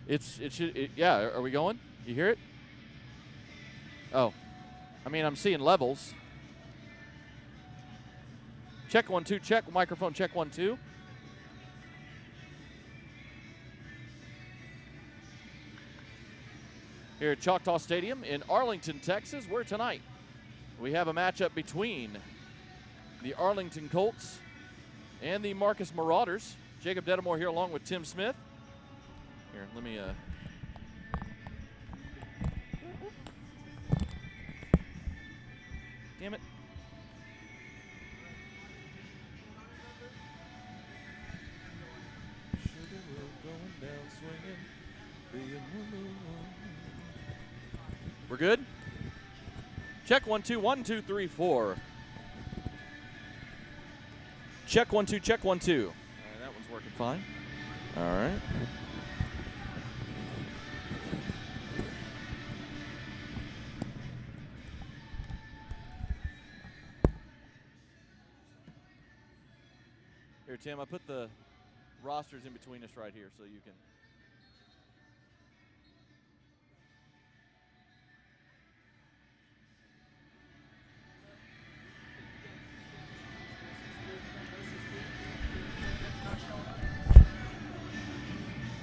Yeah, are we going? You hear it? Oh. I mean, I'm seeing levels. Check 1 2, check microphone, check 1 2. Here at Choctaw Stadium in Arlington, Texas, where tonight we have a matchup between the Arlington Colts and the Marcus Marauders. Jacob Dedamore here along with Tim Smith. Here, let me damn it. Sugar will going down swinging. We're good? Check 1 2, 1 2 3 4. Check 1 2, check 1 2. All right, that one's working fine. All right. Here, Tim, I put the rosters in between us right here so you can.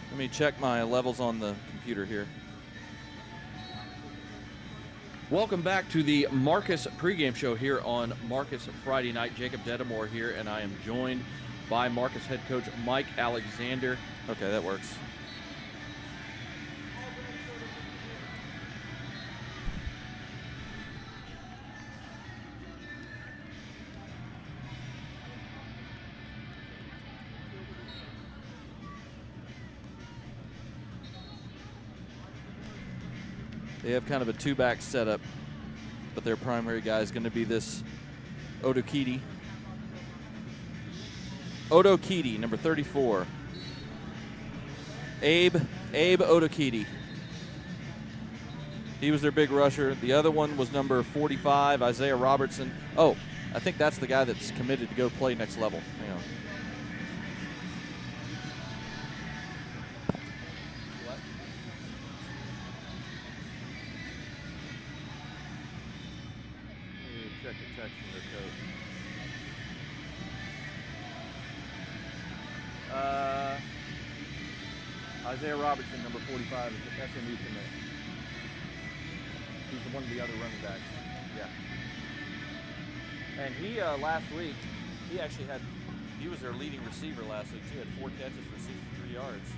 Let me check my levels on the computer here. Welcome back to the Marcus pregame show here on Marcus Friday night. Jacob Dedamore here, and I am joined by Marcus head coach Mike Alexander. Okay, that works. They have kind of a two-back setup, but their primary guy is going to be this Odokiti. Odokiti, number 34. Abe Odokiti. He was their big rusher. The other one was number 45, Isaiah Robertson. Oh, I think that's the guy that's committed to go play next level. Hang on. Check the text from their coach. Isaiah Robertson, number 45, is the SMU commit. He's one of the other running backs. Yeah. And he, last week, he was their leading receiver last week, too. Had 4 catches for 63 yards.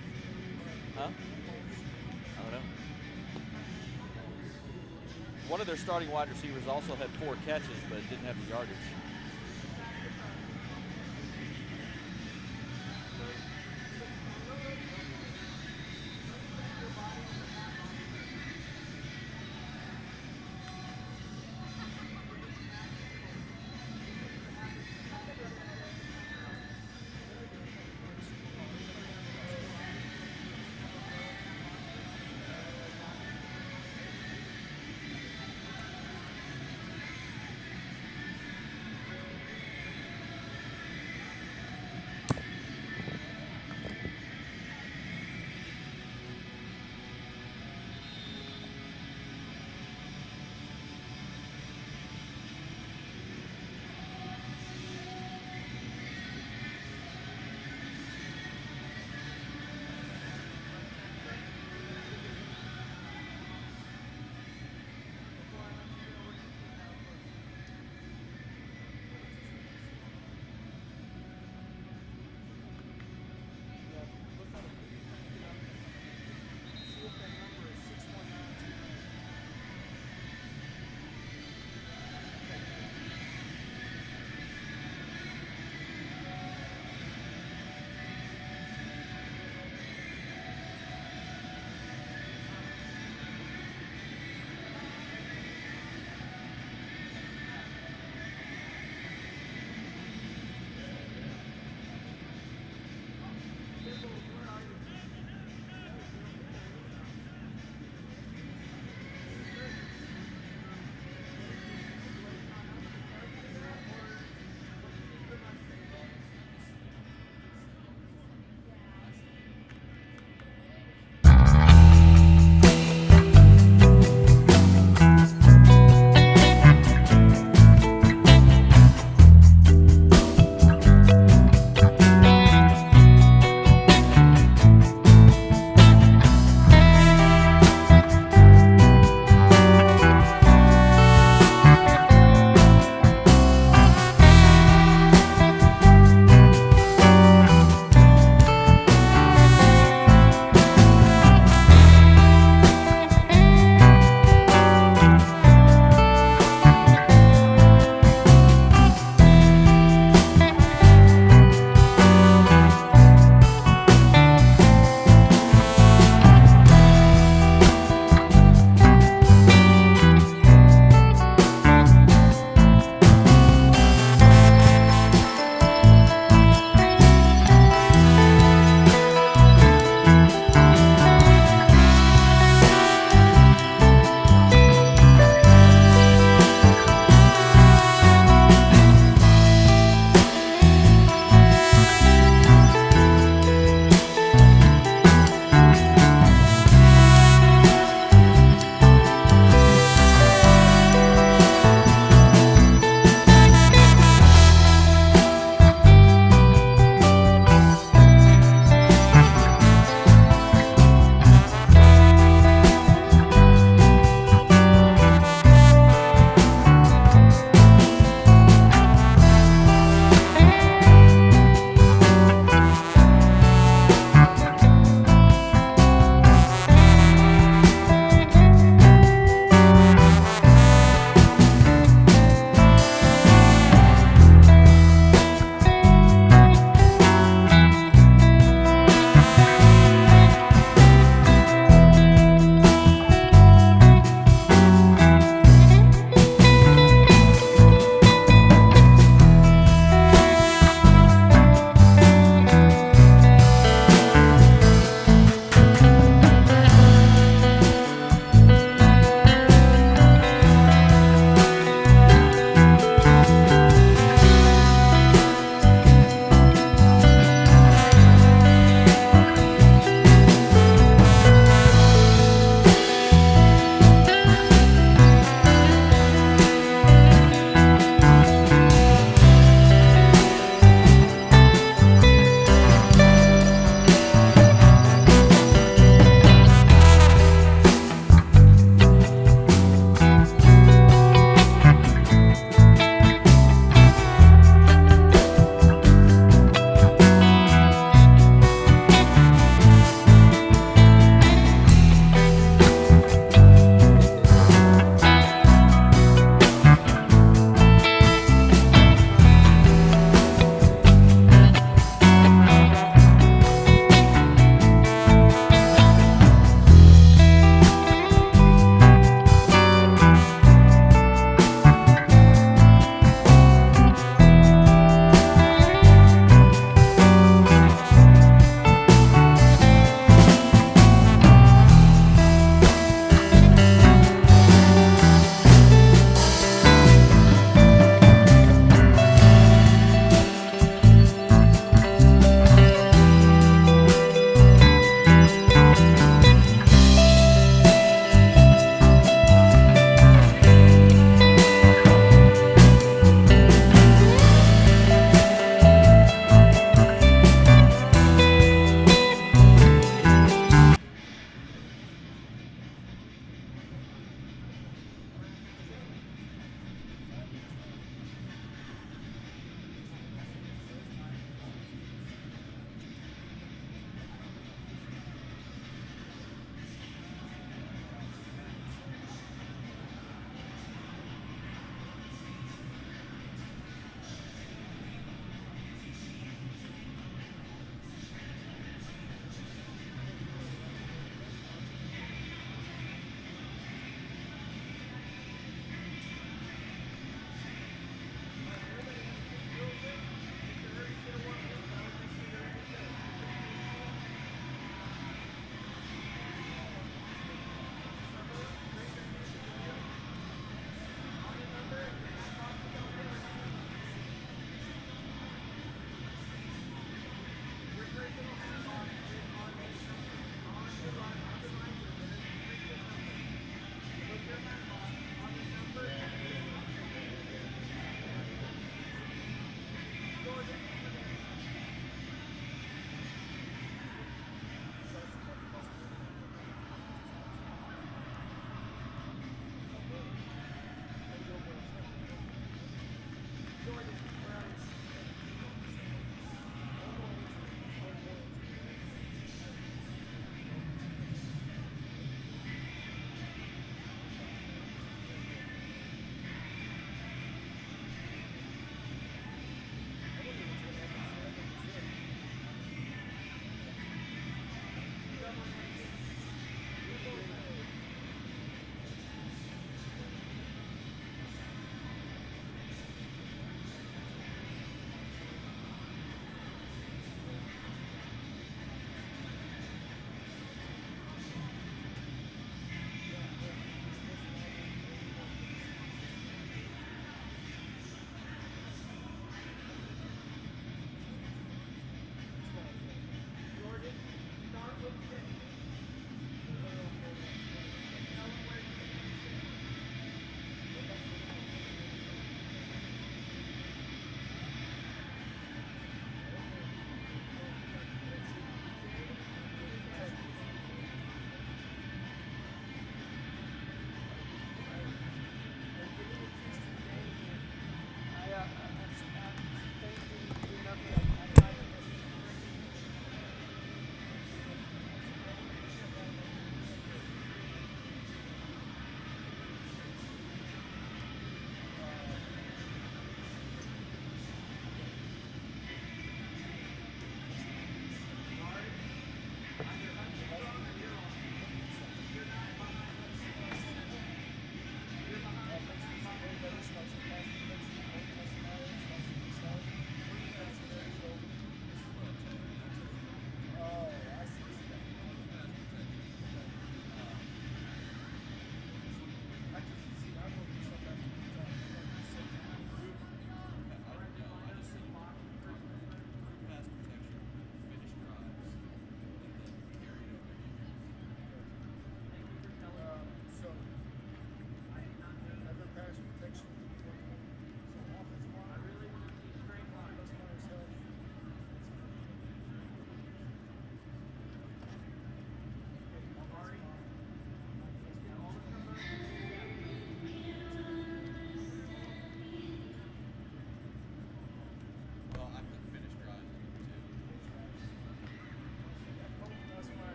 Huh? I don't know. One of their starting wide receivers also had 4 catches, but didn't have the yardage.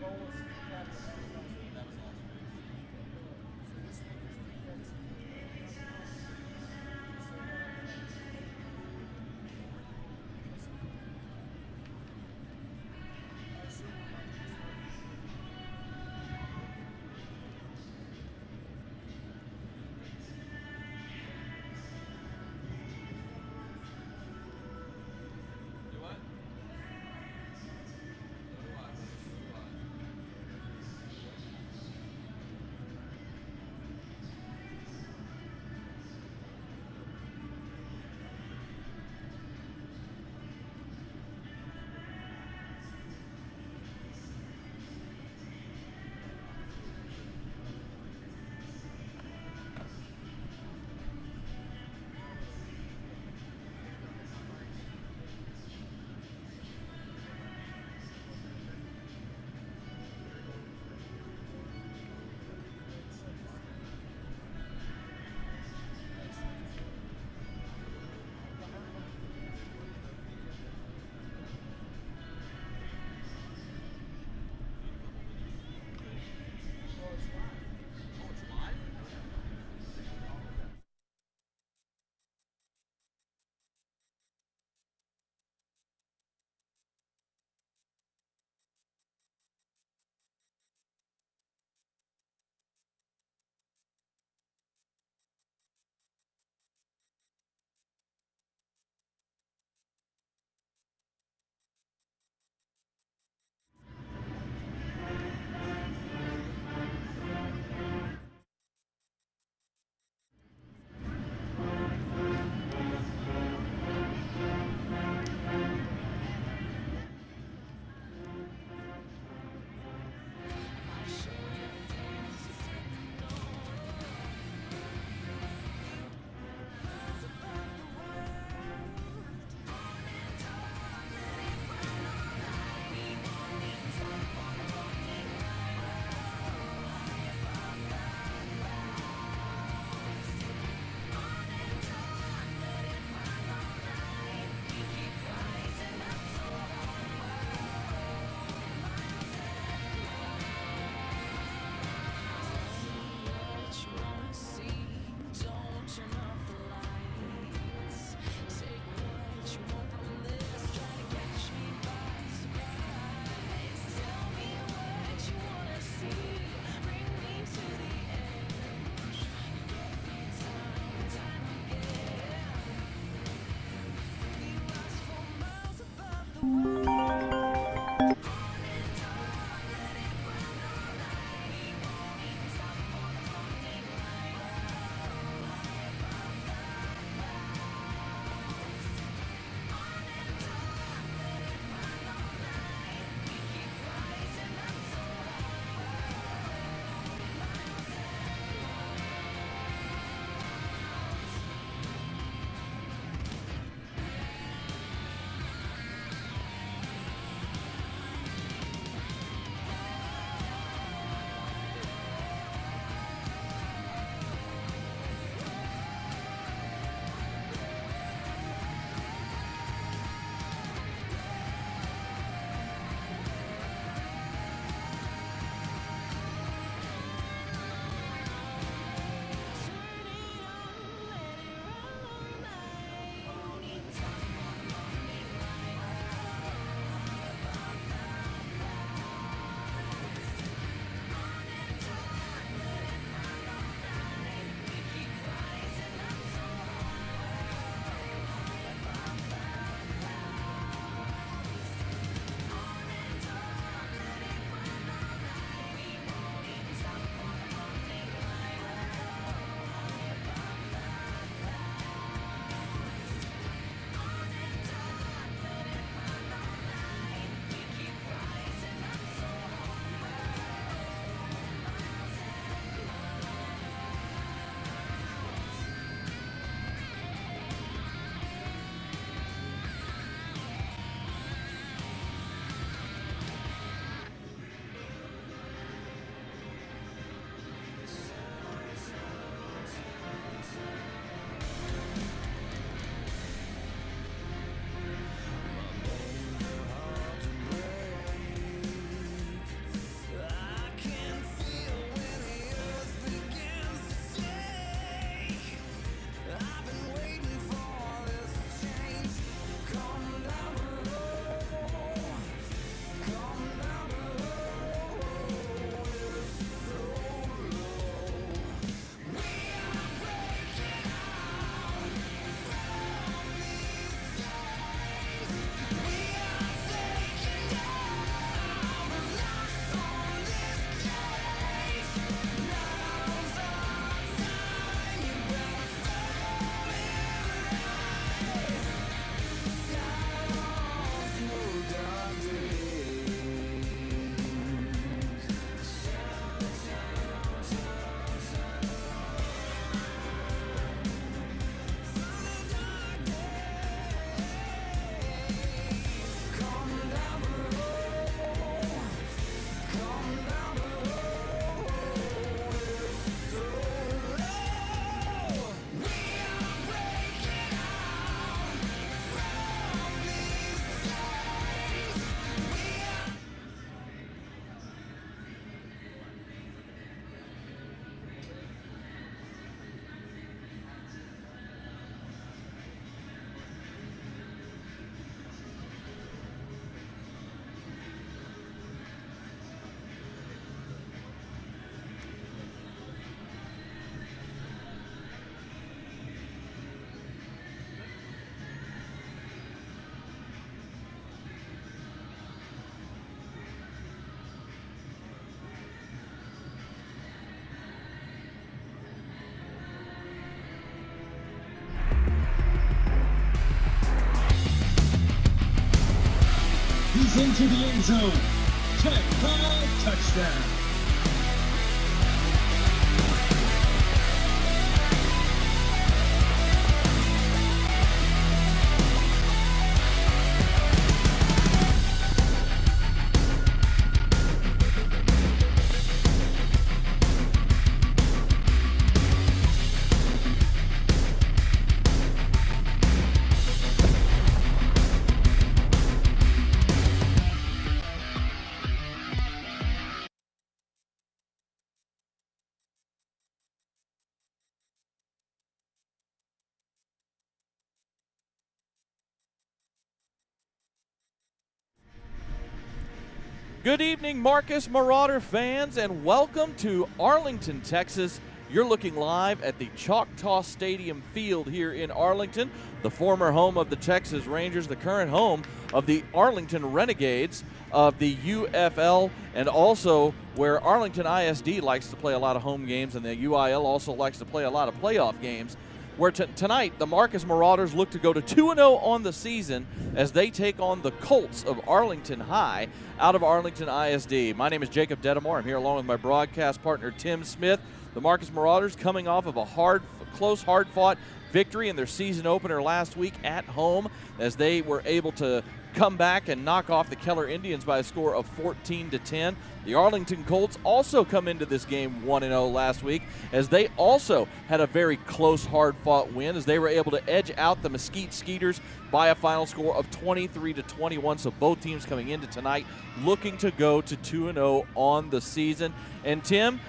What into the end zone. Touchdown. Good evening, Marcus Marauder fans, and welcome to Arlington, Texas. You're looking live at the Choctaw Stadium field here in Arlington, the former home of the Texas Rangers, the current home of the Arlington Renegades of the UFL, and also where Arlington ISD likes to play a lot of home games, and the UIL also likes to play a lot of playoff games. Where tonight the Marcus Marauders look to go to 2-0 on the season as they take on the Colts of Arlington High out of Arlington ISD. My name is Jacob Dedamore. I'm here along with my broadcast partner Tim Smith. The Marcus Marauders coming off of a close, hard-fought victory in their season opener last week at home as they were able to come back and knock off the Keller Indians by a score of 14-10. The Arlington Colts also come into this game 1-0 last week as they also had a very close, hard-fought win as they were able to edge out the Mesquite Skeeters by a final score of 23-21. So both teams coming into tonight looking to go to 2-0 on the season. And Tim,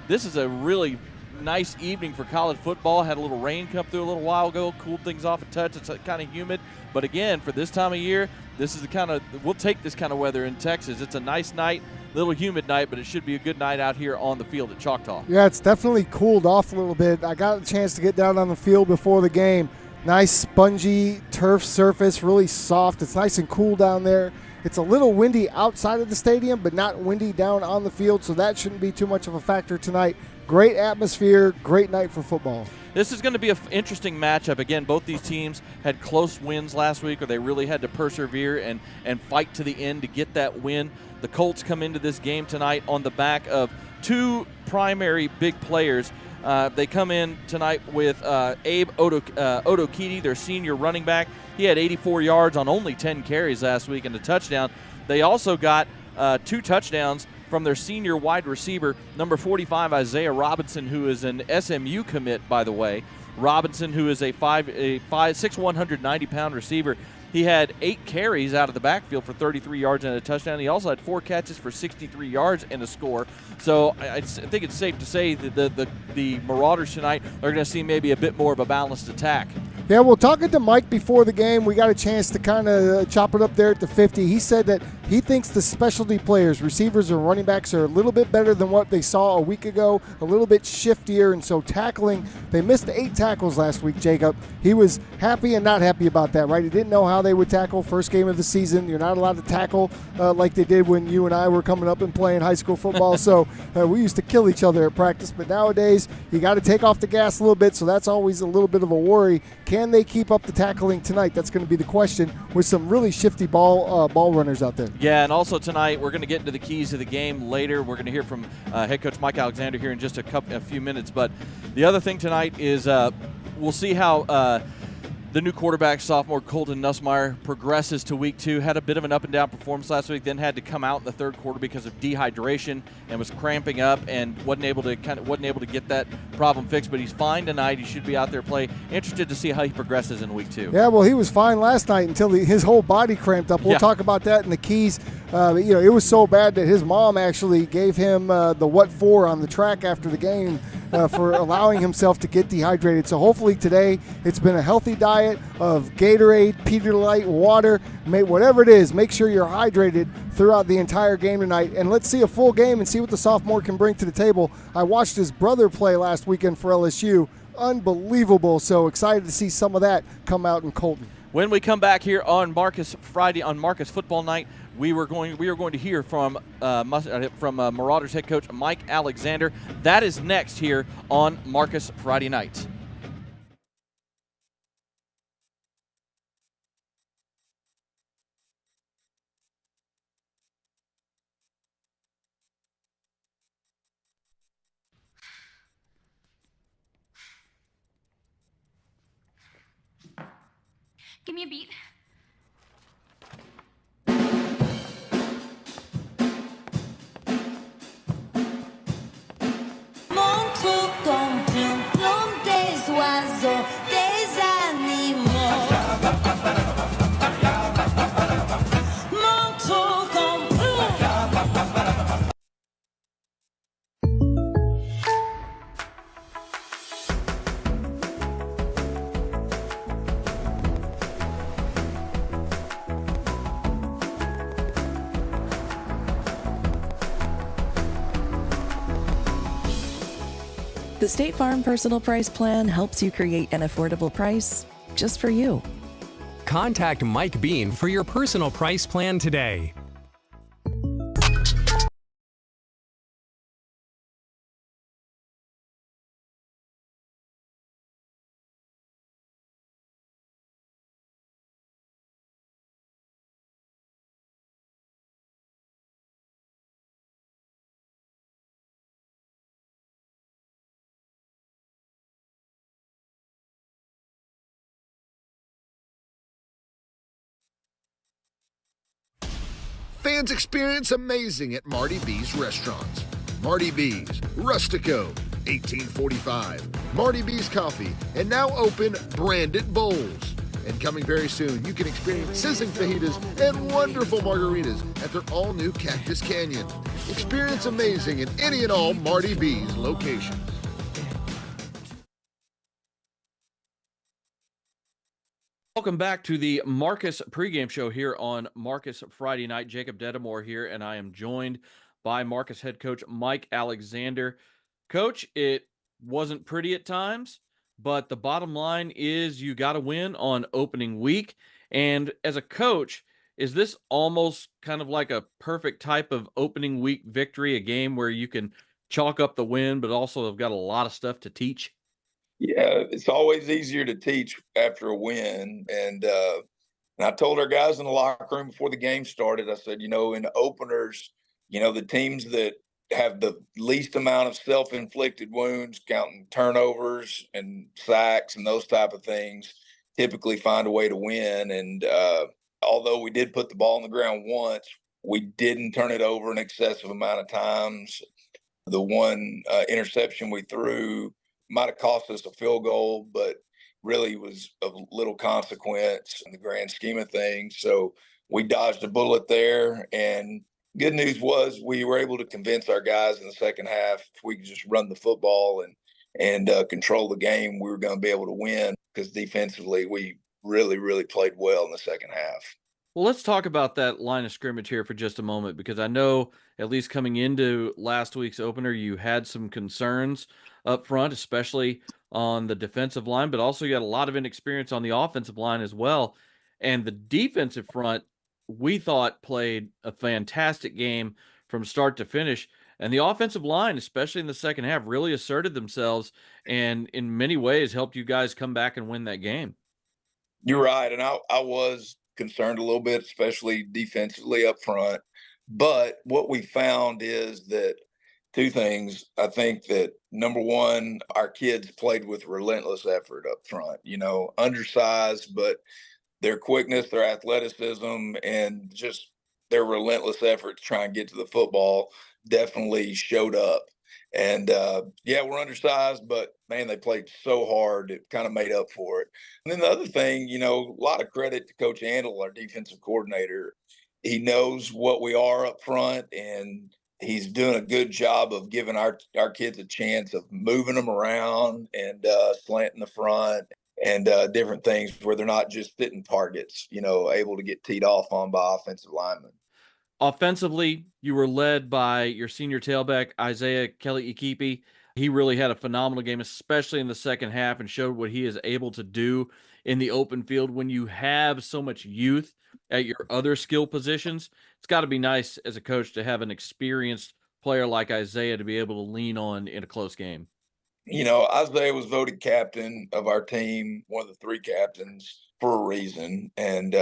this is a really nice evening for college football. Had a little rain come through a little while ago, cooled things off a touch. It's kind of humid, but again, for this time of year, this is the kind of, we'll take this kind of weather in Texas. It's a nice night, little humid night, but it should be a good night out here on the field at Choctaw. Yeah, it's definitely cooled off a little bit. I got a chance to get down on the field before the game. Nice spongy turf surface, really soft. It's nice and cool down there. It's a little windy outside of the stadium, but not windy down on the field, so that shouldn't be too much of a factor tonight. Great atmosphere, great night for football. This is going to be an interesting matchup. Again, both these teams had close wins last week where they really had to persevere and fight to the end to get that win. The Colts come into this game tonight on the back of two primary big players. They come in tonight with Abe Odokiti, their senior running back. He had 84 yards on only 10 carries last week and a touchdown. They also got 2 touchdowns from their senior wide receiver, number 45, Isaiah Robinson, who is an SMU commit, by the way. Robinson, who is a 6'1", 190-pound receiver. He had 8 carries out of the backfield for 33 yards and a touchdown. He also had 4 catches for 63 yards and a score. So I think it's safe to say that the Marauders tonight are going to see maybe a bit more of a balanced attack. Yeah, well, talking to Mike before the game, we got a chance to kind of chop it up there at the 50. He said that he thinks the specialty players, receivers and running backs, are a little bit better than what they saw a week ago, a little bit shiftier, and so tackling, they missed 8 tackles last week, Jacob. He was happy and not happy about that, right? He didn't know how they would tackle first game of the season. You're not allowed to tackle like they did when you and I were coming up and playing high school football, so we used to kill each other at practice, but nowadays you got to take off the gas a little bit, so that's always a little bit of a worry. Can they keep up the tackling tonight? That's going to be the question with some really shifty ball runners out there. Yeah, and also tonight we're going to get into the keys of the game later. We're going to hear from head coach Mike Alexander here in just a few minutes. But the other thing tonight is we'll see how the new quarterback, sophomore Colton Nussmeier, progresses to week 2. Had a bit of an up-and-down performance last week, then had to come out in the third quarter because of dehydration and was cramping up and wasn't able to get that problem fixed. But he's fine tonight. He should be out there play. Interested to see how he progresses in week 2. Yeah, well, he was fine last night until his whole body cramped up. We'll talk about that in the keys. It was so bad that his mom actually gave him the what for on the track after the game for allowing himself to get dehydrated. So hopefully today it's been a healthy diet of Gatorade, Pedialyte, water, whatever it is. Make sure you're hydrated throughout the entire game tonight. And let's see a full game and see what the sophomore can bring to the table. I watched his brother play last weekend for LSU. Unbelievable. So excited to see some of that come out in Colton. When we come back here on Marcus Friday, on Marcus Football Night, we are going to hear from Marauders head coach Mike Alexander. That is next here on Marcus Friday Night. me a beat. Mon trou comme plume, plume des oiseaux, des animaux. Mon trou comme plume. The State Farm Personal Price Plan helps you create an affordable price just for you. Contact Mike Bean for your personal price plan today. Fans experience amazing at Marty B's restaurants. Marty B's, Rustico, 1845. Marty B's Coffee, and now open Branded Bowls. And coming very soon, you can experience sizzling fajitas and wonderful margaritas at their all-new Cactus Canyon. Experience amazing in any and all Marty B's locations. Welcome back to the Marcus pregame show here on Marcus Friday night. Jacob Dedamore here, and I am joined by Marcus head coach Mike Alexander. Coach, it wasn't pretty at times, but the bottom line is you got to win on opening week. And as a coach, is this almost kind of like a perfect type of opening week victory, a game where you can chalk up the win, but also have got a lot of stuff to teach? Yeah, it's always easier to teach after a win. And I told our guys in the locker room before the game started, I said, in the openers, the teams that have the least amount of self-inflicted wounds, counting turnovers and sacks and those type of things, typically find a way to win. And although we did put the ball on the ground once, we didn't turn it over an excessive amount of times. The one interception we threw might have cost us a field goal, but really was of little consequence in the grand scheme of things. So we dodged a bullet there. And good news was we were able to convince our guys in the second half, if we could just run the football and control the game, we were going to be able to win, because defensively we really, really played well in the second half. Well, let's talk about that line of scrimmage here for just a moment, because I know at least coming into last week's opener, you had some concerns up front, especially on the defensive line, but also you had a lot of inexperience on the offensive line as well. And the defensive front, we thought, played a fantastic game from start to finish. And the offensive line, especially in the second half, really asserted themselves and in many ways helped you guys come back and win that game. You're right. And I was concerned a little bit, especially defensively up front. But what we found is that two things. I think that, number one, our kids played with relentless effort up front, undersized, but their quickness, their athleticism, and just their relentless effort to try and get to the football definitely showed up. And we're undersized, but man, they played so hard, it kind of made up for it. And then the other thing, a lot of credit to Coach Handel, our defensive coordinator. He knows what we are up front, and he's doing a good job of giving our kids a chance of moving them around and slanting the front and different things where they're not just sitting targets, able to get teed off on by offensive linemen. Offensively, you were led by your senior tailback, Isaiah Kelly Ikipi. He really had a phenomenal game, especially in the second half, and showed what he is able to do in the open field. When you have so much youth at your other skill positions, it's got to be nice as a coach to have an experienced player like Isaiah to be able to lean on in a close game. Isaiah was voted captain of our team, one of the three captains, for a reason. And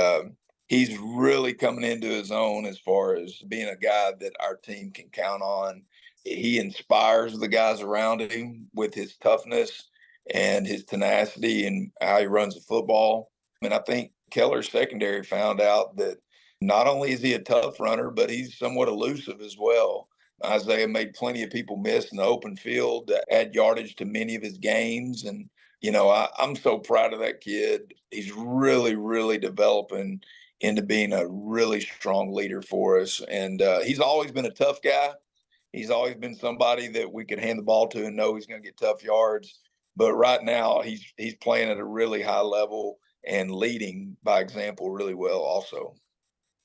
he's really coming into his own as far as being a guy that our team can count on. He inspires the guys around him with his toughness and his tenacity and how he runs the football. And I think Keller's secondary found out that not only is he a tough runner, but he's somewhat elusive as well. Isaiah made plenty of people miss in the open field to add yardage to many of his games. And, I'm so proud of that kid. He's really, really developing into being a really strong leader for us. And he's always been a tough guy. He's always been somebody that we could hand the ball to and know he's going to get tough yards. But right now, he's playing at a really high level and leading by example really well also.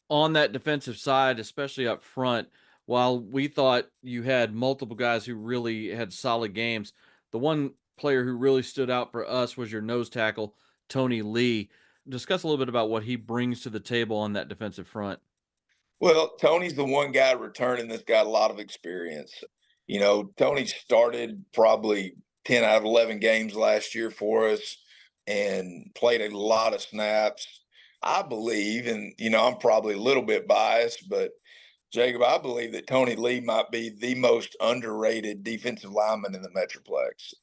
On that defensive side, especially up front, while we thought you had multiple guys who really had solid games, the one player who really stood out for us was your nose tackle, Tony Lee. Discuss a little bit about what he brings to the table on that defensive front. Well, Tony's the one guy returning that's got a lot of experience. Tony started probably 10 out of 11 games last year for us and played a lot of snaps. I believe, and, I'm probably a little bit biased, but Jacob, I believe that Tony Lee might be the most underrated defensive lineman in the Metroplex.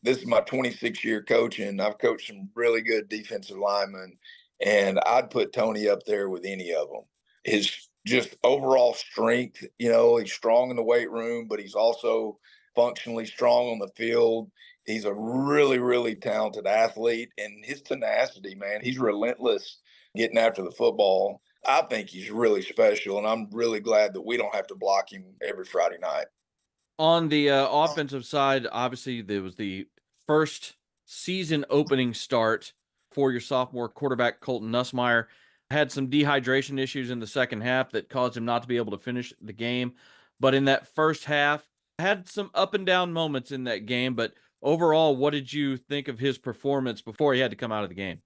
This is my 26-year coaching. I've coached some really good defensive linemen, and I'd put Tony up there with any of them. His just overall strength, he's strong in the weight room, but he's also functionally strong on the field. He's a really, really talented athlete, and his tenacity, man, he's relentless getting after the football. I think he's really special, and I'm really glad that we don't have to block him every Friday night. On the offensive side, obviously there was the first season opening start for your sophomore quarterback, Colton Nussmeier. Had some dehydration issues in the second half that caused him not to be able to finish the game. But in that first half, had some up and down moments in that game. But overall, what did you think of his performance before he had to come out of the game?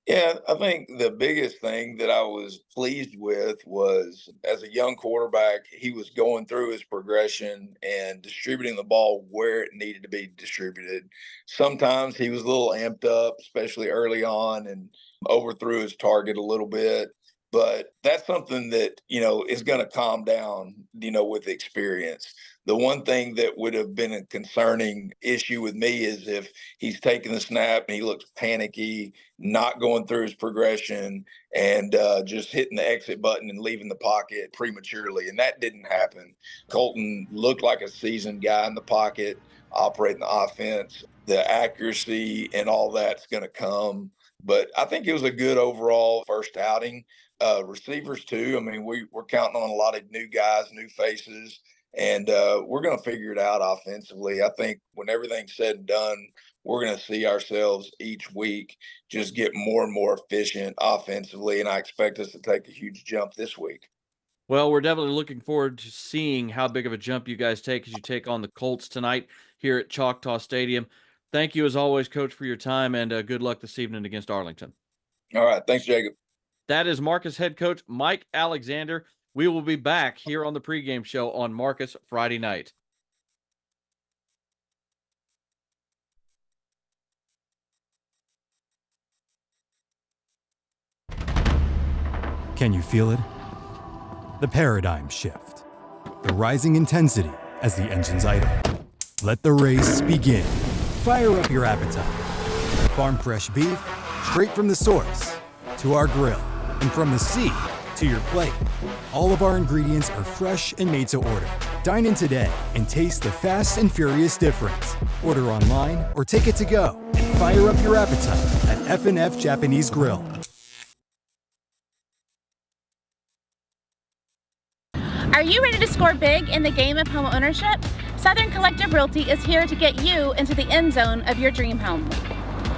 Yeah, I think the biggest thing that I was pleased with was as a young quarterback, he was going through his progression and distributing the ball where it needed to be distributed. Sometimes he was a little amped up, especially early on, and overthrew his target a little bit. But that's something that, is going to calm down, with experience. The one thing that would have been a concerning issue with me is if he's taking the snap and he looks panicky, not going through his progression, and just hitting the exit button and leaving the pocket prematurely. And that didn't happen. Colton looked like a seasoned guy in the pocket, operating the offense. The accuracy and all that's going to come. But I think it was a good overall first outing. Receivers, too. I mean, we're counting on a lot of new guys, new faces. And we're going to figure it out offensively. I think when everything's said and done, we're going to see ourselves each week just get more and more efficient offensively, and I expect us to take a huge jump this week. Well, we're definitely looking forward to seeing how big of a jump you guys take as you take on the Colts tonight here at Choctaw Stadium. Thank you, as always, Coach, for your time, and good luck this evening against Arlington. All right. Thanks, Jacob. That is Marcus head coach Mike Alexander. We will be back here on the pregame show on Marcus Friday night. Can you feel it? The paradigm shift. The rising intensity as the engines idle. Let the race begin. Fire up your appetite. Farm fresh beef, straight from the source, to our grill, and from the sea to your plate. All of our ingredients are fresh and made to order. Dine in today and taste the fast and furious difference. Order online or take it to go and fire up your appetite at F&F Japanese Grill. Are you ready to score big in the game of home ownership? Southern Collective Realty is here to get you into the end zone of your dream home.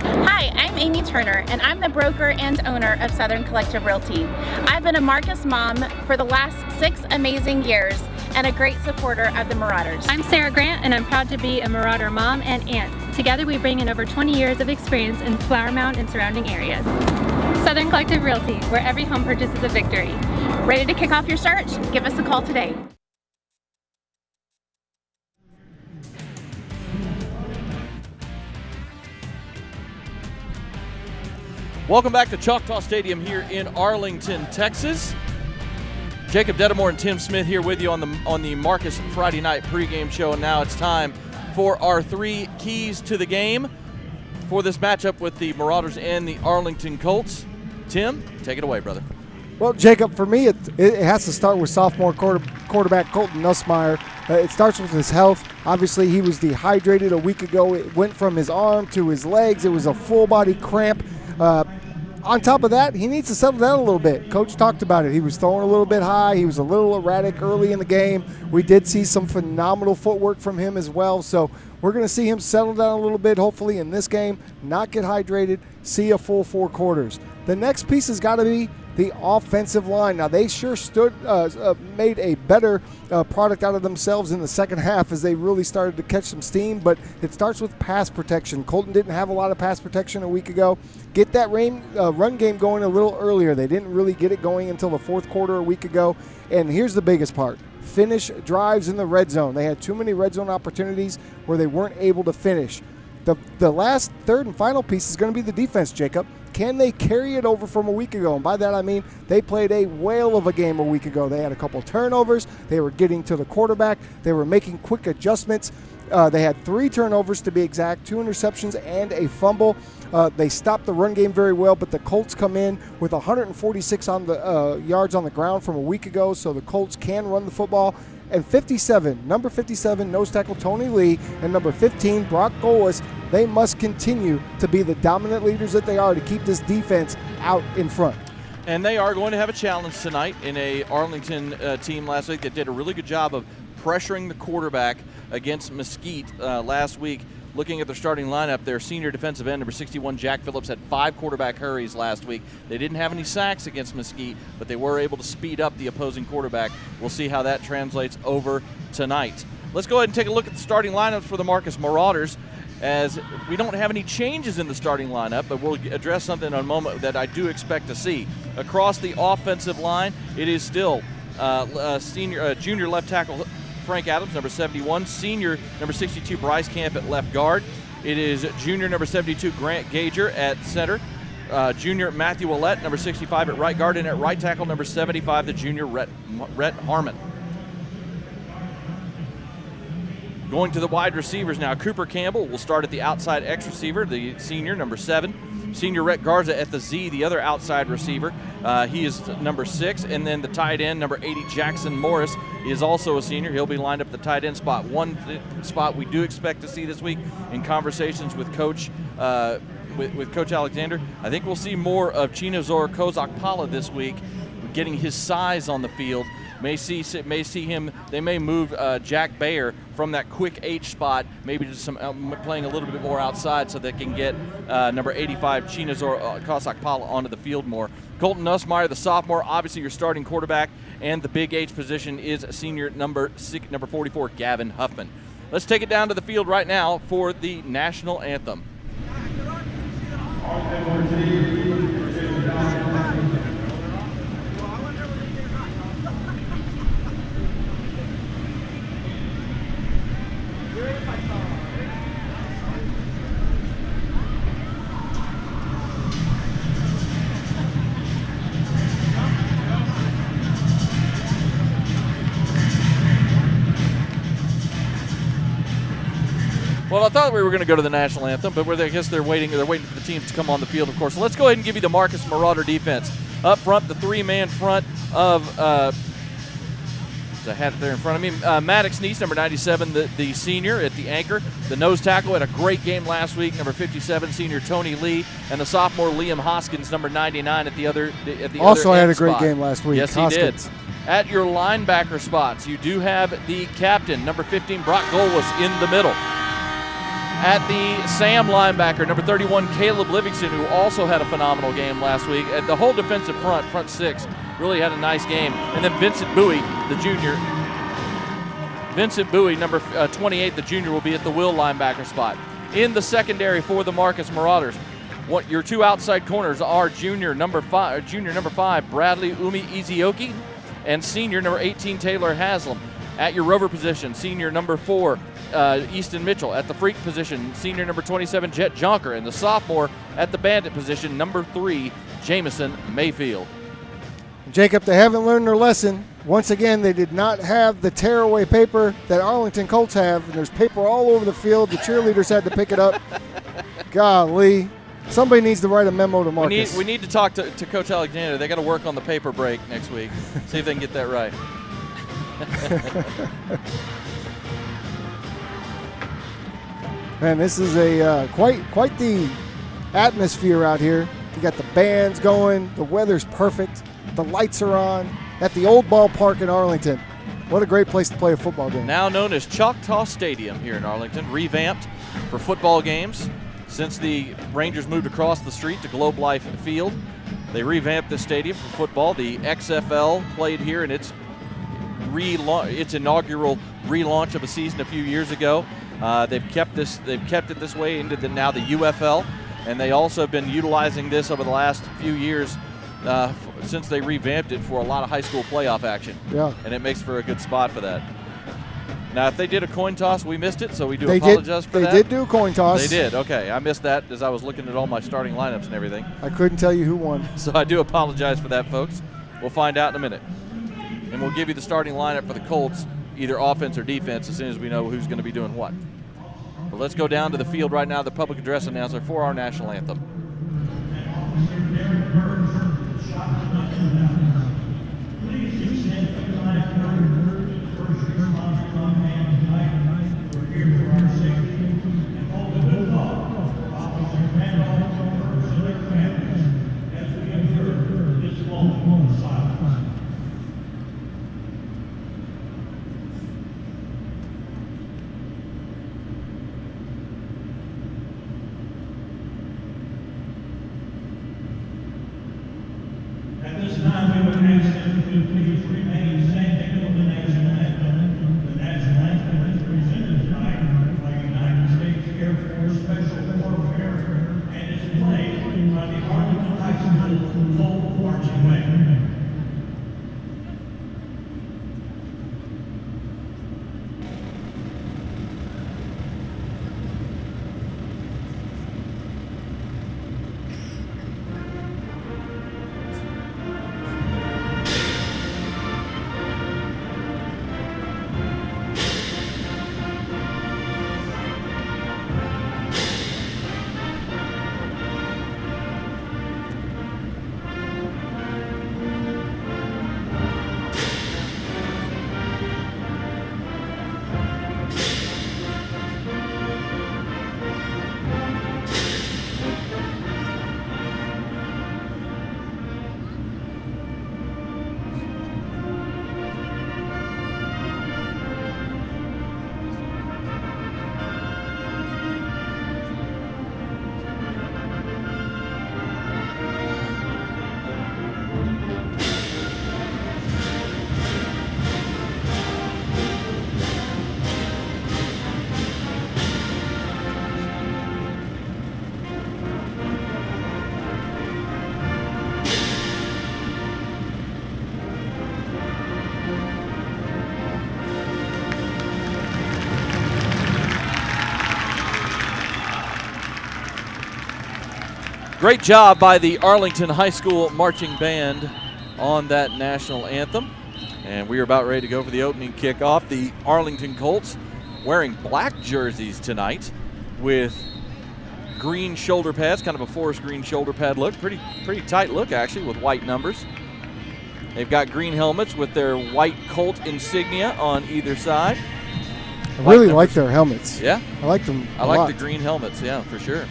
Hi, I'm Amy Turner, and I'm the broker and owner of Southern Collective Realty. I've been a Marcus mom for the last 6 amazing years and a great supporter of the Marauders. I'm Sarah Grant, and I'm proud to be a Marauder mom and aunt. Together we bring in over 20 years of experience in Flower Mound and surrounding areas. Southern Collective Realty, where every home purchase is a victory. Ready to kick off your search? Give us a call today. Welcome back to Choctaw Stadium here in Arlington, Texas. Jacob Dedamore and Tim Smith here with you on the Marcus Friday night pregame show. And now it's time for our 3 keys to the game for this matchup with the Marauders and the Arlington Colts. Tim, take it away, brother. Well, Jacob, for me, it has to start with sophomore quarterback Colton Nussmeier. It starts with his health. Obviously, he was dehydrated a week ago. It went from his arm to his legs. It was a full-body cramp. On top of that, he needs to settle down a little bit. Coach talked about it. He was throwing a little bit high. He was a little erratic early in the game. We did see some phenomenal footwork from him as well. So we're going to see him settle down a little bit, hopefully, in this game, not get hydrated, see a full 4 quarters. The next piece has got to be the offensive line. Now, they sure made a better product out of themselves in the second half as they really started to catch some steam, but it starts with pass protection. Colton didn't have a lot of pass protection a week ago. Get that run game going a little earlier. They didn't really get it going until the 4th quarter a week ago. And here's the biggest part. Finish drives in the red zone. They had too many red zone opportunities where they weren't able to finish. The last, third, and final piece is going to be the defense, Jacob. Can they carry it over from a week ago? And by that I mean they played a whale of a game a week ago. They had a couple turnovers. They were getting to the quarterback. They were making quick adjustments. They had 3 turnovers to be exact, 2 interceptions and a fumble. They stopped the run game very well, but the Colts come in with 146 on the yards on the ground from a week ago, so the Colts can run the football. And number 57, nose tackle Tony Lee, and number 15, Brock Golis, they must continue to be the dominant leaders that they are to keep this defense out in front. And they are going to have a challenge tonight in a Arlington team last week that did a really good job of pressuring the quarterback against Mesquite last week. Looking at their starting lineup, their senior defensive end, number 61, Jack Phillips, had 5 quarterback hurries last week. They didn't have any sacks against Mesquite, but they were able to speed up the opposing quarterback. We'll see how that translates over tonight. Let's go ahead and take a look at the starting lineups for the Marcus Marauders, as we don't have any changes in the starting lineup, but we'll address something in a moment that I do expect to see. Across the offensive line, it is still junior left tackle Frank Adams, number 71, senior number 62 Bryce Camp at left guard. It is junior number 72 Grant Gager at center, junior Matthew Willett, number 65 at right guard, and at right tackle number 75 the junior Rhett Harmon. Going to the wide receivers now, Cooper Campbell will start at the outside X receiver, the senior number 7. Senior Rhett Garza at the Z, the other outside receiver. He is number 6. And then the tight end, number 80, Jackson Morris, is also a senior. He'll be lined up at the tight end spot. One spot we do expect to see this week in conversations with Coach with Coach Alexander. I think we'll see more of Chinozor Kozakpala this week, getting his size on the field. May see him. They may move Jack Bayer from that quick H spot, maybe to some playing a little bit more outside, so they can get number 85 Chinozor Kozakpala onto the field more. Colton Nussmeier, the sophomore, obviously your starting quarterback, and the big H position is senior number 44 Gavin Huffman. Let's take it down to the field right now for the national anthem. Well, I thought we were going to go to the national anthem, but I guess they're waiting for the teams to come on the field, of course. So let's go ahead and give you the Marcus Marauder defense. Up front, the 3-man front of I had it there in front of me. Maddox Neese, number 97, the senior at the anchor. The nose tackle had a great game last week, number 57, senior Tony Lee, and the sophomore Liam Hoskins, number 99, at the other also had a great spot. Game last week. Yes, Hoskins. he did. At your linebacker spots, you do have the captain, number 15, Brock Golis, in the middle. At the Sam linebacker, number 31, Caleb Livingston, who also had a phenomenal game last week. At the whole defensive front 6, really had a nice game. And then Vincent Bowie, the junior. Vincent Bowie, number 28, the junior, will be at the will linebacker spot. In the secondary for the Marcus Marauders, your 2 outside corners are junior number 5, Bradley Umi Izioki, and senior number 18, Taylor Haslam. At your rover position, senior number 4, Easton Mitchell. At the freak position, senior number 27, Jet Jonker. And the sophomore at the bandit position, number 3, Jamison Mayfield. Jacob, they haven't learned their lesson. Once again, they did not have the tearaway paper that Arlington Colts have, and there's paper all over the field. The cheerleaders had to pick it up. Golly. Somebody needs to write a memo to Marcus. We need to talk to Coach Alexander. They got to work on the paper break next week. See if they can get that right. Man, this is a quite the atmosphere out here. You got the bands going. The weather's perfect. The lights are on at the old ballpark in Arlington. What a great place to play a football game. Now known as Choctaw Stadium here in Arlington, revamped for football games. Since the Rangers moved across the street to Globe Life Field, they revamped the stadium for football. The XFL played here in its inaugural relaunch of a season a few years ago. They've kept it this way into now the UFL, and they also have been utilizing this over the last few years since they revamped it for a lot of high school playoff action. Yeah. And it makes for a good spot for that. Now, if they did a coin toss, we missed it, so we apologize for that. They did do a coin toss. They did, okay. I missed that as I was looking at all my starting lineups and everything. I couldn't tell you who won. So I do apologize for that, folks. We'll find out in a minute. And we'll give you the starting lineup for the Colts, either offense or defense, as soon as we know who's going to be doing what. But let's go down to the field right now, the public address announcer for our national anthem. Great job by the Arlington High School Marching Band on that national anthem. And we are about ready to go for the opening kickoff. The Arlington Colts wearing black jerseys tonight with green shoulder pads, kind of a forest green shoulder pad look. Pretty tight look, actually, with white numbers. They've got green helmets with their white Colt insignia on either side. I really like their helmets. Yeah? I like them I like the green helmets, yeah, for sure.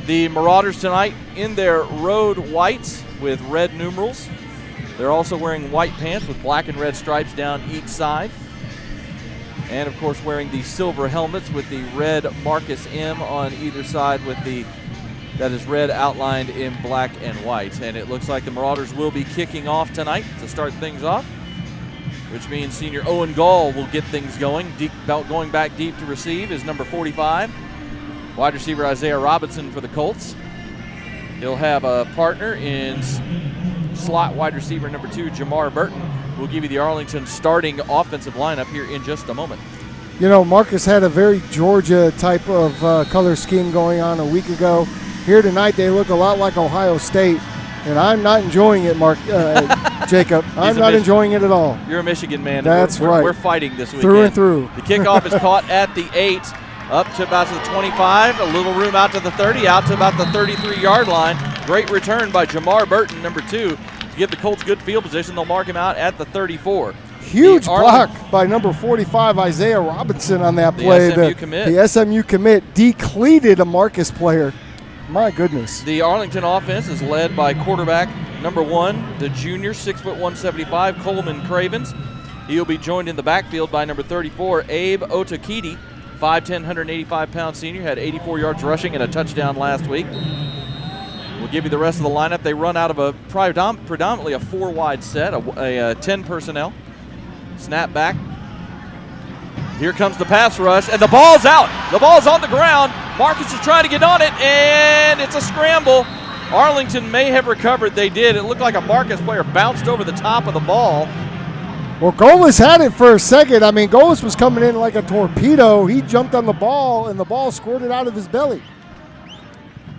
The Marauders tonight in their road whites with red numerals. They're also wearing white pants with black and red stripes down each side. And, of course, wearing the silver helmets with the red Marcus M on either side with that is red outlined in black and white. And it looks like the Marauders will be kicking off tonight to start things off, which means senior Owen Gall will get things going. Going back deep to receive is number 45. Wide receiver Isaiah Robinson for the Colts. He'll have a partner in slot wide receiver number 2, Jamar Burton. We'll give you the Arlington starting offensive lineup here in just a moment. You know, Marcus had a very Georgia type of color scheme going on a week ago. Here tonight they look a lot like Ohio State, and I'm not enjoying it, Jacob. I'm not enjoying it at all. You're a Michigan man. That's right. We're fighting this weekend. Through and through. The kickoff is caught at the 8 Up to about the 25, a little room out to the 30, out to about the 33-yard line. Great return by Jamar Burton, number 2, to give the Colts good field position. They'll mark him out at the 34. Huge block by number 45, Isaiah Robinson, on that play. The SMU commit decleated a Marcus player. My goodness. The Arlington offense is led by quarterback number 1, the junior, 6'1", 175, Coleman Cravens. He'll be joined in the backfield by number 34, Abe Otakiti, 5'10", 185-pound senior, had 84 yards rushing and a touchdown last week. We'll give you the rest of the lineup. They run out of a predominantly a 4-wide set, a 10 personnel. Snap back. Here comes the pass rush, and the ball's out. The ball's on the ground. Marcus is trying to get on it, and it's a scramble. Arlington may have recovered. They did. It looked like a Marcus player bounced over the top of the ball. Well, Golis had it for a second. I mean, Golis was coming in like a torpedo. He jumped on the ball, and the ball squirted out of his belly.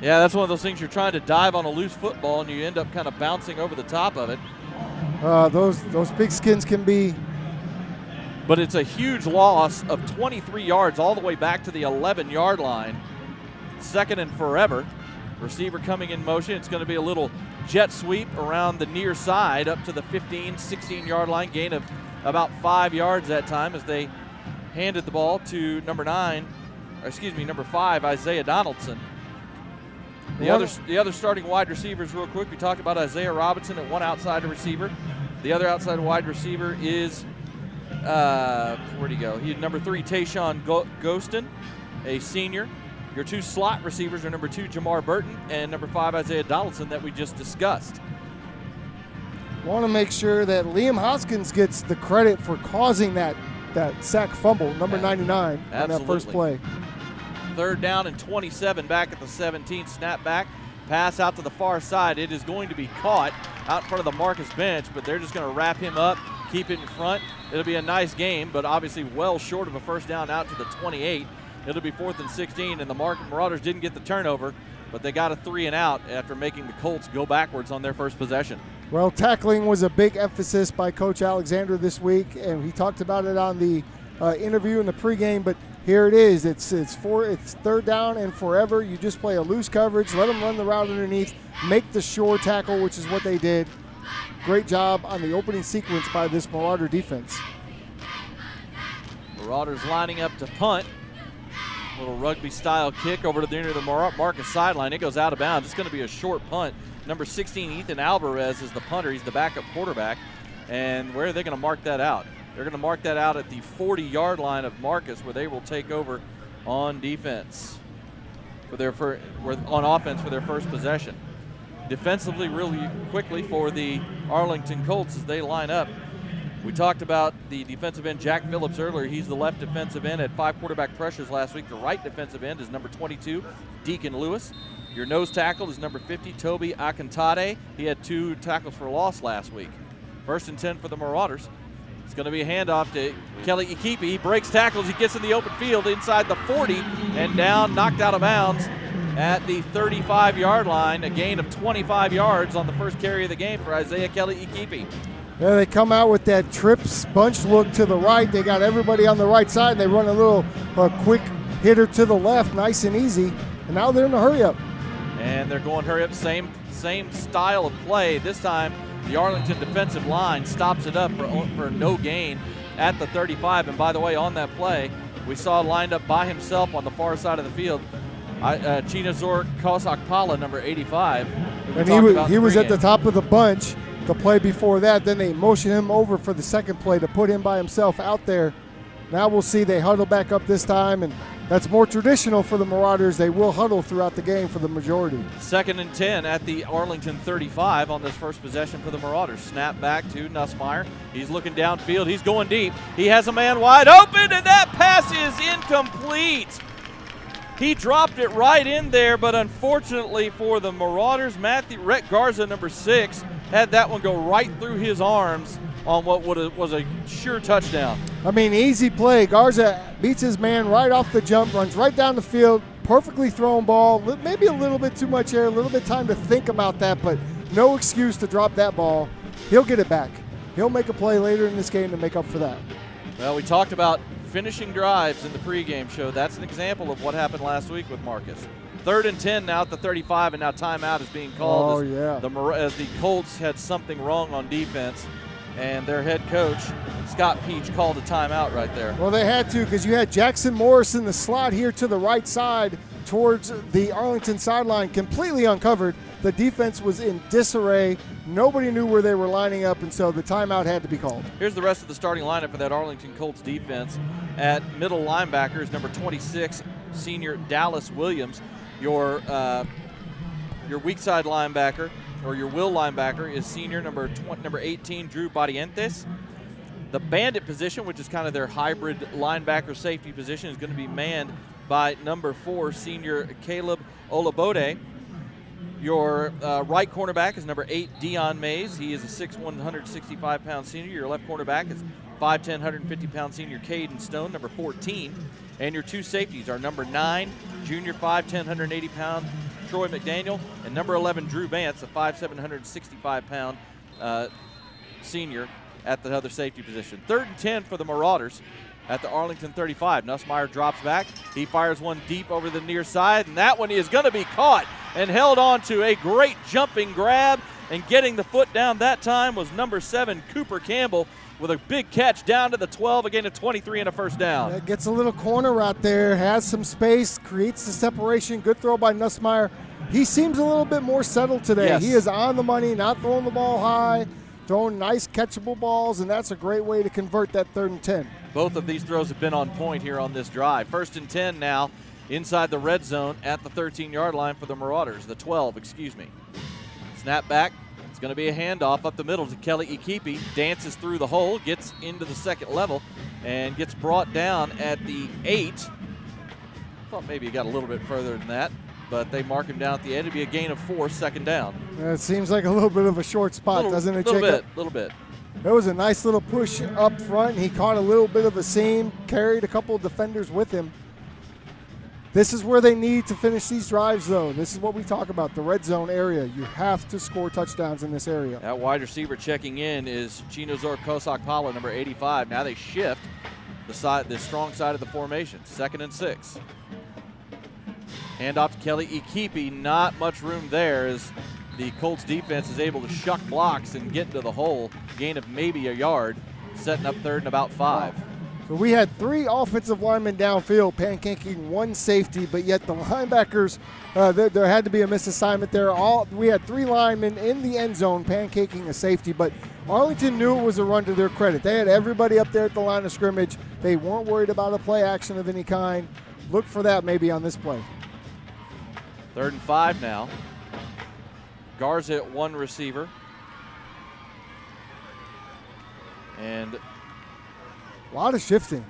Yeah, that's one of those things. You're trying to dive on a loose football, and you end up kind of bouncing over the top of it. Those pigskins can be. But it's a huge loss of 23 yards all the way back to the 11-yard line. Second and forever. Receiver coming in motion. It's going to be a little jet sweep around the near side up to the 15, 16-yard line. Gain of about 5 yards that time as they handed the ball to number 5, Isaiah Donaldson. The other starting wide receivers real quick. We talked about Isaiah Robinson at one outside receiver. The other outside wide receiver is where'd he go? He's number 3, Tayshawn Ghostin, a senior. Your 2 slot receivers are number 2, Jamar Burton, and number 5, Isaiah Donaldson, that we just discussed. Want to make sure that Liam Hoskins gets the credit for causing that sack fumble, number 99, on that first play. Third down and 27 back at the 17. Snap back, pass out to the far side. It is going to be caught out in front of the Marcus bench, but they're just going to wrap him up, keep it in front. It'll be a nice game, but obviously well short of a first down out to the 28. It'll be 4th and 16, and the Marauders didn't get the turnover, but they got a 3 and out after making the Colts go backwards on their first possession. Well, tackling was a big emphasis by Coach Alexander this week, and he talked about it on the interview in the pregame, but here it is. It's 3rd down and forever. You just play a loose coverage, let them run the route underneath, make the sure tackle, which is what they did. Great job on the opening sequence by this Marauder defense. Marauders lining up to punt. Little rugby-style kick over to the near the Marcus sideline. It goes out of bounds. It's going to be a short punt. Number 16, Ethan Alvarez, is the punter. He's the backup quarterback. And where are they going to mark that out? They're going to mark that out at the 40-yard line of Marcus, where they will take over on defense on offense for their first possession. Defensively, really quickly for the Arlington Colts as they line up. We talked about the defensive end, Jack Phillips, earlier. He's the left defensive end, had 5 quarterback pressures last week. The right defensive end is number 22, Deacon Lewis. Your nose tackle is number 50, Toby Akintade. He had 2 tackles for loss last week. 1st and 10 for the Marauders. It's going to be a handoff to Kelly Ikipi. He breaks tackles. He gets in the open field inside the 40 and down, knocked out of bounds at the 35-yard line. A gain of 25 yards on the first carry of the game for Isaiah Kelly Ikipi. Yeah, they come out with that trips bunch look to the right. They got everybody on the right side, and they run a little quick hitter to the left, nice and easy. And now they're in a hurry up. And they're going hurry up, same style of play. This time, the Arlington defensive line stops it up for no gain at the 35. And by the way, on that play, we saw lined up by himself on the far side of the field, Chinazor Kosakpala, number 85. And he was at the top of the bunch the play before that. Then they motion him over for the second play to put him by himself out there. Now we'll see they huddle back up this time, and that's more traditional for the Marauders. They will huddle throughout the game for the majority. 2nd and 10 at the Arlington 35 on this first possession for the Marauders. Snap back to Nussmeier. He's looking downfield. He's going deep. He has a man wide open, and that pass is incomplete. He dropped it right in there, but unfortunately for the Marauders, Rhett Garza, number 6, had that one go right through his arms on what was a sure touchdown. I mean, easy play. Garza beats his man right off the jump, runs right down the field, perfectly thrown ball. Maybe a little bit too much air, a little bit time to think about that, but no excuse to drop that ball. He'll get it back. He'll make a play later in this game to make up for that. Well, we talked about finishing drives in the pregame show. That's an example of what happened last week with Marcus. 3rd and 10 now at the 35, and now timeout is being called as the Colts had something wrong on defense, and their head coach, Scott Peach, called a timeout right there. Well, they had to, because you had Jackson Morris in the slot here to the right side towards the Arlington sideline, completely uncovered. The defense was in disarray. Nobody knew where they were lining up, and so the timeout had to be called. Here's the rest of the starting lineup for that Arlington Colts defense. At middle linebacker is number 26, senior Dallas Williams. Your weak side linebacker, or your will linebacker, is senior number 18, Drew Barrientos. The bandit position, which is kind of their hybrid linebacker safety position, is going to be manned by number 4, senior Caleb Olabode. Your right cornerback is number 8, Dion Mays. He is a 6'1", 165-pound senior. Your left cornerback is 5'10", 150-pound senior Caden Stone, number 14. And your 2 safeties are number 9, junior 5'10", 180-pound Troy McDaniel, and number 11, Drew Vance, a 5'7", 165-pound senior at the other safety position. 3rd and 10 for the Marauders at the Arlington 35. Nussmeier drops back. He fires one deep over the near side, and that one is going to be caught and held on to. A great jumping grab, and getting the foot down that time was number 7, Cooper Campbell, with a big catch down to the 12, again a 23 and a first down. That gets a little corner route there, has some space, creates the separation. Good throw by Nussmeier. He seems a little bit more settled today. Yes. He is on the money, not throwing the ball high, throwing nice catchable balls, and that's a great way to convert that 3rd and 10. Both of these throws have been on point here on this drive. 1st and 10 now inside the red zone at the 13-yard line for the Marauders, the 12, excuse me. Snap back. It's going to be a handoff up the middle to Kelly Ikipi. Dances through the hole, gets into the second level, and gets brought down at the 8. Thought maybe he got a little bit further than that, but they mark him down at the end. It'd be a gain of 4, 2nd down. It seems like a little bit of a short spot, doesn't it, Jacob? Little bit. There was a nice little push up front. He caught a little bit of a seam, carried a couple of defenders with him. This is where they need to finish these drives, though. This is what we talk about, the red zone area. You have to score touchdowns in this area. That wide receiver checking in is Chinozor Kosakpala, number 85. Now they shift the strong side of the formation. 2nd and 6. Handoff to Kelly Ikipi. Not much room there as the Colts defense is able to shuck blocks and get into the hole. Gain of maybe a yard, setting up 3rd and about 5. So we had 3 offensive linemen downfield pancaking 1 safety, but yet the linebackers, there had to be a misassignment there. We had 3 linemen in the end zone pancaking a safety, but Arlington knew it was a run to their credit. They had everybody up there at the line of scrimmage. They weren't worried about a play action of any kind. Look for that maybe on this play. 3rd and 5 now. Garza at 1 receiver. And a lot of shifting.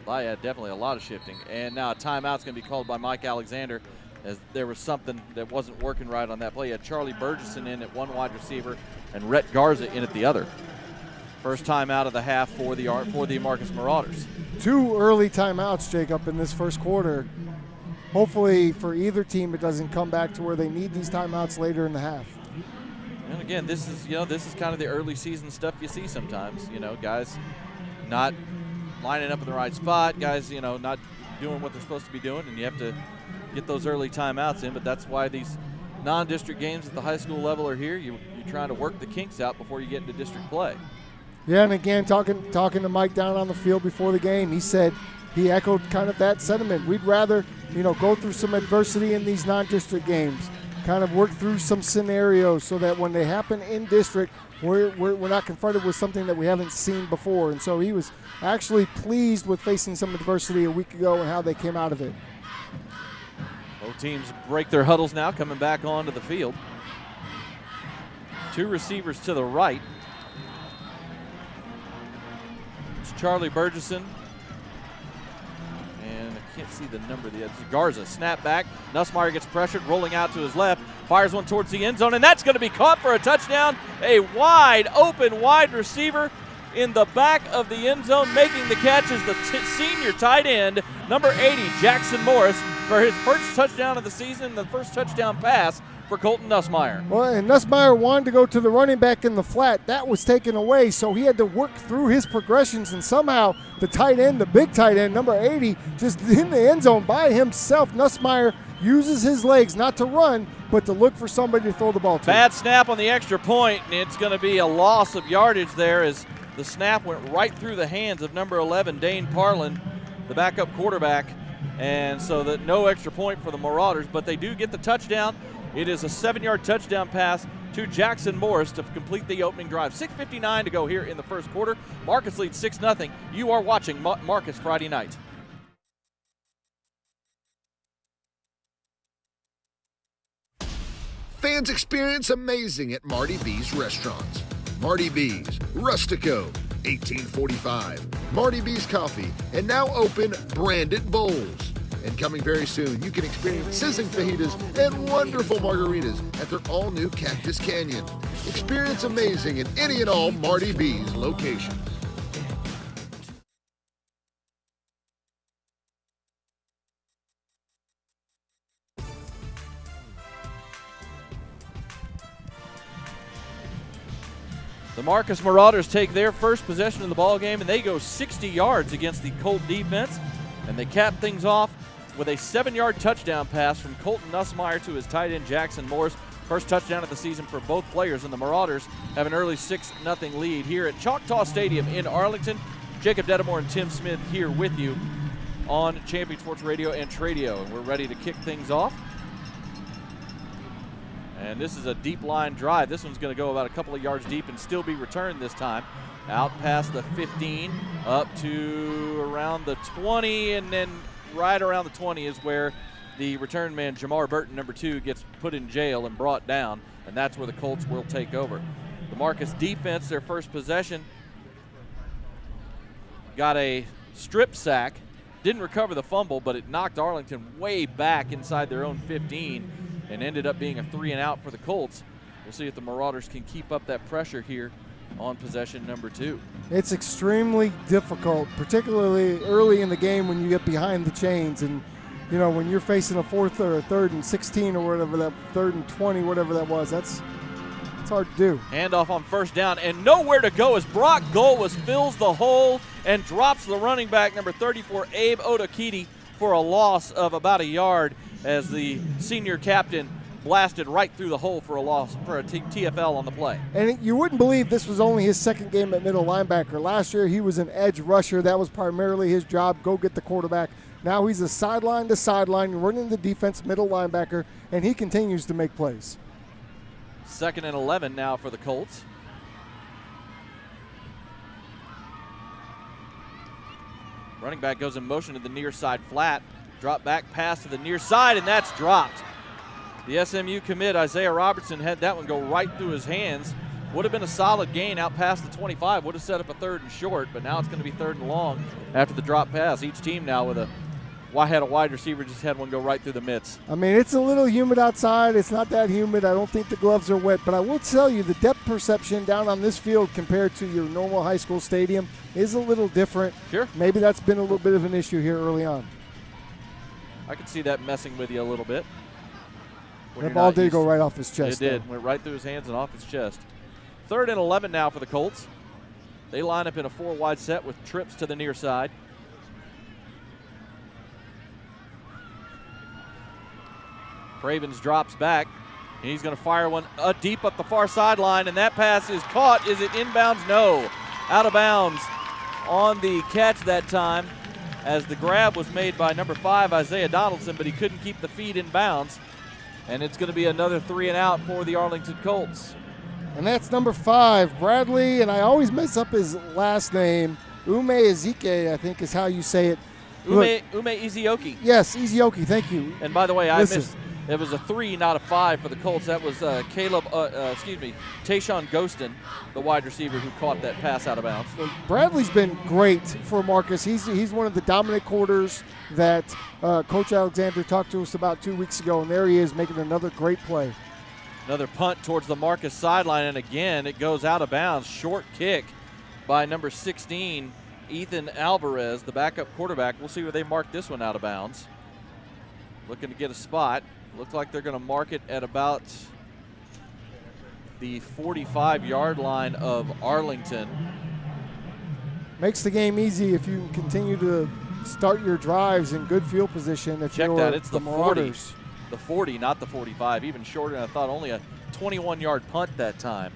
Yeah, definitely a lot of shifting. And now a timeout's going to be called by Mike Alexander, as there was something that wasn't working right on that play. You had Charlie Burgesson in at 1 wide receiver and Rhett Garza in at the other. First timeout of the half for the Marcus Marauders. 2 early timeouts, Jacob, in this first quarter. Hopefully for either team it doesn't come back to where they need these timeouts later in the half. And again, this is kind of the early season stuff you see sometimes. Guys not lining up in the right spot, guys, not doing what they're supposed to be doing, and you have to get those early timeouts in. But that's why these non-district games at the high school level are here. You're trying to work the kinks out before you get into district play. Yeah, and again, talking to Mike down on the field before the game, he echoed kind of that sentiment. We'd rather, go through some adversity in these non-district games, kind of work through some scenarios so that when they happen in district, we're not confronted with something that we haven't seen before. And so he was actually pleased with facing some adversity a week ago and how they came out of it. Both teams break their huddles now, coming back onto the field. 2 receivers to the right. It's Charlie Burgesson. And I can't see the number. It's Garza. Snap back. Nussmeier gets pressured, rolling out to his left. Fires one towards the end zone, and that's going to be caught for a touchdown. A wide open wide receiver in the back of the end zone. Making the catch is the senior tight end, number 80, Jackson Morris, for his first touchdown of the season, the first touchdown pass for Colton Nussmeier. Well, and Nussmeier wanted to go to the running back in the flat. That was taken away, so he had to work through his progressions, and somehow the tight end, the big tight end, number 80, just in the end zone by himself. Nussmeier uses his legs not to run, but to look for somebody to throw the ball to. Bad snap on the extra point, and it's going to be a loss of yardage there as the snap went right through the hands of number 11, Dane Parlin, the backup quarterback, and so that no extra point for the Marauders, but they do get the touchdown. It is a 7-yard touchdown pass to Jackson Morris to complete the opening drive. 6:59 to go here in the first quarter. Marcus leads 6-0. You are watching Marcus Friday night. Fans experience amazing at Marty B's restaurants. Marty B's, Rustico, 1845. Marty B's Coffee, and now open Branded Bowls. And coming very soon, you can experience sizzling fajitas and wonderful margaritas at their all-new Cactus Canyon. Experience amazing in any and all Marty B's locations. The Marcus Marauders take their first possession of the ball game, and they go 60 yards against the Colt defense, and they cap things off with a 7-yard touchdown pass from Colton Nussmeier to his tight end Jackson Morris. First touchdown of the season for both players, and the Marauders have an early 6-0 lead here at Choctaw Stadium in Arlington. Jacob Dedamore and Tim Smith here with you on Champion Sports Radio and Tradio, and we're ready to kick things off. And this is a deep line drive. This one's going to go about a couple of yards deep and still be returned this time. Out past the 15, up to around the 20, and then right around the 20 is where the return man, Jamar Burton, number 2, gets put in jail and brought down, and that's where the Colts will take over. The Marcus defense, their first possession, got a strip sack. Didn't recover the fumble, but it knocked Arlington way back inside their own 15 and ended up being a 3-and-out for the Colts. We'll see if the Marauders can keep up that pressure here on possession number 2. It's extremely difficult, particularly early in the game when you get behind the chains, and you know, when you're facing a 4th or a 3rd and 16 or whatever, that 3rd and 20, whatever that was, it's hard to do. Handoff on first down, and nowhere to go as Brock Golwas fills the hole and drops the running back, number 34, Abe Odokiti, for a loss of about a yard as the senior captain blasted right through the hole for a loss, for a TFL on the play. And you wouldn't believe this was only his second game at middle linebacker. Last year he was an edge rusher. That was primarily his job, go get the quarterback. Now he's a sideline to sideline, running the defense, middle linebacker, and he continues to make plays. 2nd and 11 now for the Colts. Running back goes in motion to the near side flat. Drop back pass to the near side, and that's dropped. The SMU commit, Isaiah Robertson, had that one go right through his hands. Would have been a solid gain out past the 25. Would have set up a 3rd and short, but now it's going to be 3rd and long after the drop pass. Each team now with had a wide receiver just had one go right through the midst. I mean, it's a little humid outside. It's not that humid. I don't think the gloves are wet, but I will tell you the depth perception down on this field compared to your normal high school stadium is a little different. Sure. Maybe that's been a little bit of an issue here early on. I could see that messing with you a little bit. That ball did go right off his chest. It did. Went right through his hands and off his chest. 3rd and 11 now for the Colts. They line up in a 4-wide set with trips to the near side. Cravens drops back, and he's going to fire one deep up the far sideline, and that pass is caught. Is it inbounds? No. Out of bounds on the catch that time, as the grab was made by number 5, Isaiah Donaldson, but he couldn't keep the feet in bounds. And it's going to be another 3-and-out for the Arlington Colts. And that's number 5, Bradley, and I always mess up his last name. Ume Ezike, I think is how you say it. Ume Ezioki. Yes, Ezioki, thank you. And by the way, I missed. It was a 3, not a 5 for the Colts. That was Tayshawn Ghostin, the wide receiver who caught that pass out of bounds. Bradley's been great for Marcus. He's one of the dominant quarters that Coach Alexander talked to us about 2 weeks ago, and there he is making another great play. Another punt towards the Marcus sideline, and again, it goes out of bounds. Short kick by number 16, Ethan Alvarez, the backup quarterback. We'll see where they mark this one out of bounds. Looking to get a spot. Looks like they're going to mark it at about the 45-yard line of Arlington. Makes the game easy if you continue to start your drives in good field position. If Check you're that, it's the 40. Marauders. The 40, not the 45, even shorter than I thought, only a 21-yard punt that time.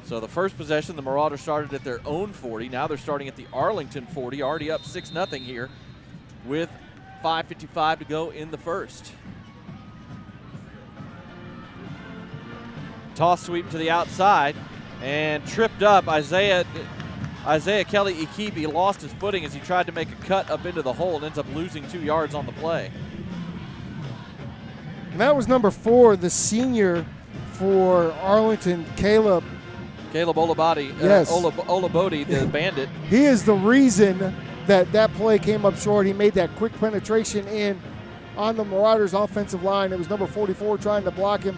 So the first possession, the Marauders started at their own 40. Now they're starting at the Arlington 40, already up 6-0 here with 5:55 to go in the first. Toss sweep to the outside and tripped up. Isaiah Kelly Ikibi lost his footing as he tried to make a cut up into the hole and ends up losing 2 yards on the play. And that was number 4, the senior for Arlington, Caleb Olabodi, yes. Olabodi, the bandit. He is the reason that play came up short. He made that quick penetration in on the Marauders offensive line. It was number 44 trying to block him.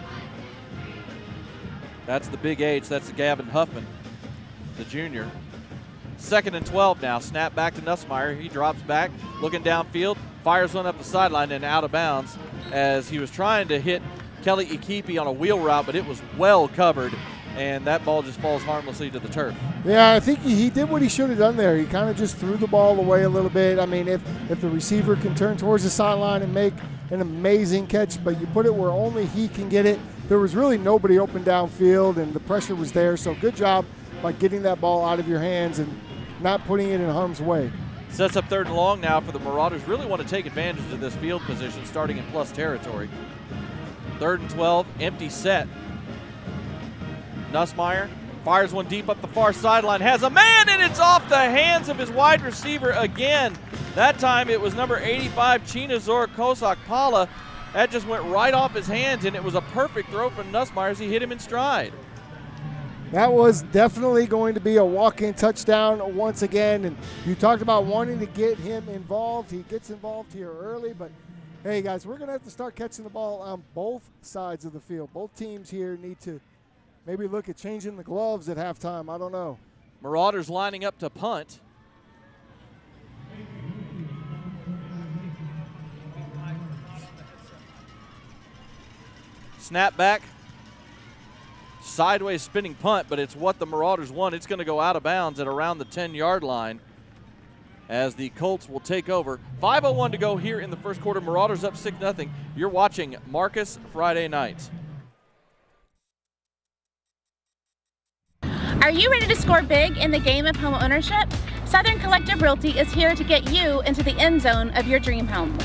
That's the big H. That's Gavin Huffman, the junior. 2nd and 12 now. Snap back to Nussmeier. He drops back, looking downfield, fires one up the sideline and out of bounds as he was trying to hit Kelly Ikipi on a wheel route, but it was well covered, and that ball just falls harmlessly to the turf. Yeah, I think he did what he should have done there. He kind of just threw the ball away a little bit. I mean, if the receiver can turn towards the sideline and make an amazing catch, but you put it where only he can get it, there was really nobody open downfield, and the pressure was there. So good job by getting that ball out of your hands and not putting it in harm's way. Sets up 3rd and long now for the Marauders. Really want to take advantage of this field position starting in plus territory. 3rd and 12, empty set. Nussmeier fires one deep up the far sideline, has a man, and it's off the hands of his wide receiver again. That time it was number 85, Chinazor Kosakpala. That just went right off his hands, and it was a perfect throw from Nussmeier as he hit him in stride. That was definitely going to be a walk-in touchdown once again, and you talked about wanting to get him involved. He gets involved here early, but hey, guys, we're going to have to start catching the ball on both sides of the field. Both teams here need to maybe look at changing the gloves at halftime. I don't know. Marauders lining up to punt. Snap back. Sideways spinning punt, but it's what the Marauders want. It's going to go out of bounds at around the 10-yard line as the Colts will take over. 5:01 to go here in the first quarter. Marauders up 6-0. You're watching Marcus Friday Nights. Are you ready to score big in the game of home ownership? Southern Collective Realty is here to get you into the end zone of your dream home.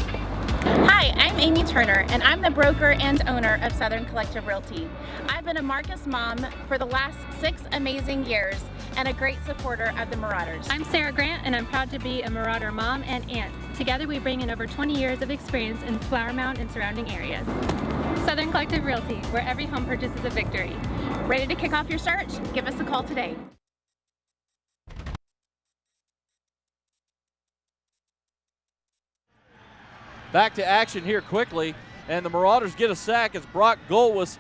Hi, I'm Amy Turner, and I'm the broker and owner of Southern Collective Realty. I've been a Marcus mom for the last 6 amazing years and a great supporter of the Marauders. I'm Sarah Grant, and I'm proud to be a Marauder mom and aunt. Together we bring in over 20 years of experience in Flower Mound and surrounding areas. Southern Collective Realty, where every home purchase is a victory. Ready to kick off your search? Give us a call today. Back to action here quickly, and the Marauders get a sack as Brock Golwis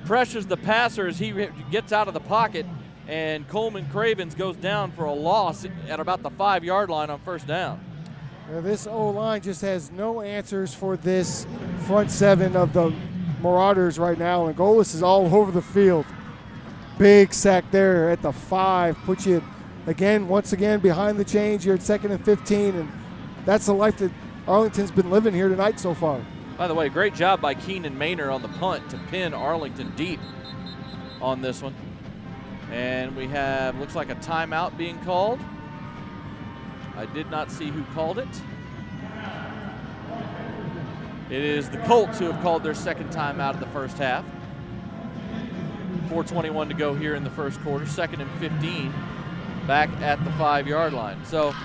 pressures the passer as he gets out of the pocket, and Coleman Cravens goes down for a loss at about the 5-yard line on 1st down. This O-line just has no answers for this front 7 of the Marauders right now, and Golwis is all over the field. Big sack there at the 5, puts you once again behind the chains. You're at 2nd and 15, and that's the life that Arlington's been living here tonight so far. By the way, great job by Keenan Maynor on the punt to pin Arlington deep on this one. And we have, looks like a timeout being called. I did not see who called it. It is the Colts who have called their 2nd timeout of the first half. 4:21 to go here in the first quarter, 2nd and 15 back at the 5-yard line. So,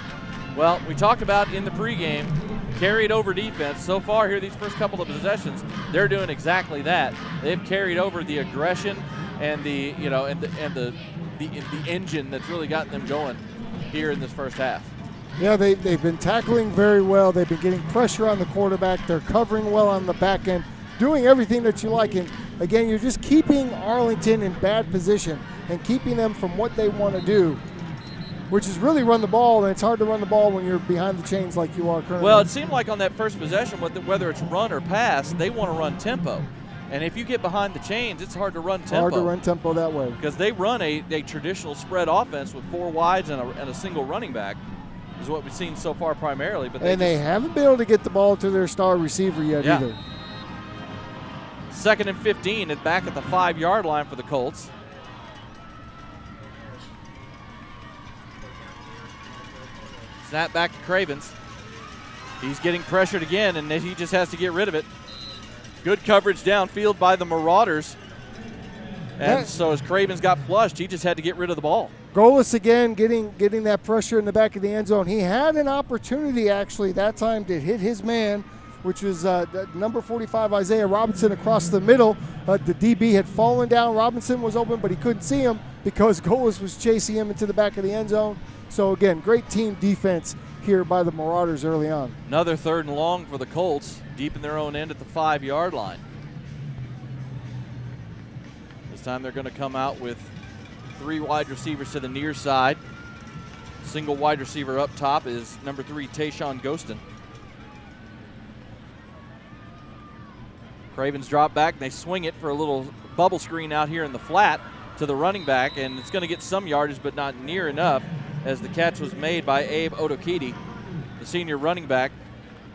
well, we talked about in the pregame, carried over defense. So far here, these first couple of possessions, they're doing exactly that. They've carried over the aggression and the engine that's really gotten them going here in this first half. Yeah, they've been tackling very well. They've been getting pressure on the quarterback. They're covering well on the back end, doing everything that you like. And again, you're just keeping Arlington in bad position. and keeping them from what they want to do, which is really run the ball, and it's hard to run the ball when you're behind the chains like you are currently. Well, it seemed like on that first possession, whether it's run or pass, they want to run tempo. And if you get behind the chains, it's hard to run tempo. Hard to run tempo that way. Because they run a traditional spread offense with 4 wides and a single running back is what we've seen so far primarily. But they haven't been able to get the ball to their star receiver yet either. 2nd and 15 and back at the 5-yard line for the Colts. Snap back to Cravens. He's getting pressured again, and he just has to get rid of it. Good coverage downfield by the Marauders. And so as Cravens got flushed, he just had to get rid of the ball. Golis again getting that pressure in the back of the end zone. He had an opportunity actually that time to hit his man, which was number 45, Isaiah Robinson, across the middle. The DB had fallen down. Robinson was open, but he couldn't see him because Golis was chasing him into the back of the end zone. So again, great team defense here by the Marauders early on. Another 3rd and long for the Colts, deep in their own end at the 5-yard line. This time they're going to come out with 3 wide receivers to the near side. Single wide receiver up top is number 3, Tayshawn Ghostin. Cravens drop back, and they swing it for a little bubble screen out here in the flat to the running back, and it's going to get some yardage, but not near enough, as the catch was made by Abe Odokidi, the senior running back.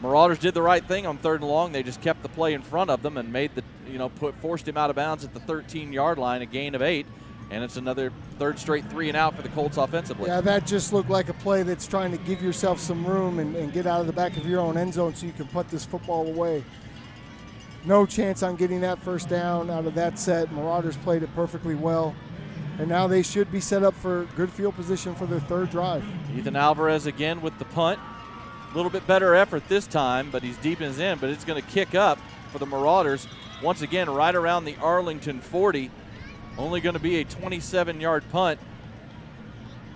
Marauders did the right thing on 3rd and long. They just kept the play in front of them and made forced him out of bounds at the 13-yard line, a gain of 8, and it's another 3rd straight 3 and out for the Colts offensively. Yeah, that just looked like a play that's trying to give yourself some room and get out of the back of your own end zone so you can put this football away. No chance on getting that first down out of that set. Marauders played it perfectly well. And now they should be set up for good field position for their 3rd drive. Ethan Alvarez again with the punt. A little bit better effort this time, but he's deep in his end. But it's going to kick up for the Marauders. Once again, right around the Arlington 40. Only going to be a 27-yard punt,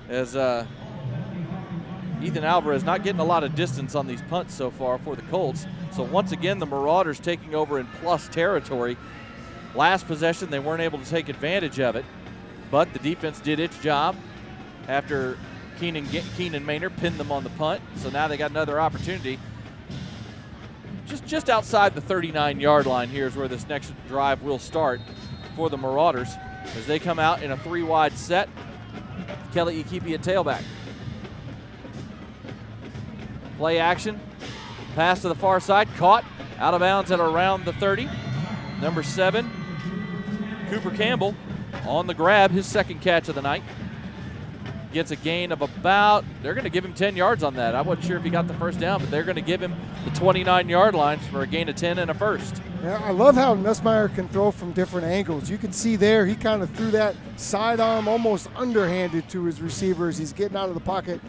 as Ethan Alvarez not getting a lot of distance on these punts so far for the Colts. So once again, the Marauders taking over in plus territory. Last possession, they weren't able to take advantage of it. But the defense did its job after Keenan Maynard pinned them on the punt. So now they got another opportunity. Just outside the 39-yard line here is where this next drive will start for the Marauders as they come out in a 3-wide set. Kelly Ikipi at tailback. Play action. Pass to the far side. Caught. Out of bounds at around the 30. Number 7, Cooper Campbell. On the grab, his 2nd catch of the night. Gets a gain of about, they're going to give him 10 yards on that. I wasn't sure if he got the first down, but they're going to give him the 29-yard lines for a gain of 10 and a first. Yeah, I love how Nussmeier can throw from different angles. You can see there, he kind of threw that sidearm almost underhanded to his receivers. He's getting out of the pocket.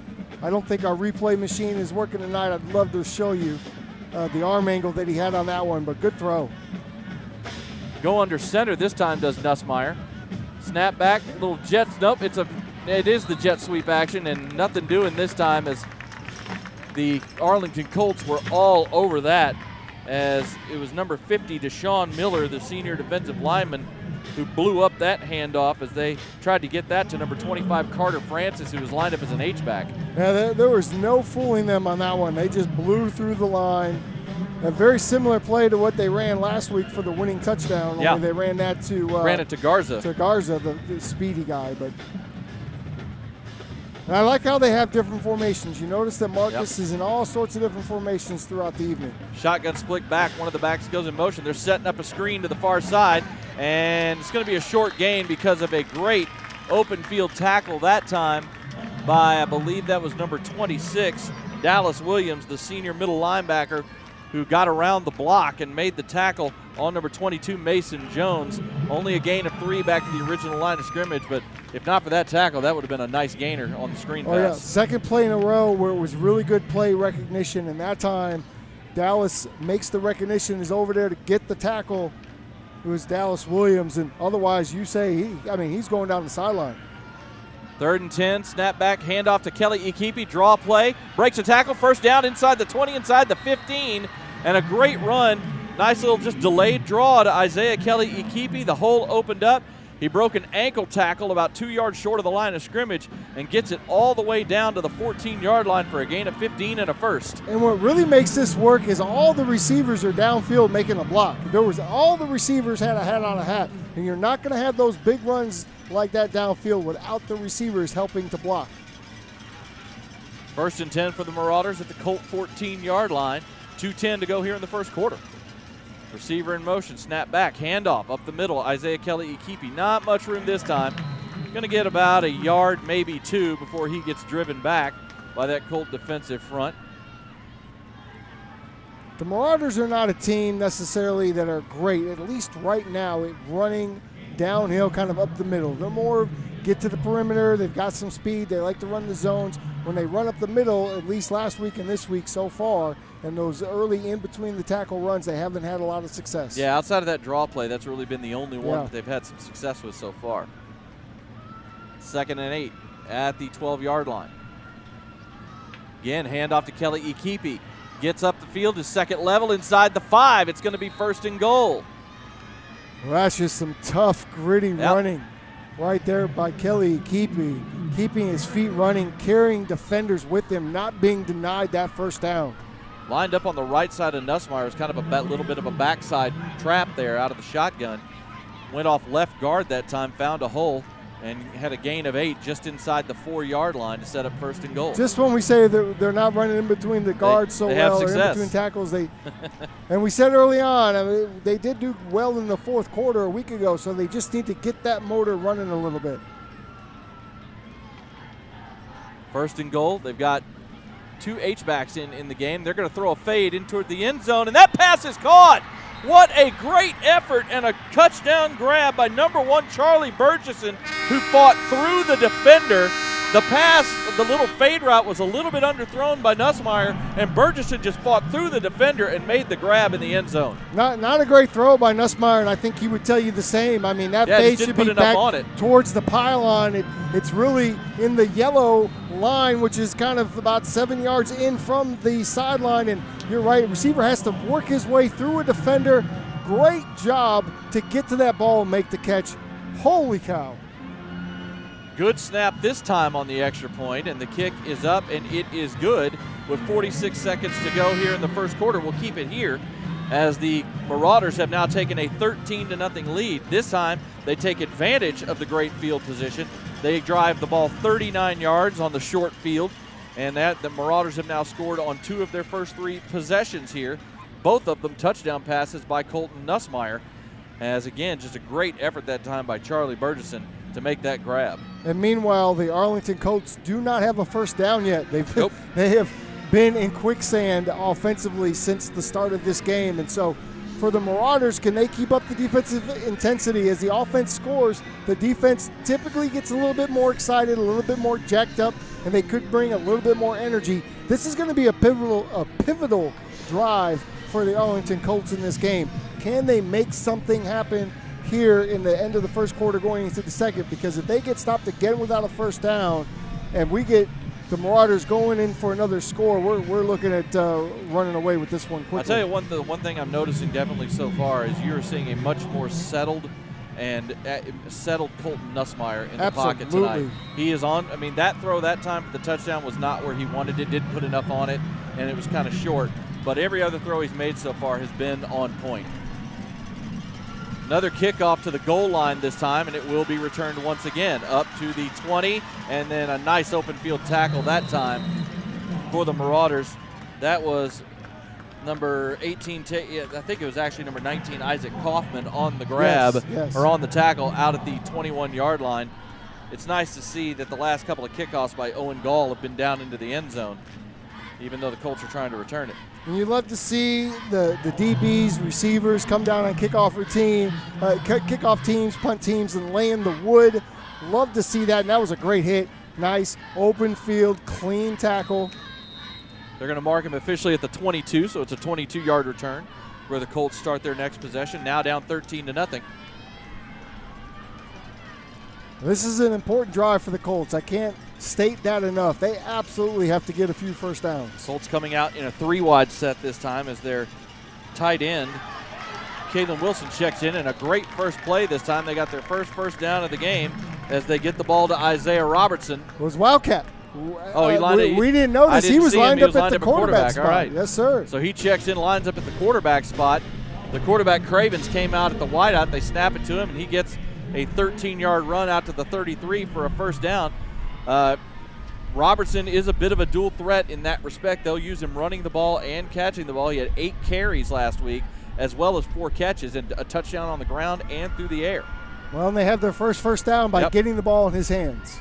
I don't think our replay machine is working tonight. I'd love to show you the arm angle that he had on that one, but good throw. Go under center this time does Nussmeier. Snap back, little jets. Nope, it is the jet sweep action, and nothing doing this time as the Arlington Colts were all over that, as it was number 50, Deshaun Miller, the senior defensive lineman, who blew up that handoff as they tried to get that to number 25, Carter Francis, who was lined up as an H-back. Yeah, there was no fooling them on that one. They just blew through the line. A very similar play to what they ran last week for the winning touchdown. Yeah. Only they ran that to ran it to Garza. To Garza, the speedy guy. But and I like how they have different formations. You notice that Marcus is in all sorts of different formations throughout the evening. Shotgun split back. One of the backs goes in motion. They're setting up a screen to the far side, and it's going to be a short gain because of a great open field tackle that time by, I believe that was number 26, Dallas Williams, the senior middle linebacker, who got around the block and made the tackle on number 22, Mason Jones. Only a gain of 3 back to the original line of scrimmage, but if not for that tackle, that would have been a nice gainer on the screen pass. Yeah, second play in a row where it was really good play recognition, and that time Dallas makes the recognition, is over there to get the tackle. It was Dallas Williams, and otherwise you say, he's going down the sideline. 3rd and 10, snap back, handoff to Kelly Ikipi, draw play, breaks a tackle, first down inside the 20, inside the 15, and a great run. Nice little just delayed draw to Isaiah Kelly Ikipi. The hole opened up. He broke an ankle tackle about 2 yards short of the line of scrimmage and gets it all the way down to the 14-yard line for a gain of 15 and a first. And what really makes this work is all the receivers are downfield making a block. All the receivers had a hat on a hat, and you're not going to have those big runs like that downfield without the receivers helping to block. 1st and 10 for the Marauders at the Colt 14-yard line. 2:10 to go here in the first quarter. Receiver in motion, snap back, handoff up the middle. Isaiah Kelly-Ikipi, not much room this time. Going to get about a yard, maybe 2, before he gets driven back by that Colt defensive front. The Marauders are not a team necessarily that are great, at least right now, at running downhill kind of up the middle. They're more get to the perimeter. They've got some speed. They like to run the zones. When they run up the middle, at least last week and this week so far, and those early in between the tackle runs, they haven't had a lot of success. Yeah, outside of that draw play, that's really been the only one that they've had some success with so far. 2nd and 8 at the 12-yard line. Again, handoff to Kelly-Ikipi. Gets up the field to second level inside the 5. It's going to be 1st and goal. Well, that's just some tough, gritty running right there by Kelly-Ikipi. Keeping his feet running, carrying defenders with him, not being denied that first down. Lined up on the right side of Nussmeier. It's kind of a little bit of a backside trap there out of the shotgun. Went off left guard that time, found a hole, and had a gain of 8 just inside the 4-yard line to set up 1st and goal. Just when we say they're not running in between the guards so well, or in between tackles, and we said early on, I mean, they did do well in the 4th quarter a week ago, so they just need to get that motor running a little bit. 1st and goal. They've got 2 H-backs in the game. They're going to throw a fade in toward the end zone, and that pass is caught. What a great effort and a touchdown grab by number 1 Charlie Burgesson, who fought through the defender. The pass, the little fade route was a little bit underthrown by Nussmeier, and Burgesson just fought through the defender and made the grab in the end zone. Not a great throw by Nussmeier, and I think he would tell you the same. I mean, that fade should be back towards the pylon. It's really in the yellow line, which is kind of about 7 yards in from the sideline, and you're right, receiver has to work his way through a defender. Great job to get to that ball and make the catch. Holy cow. Good snap this time on the extra point, and the kick is up, and it is good with 46 seconds to go here in the first quarter. We'll keep it here as the Marauders have now taken a 13-0 lead. This time, they take advantage of the great field position. They drive the ball 39 yards on the short field, and the Marauders have now scored on 2 of their first 3 possessions here. Both of them touchdown passes by Colton Nussmeier, as again, just a great effort that time by Charlie Burgesson to make that grab. And meanwhile, the Arlington Colts do not have a first down yet. They have been in quicksand offensively since the start of this game. And so for the Marauders, can they keep up the defensive intensity? As the offense scores, the defense typically gets a little bit more excited, a little bit more jacked up, and they could bring a little bit more energy. This is going to be a pivotal drive for the Arlington Colts in this game. Can they make something happen here in the end of the first quarter going into the second? Because if they get stopped again without a first down and we get the Marauders going in for another score, we're looking at running away with this one quickly. I'll tell you one thing I'm noticing definitely so far is you're seeing a much more settled Colton Nussmeier in the pocket tonight. He is on. I mean, that throw that time for the touchdown was not where he wanted it, didn't put enough on it, and it was kind of short. But every other throw he's made so far has been on point. Another kickoff to the goal line this time, and it will be returned once again up to the 20, and then a nice open field tackle that time for the Marauders. That was number 18, I think it was actually number 19, Isaac Kaufman on the grab, or on the tackle out at the 21-yard line. It's nice to see that the last couple of kickoffs by Owen Gall have been down into the end zone, even though the Colts are trying to return it. And you love to see the DBs, receivers come down on kickoff teams, punt teams, and lay in the wood. Love to see that, and that was a great hit. Nice, open field, clean tackle. They're going to mark him officially at the 22, so it's a 22-yard return where the Colts start their next possession, now down 13-0. This is an important drive for the Colts. I can't state that enough. They absolutely have to get a few first downs. Colts coming out in a 3-wide set this time as their tight end Kalen Wilson checks in, and a great first play this time. They got their first down of the game as they get the ball to Isaiah Robertson. It was Wildcat. Oh, he lined we didn't notice. He was lined up at the quarterback spot. All right. Yes, sir. So he checks in, lines up at the quarterback spot. The quarterback, Cravens, came out at the wideout. They snap it to him, and he gets a 13-yard run out to the 33 for a first down. Robertson is a bit of a dual threat in that respect. They'll use him running the ball and catching the ball. He had 8 carries last week, as well as 4 catches and a touchdown on the ground and through the air. Well, and they have their first down by getting the ball in his hands.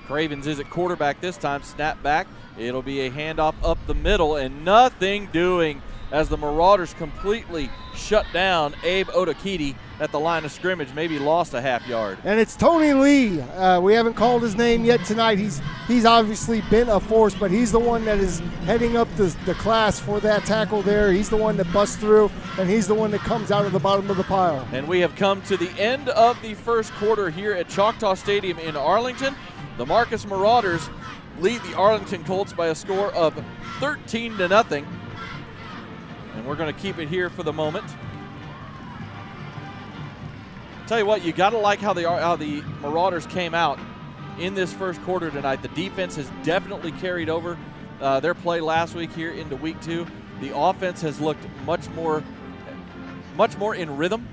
Cravens is at quarterback this time. Snap back. It'll be a handoff up the middle, and nothing doing as the Marauders completely shut down Abe Otakiti at the line of scrimmage, maybe lost a half yard. And it's Tony Lee. We haven't called his name yet tonight. He's obviously been a force, but he's the one that is heading up the class for that tackle there. He's the one that busts through, and he's the one that comes out of the bottom of the pile. And we have come to the end of the first quarter here at Choctaw Stadium in Arlington. The Marcus Marauders lead the Arlington Colts by a score of 13-0. And we're going to keep it here for the moment. Tell you what, you got to like how the Marauders came out in this first quarter tonight. The defense has definitely carried over their play last week here into week 2. The offense has looked much more in rhythm,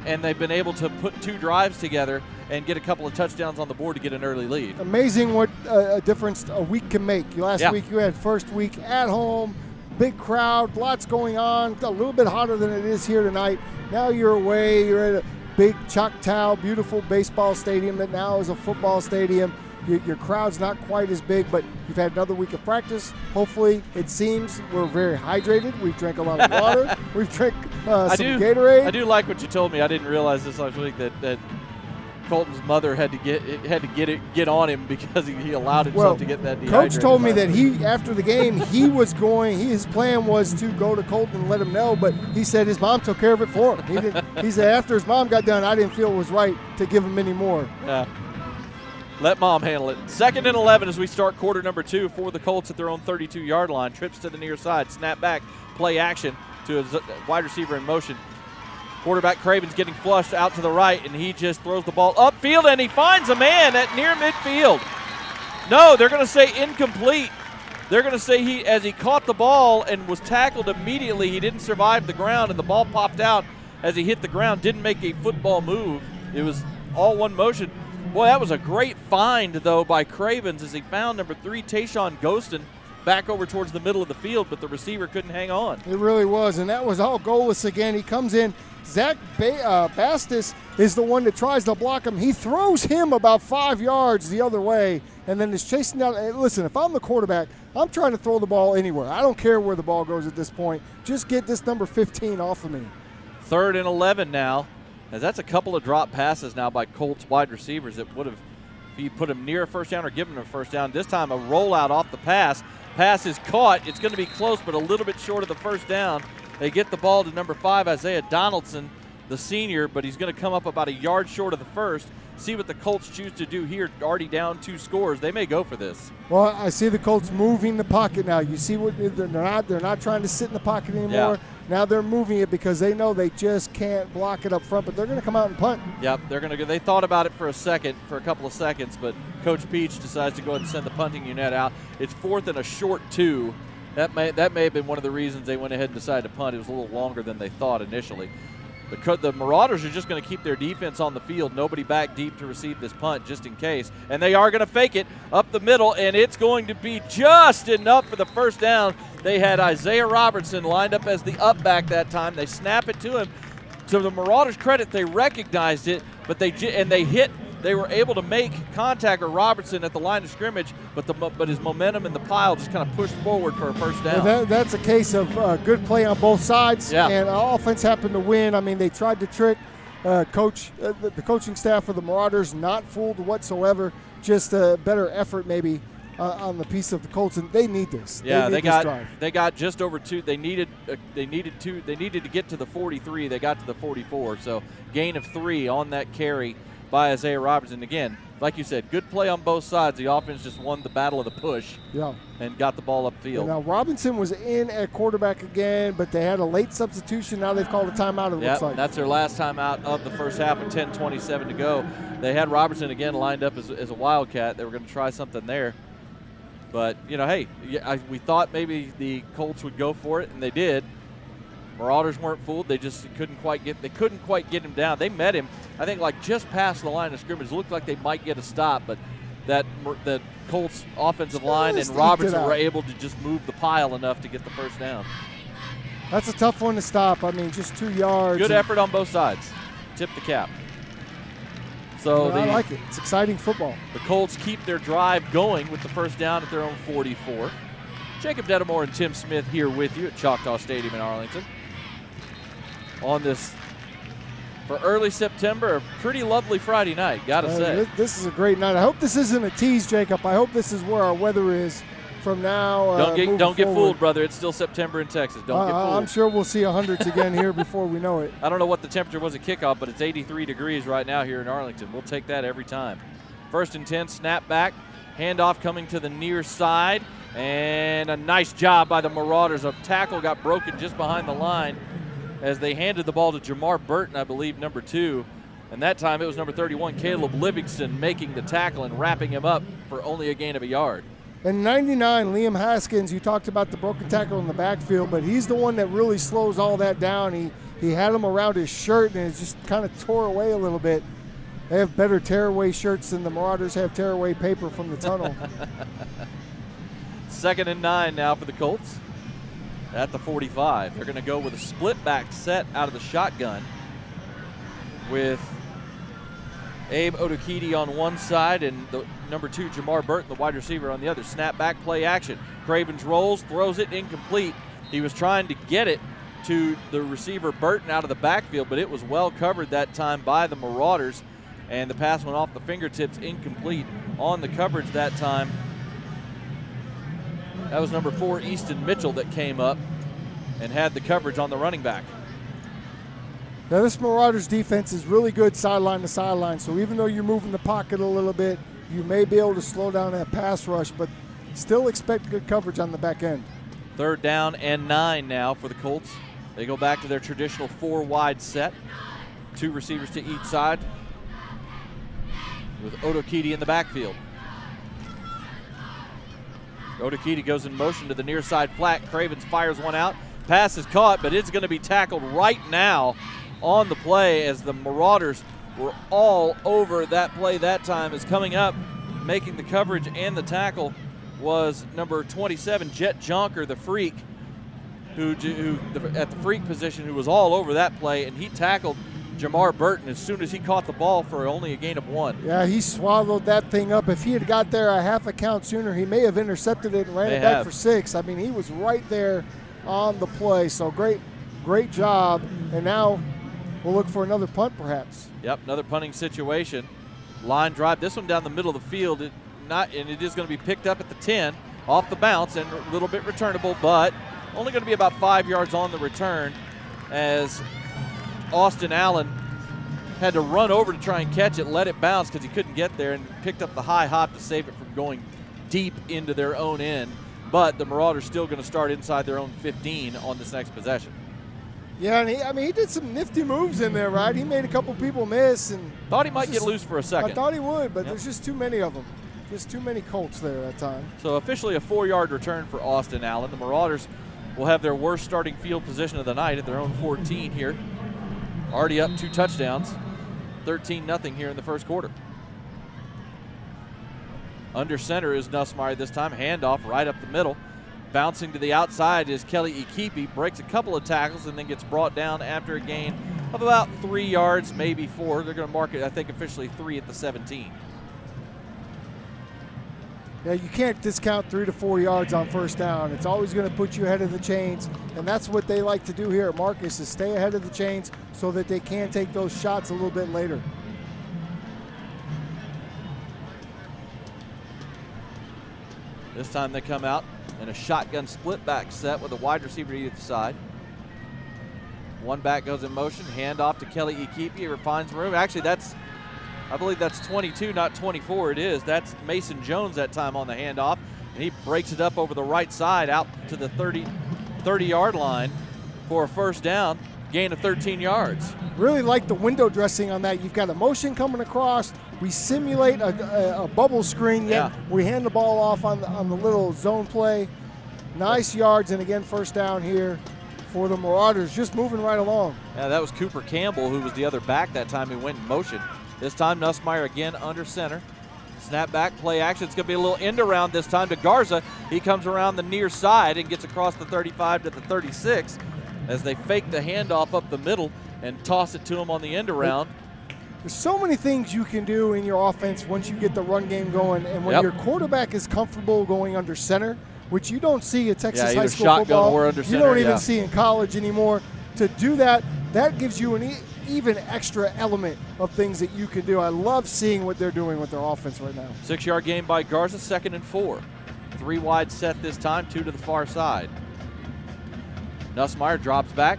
and they've been able to put 2 drives together and get a couple of touchdowns on the board to get an early lead. Amazing what a difference a week can make. Last week you had first week at home, big crowd, lots going on, a little bit hotter than it is here tonight. Now you're away, you're at a big Choctaw, beautiful baseball stadium that now is a football stadium. Your crowd's not quite as big, but you've had another week of practice. Hopefully, it seems we're very hydrated. We've drank a lot of water. We've drank some Gatorade. I do like what you told me. I didn't realize this last week that Colton's mother had to get on him because he allowed himself to get that dehydrated. Coach told me that after the game his plan was to go to Colton and let him know, but he said his mom took care of it for him. He said after his mom got done, I didn't feel it was right to give him any more. Yeah. Let mom handle it. 2nd and 11 as we start quarter number 2 for the Colts at their own 32-yard line. Trips to the near side, snap back, play action to a wide receiver in motion. Quarterback Cravens getting flushed out to the right, and he just throws the ball upfield, and he finds a man at near midfield. No, they're going to say incomplete. They're going to say as he caught the ball and was tackled immediately, he didn't survive the ground, and the ball popped out as he hit the ground, didn't make a football move. It was all one motion. Boy, that was a great find, though, by Cravens as he found number 3, Tayshawn Ghostin, back over towards the middle of the field, but the receiver couldn't hang on. It really was, and that was all goalless again. He comes in. Zach Bastis is the one that tries to block him. He throws him about 5 yards the other way and then is chasing down. Listen, if I'm the quarterback, I'm trying to throw the ball anywhere. I don't care where the ball goes at this point. Just get this number 15 off of me. 3rd and 11 now, as that's a couple of drop passes now by Colts wide receivers that would have, if you put him near a first down or given him a first down. This time a rollout off the pass. Pass is caught. It's going to be close, but a little bit short of the first down. They get the ball to number 5, Isaiah Donaldson, the senior, but he's going to come up about a yard short of the first. See what the Colts choose to do here. Already down 2 scores. They may go for this. Well, I see the Colts moving the pocket now. You see what they're not trying to sit in the pocket anymore. Yeah. Now they're moving it because they know they just can't block it up front, but they're going to come out and punt. Yep, they thought about it for a couple of seconds, but Coach Peach decides to go ahead and send the punting unit out. It's 4th and a short 2. That may have been one of the reasons they went ahead and decided to punt. It was a little longer than they thought initially. The Marauders are just going to keep their defense on the field. Nobody back deep to receive this punt just in case. And they are going to fake it up the middle, and it's going to be just enough for the first down. They had Isaiah Robertson lined up as the up back that time. They snap it to him. To the Marauders' credit, they recognized it, but they were able to make contact with Robertson at the line of scrimmage, but his momentum in the pile just kind of pushed forward for a first down. Well, that's a case of good play on both sides, yeah. And offense happened to win. I mean, they tried to trick the coaching staff of the Marauders, not fooled whatsoever, just a better effort maybe on the piece of the Colts, and they need this. Yeah, they got just over 2. They needed to get to the 43. They got to the 44, so gain of 3 on that carry by Isaiah Robertson. Again, like you said, good play on both sides. The offense just won the battle of the push and got the ball upfield. Now, Robinson was in at quarterback again, but they had a late substitution. Now they've called a timeout, it looks like. That's their last timeout of the first half with 10:27 to go. They had Robertson again lined up as a Wildcat. They were going to try something there. But, hey, we thought maybe the Colts would go for it, and they did. Marauders weren't fooled. They just couldn't quite get him down. They met him, I think, like just past the line of scrimmage. It looked like they might get a stop, but the Colts offensive line and Robertson were able to just move the pile enough to get the first down. That's a tough one to stop. I mean, just 2 yards. Good effort on both sides. Tip the cap. So I like it. It's exciting football. The Colts keep their drive going with the first down at their own 44. Jacob Dedamore and Tim Smith here with you at Choctaw Stadium in Arlington. On this, for early September, a pretty lovely Friday night, gotta say. This is a great night. I hope this isn't a tease, Jacob. I hope this is where our weather is from now. Don't get fooled, brother. It's still September in Texas. Don't get fooled. I'm sure we'll see hundreds again here before we know it. I don't know what the temperature was at kickoff, but it's 83 degrees right now here in Arlington. We'll take that every time. 1st and 10, snap back, handoff coming to the near side, and a nice job by the Marauders. A tackle got broken just behind the line as they handed the ball to Jamar Burton, I believe, number 2. And that time it was number 31, Caleb Livingston, making the tackle and wrapping him up for only a gain of a yard. And 99, Liam Haskins, you talked about the broken tackle in the backfield, but he's the one that really slows all that down. He had him around his shirt, and it just kind of tore away a little bit. They have better tearaway shirts than the Marauders have tearaway paper from the tunnel. 2nd and 9 now for the Colts. At the 45. They're going to go with a split back set out of the shotgun with Abe Odokidi on one side and the number 2, Jamar Burton, the wide receiver, on the other. Snap back, play action. Cravens rolls, throws it incomplete. He was trying to get it to the receiver Burton out of the backfield, but it was well covered that time by the Marauders, and the pass went off the fingertips, incomplete on the coverage that time. That was number 4, Easton Mitchell, that came up and had the coverage on the running back. Now, this Marauders defense is really good sideline to sideline, so even though you're moving the pocket a little bit, you may be able to slow down that pass rush, but still expect good coverage on the back end. 3rd down and 9 now for the Colts. They go back to their traditional 4-wide set. 2 receivers to each side with Odokidi in the backfield. Odokidi goes in motion to the near side flat. Cravens fires one out. Pass is caught, but it's going to be tackled right now on the play as the Marauders were all over that play that time. Is coming up, making the coverage and the tackle was number 27, Jet Jonker, the freak, who at the freak position, who was all over that play, and he tackled Jamar Burton as soon as he caught the ball for only a gain of 1. Yeah, he swallowed that thing up. If he had got there a half a count sooner, he may have intercepted it and ran it back for 6. I mean, he was right there on the play. So great job. And now we'll look for another punt perhaps. Yep, another punting situation. Line drive, this one down the middle of the field. And it is going to be picked up at the 10 off the bounce and a little bit returnable, but only going to be about 5 yards on the return as Austin Allen had to run over to try and catch it, let it bounce because he couldn't get there, and picked up the high hop to save it from going deep into their own end. But the Marauders still going to start inside their own 15 on this next possession. Yeah, and he did some nifty moves in there, right? He made a couple people miss. And thought he might get loose for a second. I thought he would, but there's just too many of them. Just too many Colts there that time. So officially a 4-yard return for Austin Allen. The Marauders will have their worst starting field position of the night at their own 14 here. Already up 2 touchdowns, 13-0 here in the first quarter. Under center is Nussmeier this time. Handoff right up the middle. Bouncing to the outside is Kelly Ikipi. Breaks a couple of tackles and then gets brought down after a gain of about 3 yards, maybe 4. They're going to mark it, I think, officially 3 at the 17. Yeah, you can't discount 3 to 4 yards on first down. It's always going to put you ahead of the chains, and that's what they like to do here at Marcus, is stay ahead of the chains so that they can take those shots a little bit later. This time they come out in a shotgun split back set with a wide receiver to either side. One back goes in motion, handoff to Kelly Ikipi, finds room. Actually, that's I believe that's 22, not 24. It is. That's Mason Jones that time on the handoff, and he breaks it up over the right side out to the 30-yard line for a first down, gain of 13 yards. Really like the window dressing on that. You've got a motion coming across. We simulate a bubble screen, yet we hand the ball off on the little zone play. Nice yards, and again, first down here for the Marauders, just moving right along. Yeah, that was Cooper Campbell, who was the other back that time, who went in motion. This time, Nussmeier again under center. Snap back, play action. It's going to be a little end around this time to Garza. He comes around the near side and gets across the 35 to the 36 as they fake the handoff up the middle and toss it to him on the end around. There's so many things you can do in your offense once you get the run game going, and when your quarterback is comfortable going under center, which you don't see at Texas high school football, or under you center, don't even see in college anymore. To do that, that gives you an even extra element of things that you can do. I love seeing what they're doing with their offense right now. 6-yard gain by Garza, 2nd and 4. 3 wide set this time, 2 to the far side. Nussmeier drops back.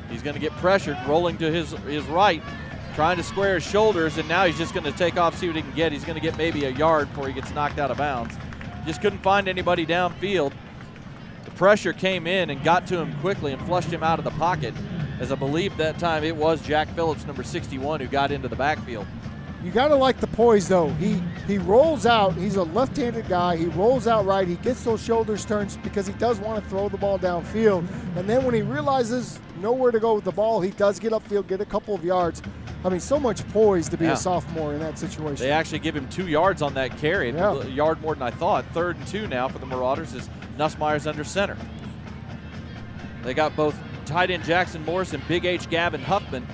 He's going to get pressured, rolling to his right, trying to square his shoulders, and now he's just going to take off, see what he can get. He's going to get maybe a yard before he gets knocked out of bounds. Just couldn't find anybody downfield. The pressure came in and got to him quickly and flushed him out of the pocket, as I believe that time it was Jack Phillips, number 61, who got into the backfield. You got to like the poise, though. He rolls out. He's a left-handed guy. He rolls out right. He gets those shoulders turned because he does want to throw the ball downfield. And then when he realizes nowhere to go with the ball, he does get upfield, get a couple of yards. I mean, so much poise to be a sophomore in that situation. They actually give him 2 yards on that carry, a yard more than I thought. 3rd and 2 now for the Marauders as Nussmeier's under center. They got both tight end Jackson Morris and Big H Gavin Huffman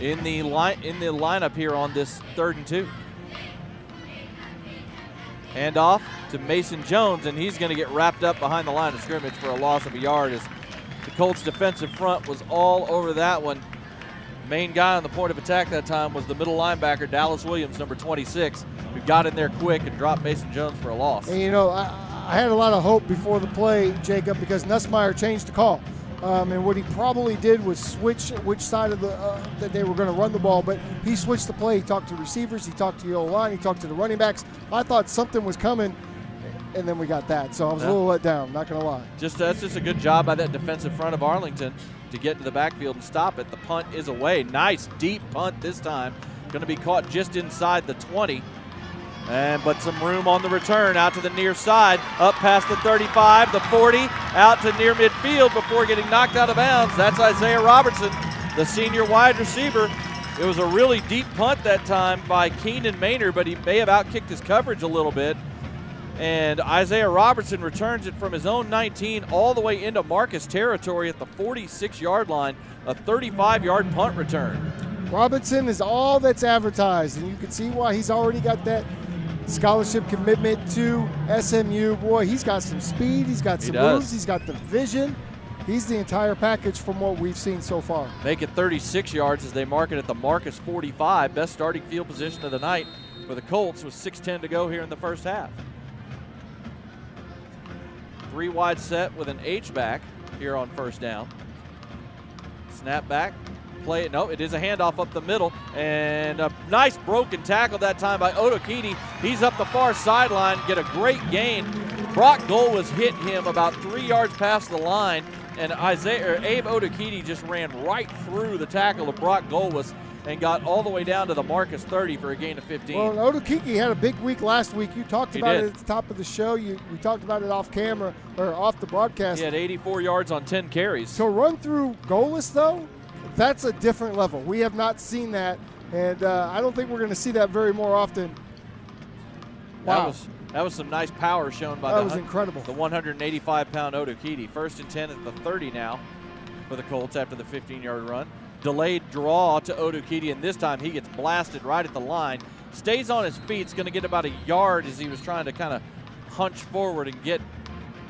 in the lineup here on this 3rd and 2. Hand off to Mason Jones, and he's going to get wrapped up behind the line of scrimmage for a loss of a yard as the Colts defensive front was all over that one. Main guy on the point of attack that time was the middle linebacker, Dallas Williams, number 26, who got in there quick and dropped Mason Jones for a loss. And, you know, I had a lot of hope before the play, Jacob, because Nussmeier changed the call. And what he probably did was switch which side of that they were going to run the ball, but he switched the play. He talked to receivers, he talked to the O-line, he talked to the running backs. I thought something was coming, and then we got that. So I was a little let down, not going to lie. That's just a good job by that defensive front of Arlington to get into the backfield and stop it. The punt is away. Nice deep punt this time. Going to be caught just inside the 20. But some room on the return out to the near side, up past the 35, the 40, out to near midfield before getting knocked out of bounds. That's Isaiah Robertson, the senior wide receiver. It was a really deep punt that time by Keenan Maynard, but he may have outkicked his coverage a little bit. And Isaiah Robertson returns it from his own 19 all the way into Marcus territory at the 46-yard line, a 35-yard punt return. Robinson is all that's advertised, and you can see why he's already got that scholarship commitment to SMU. Boy, he's got some speed, he's got some moves, he's got the vision. He's the entire package from what we've seen so far. Make it 36 yards as they mark it at the Marcus 45. Best starting field position of the night for the Colts with 6:10 to go here in the first half. 3 wide set with an H-back here on first down. Snap back. Play it. No, it is a handoff up the middle, and a nice broken tackle that time by Otokidi. He's up the far sideline, get a great gain. Brock Golwas hit him about 3 yards past the line, and Abe Otokidi just ran right through the tackle of Brock Golwas and got all the way down to the Marcus 30 for a gain of 15. Well, Otokidi had a big week last week. You talked about it at the top of the show. We talked about it off camera or off the broadcast. He had 84 yards on 10 carries. So run through Golwas, though, that's a different level. We have not seen that, and I don't think we're going to see that very more often. Wow. That was some nice power shown by incredible. The 185-pound Otokidi. 1st and 10 at the 30 now for the Colts after the 15-yard run. Delayed draw to Otokidi, and this time he gets blasted right at the line. Stays on his feet. It's going to get about a yard as he was trying to kind of hunch forward and get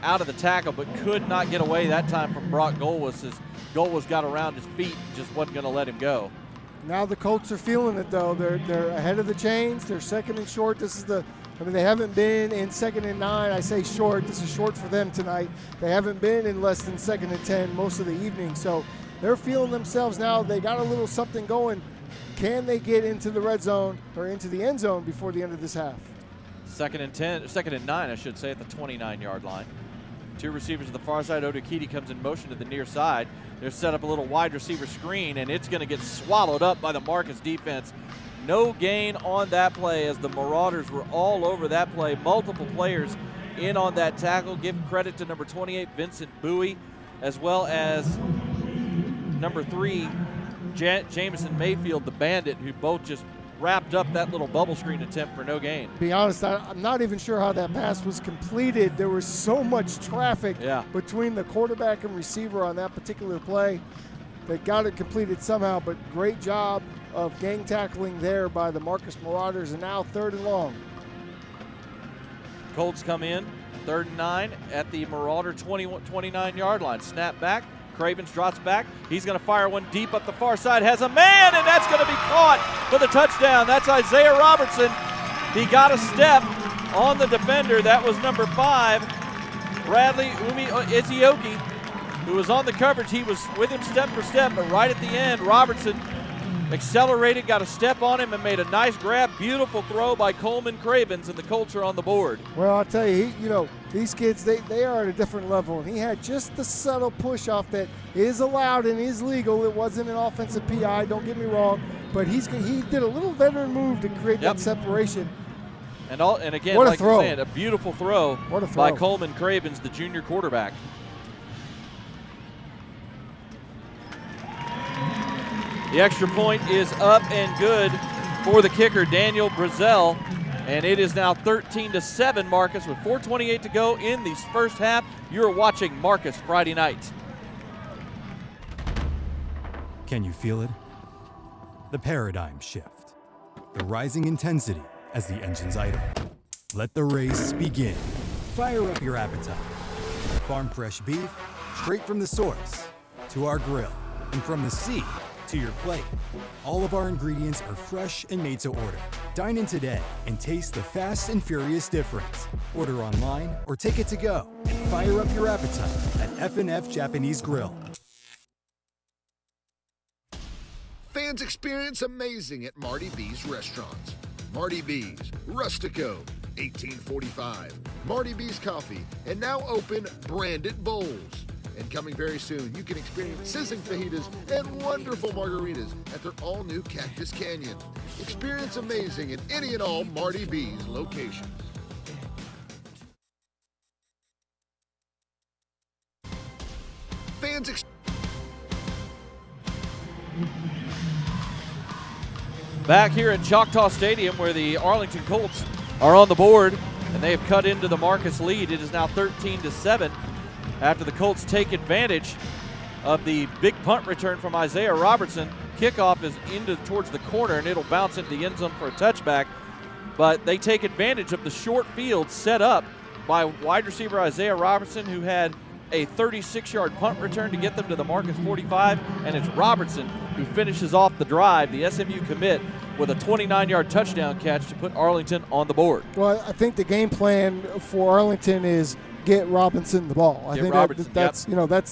out of the tackle, but could not get away that time from Brock Golwas as Golwas got around his feet and just wasn't going to let him go. Now the Colts are feeling it, though. They're ahead of the chains. They're 2nd and short. They haven't been in 2nd and 9. I say short. This is short for them tonight. They haven't been in less than 2nd and 10 most of the evening. So they're feeling themselves now. They got a little something going Can they get into the red zone or into the end zone before the end of this half? Second and 9, I should say, at the 29-yard line. Two receivers to the far side. Odokidi comes in motion to the near side. They're set up a little wide receiver screen, and it's going to get swallowed up by the Marcus defense. No gain on that play as the Marauders were all over that play. Multiple players in on that tackle. Give credit to number 28, Vincent Bowie, as well as number 3, Jamison Mayfield, the bandit, who both just wrapped up that little bubble screen attempt for no gain. Be honest, I'm not even sure how that pass was completed. There was so much traffic between the quarterback and receiver on that particular play. They got it completed somehow, but great job of gang tackling there by the Marcus Marauders, and now 3rd and long. Colts come in, 3rd and 9 at the Marauder 29-yard line. Snap back. Cravens drops back. He's going to fire one deep up the far side. Has a man, and that's going to be caught for the touchdown. That's Isaiah Robertson. He got a step on the defender. That was number 5, Bradley Izioki, who was on the coverage. He was with him step for step, but right at the end, Robertson accelerated, got a step on him, and made a nice grab. Beautiful throw by Coleman Cravens, and the Colts are on the board. Well, I'll tell you, these kids, they are at a different level, and he had just the subtle push-off that is allowed and is legal. It wasn't an offensive PI, don't get me wrong, but he did a little veteran move to create that separation. And again, what like you're saying, a beautiful throw by Coleman Cravens, the junior quarterback. The extra point is up and good for the kicker, Daniel Brazel, and it is now 13-7, Marcus, with 4:28 to go in the first half. You're watching Marcus Friday Night. Can you feel it? The paradigm shift. The rising intensity as the engines idle. Let the race begin. Fire up your appetite. Farm fresh beef, straight from the source, to our grill, and from the sea to your plate. All of our ingredients are fresh and made to order. Dine in today and taste the fast and furious difference. Order online or take it to go and fire up your appetite at F&F Japanese Grill. Fans experience amazing at Marty B's restaurants. Marty B's, Rustico, 1845. Marty B's Coffee, and now open Branded Bowls. And coming very soon, you can experience sizzling fajitas and wonderful margaritas at their all-new Cactus Canyon. Experience amazing at any and all Marty B's locations. Back here at Choctaw Stadium, where the Arlington Colts are on the board, and they have cut into the Marcus lead. It is now 13-7 after the Colts take advantage of the big punt return from Isaiah Robertson. Kickoff is towards the corner, and it'll bounce into the end zone for a touchback. But they take advantage of the short field set up by wide receiver Isaiah Robertson, who had a 36-yard punt return to get them to the Marcus 45, and it's Robertson who finishes off the drive, the SMU commit, with a 29-yard touchdown catch to put Arlington on the board. Well, I think the game plan for Arlington is get Robinson the ball. I think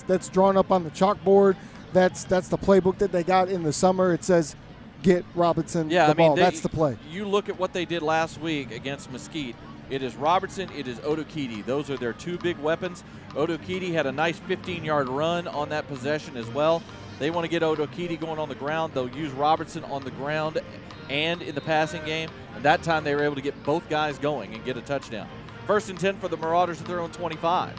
that's drawn up on the chalkboard. That's the playbook that they got in the summer. It says get Robinson the ball. That's the play. You look at what they did last week against Mesquite. It is Robertson, it is Odokidi. Those are their two big weapons. Odokidi had a nice 15-yard run on that possession as well. They want to get Odokidi going on the ground. They'll use Robertson on the ground and in the passing game. And that time they were able to get both guys going and get a touchdown. 1st and 10 for the Marauders at their own 25.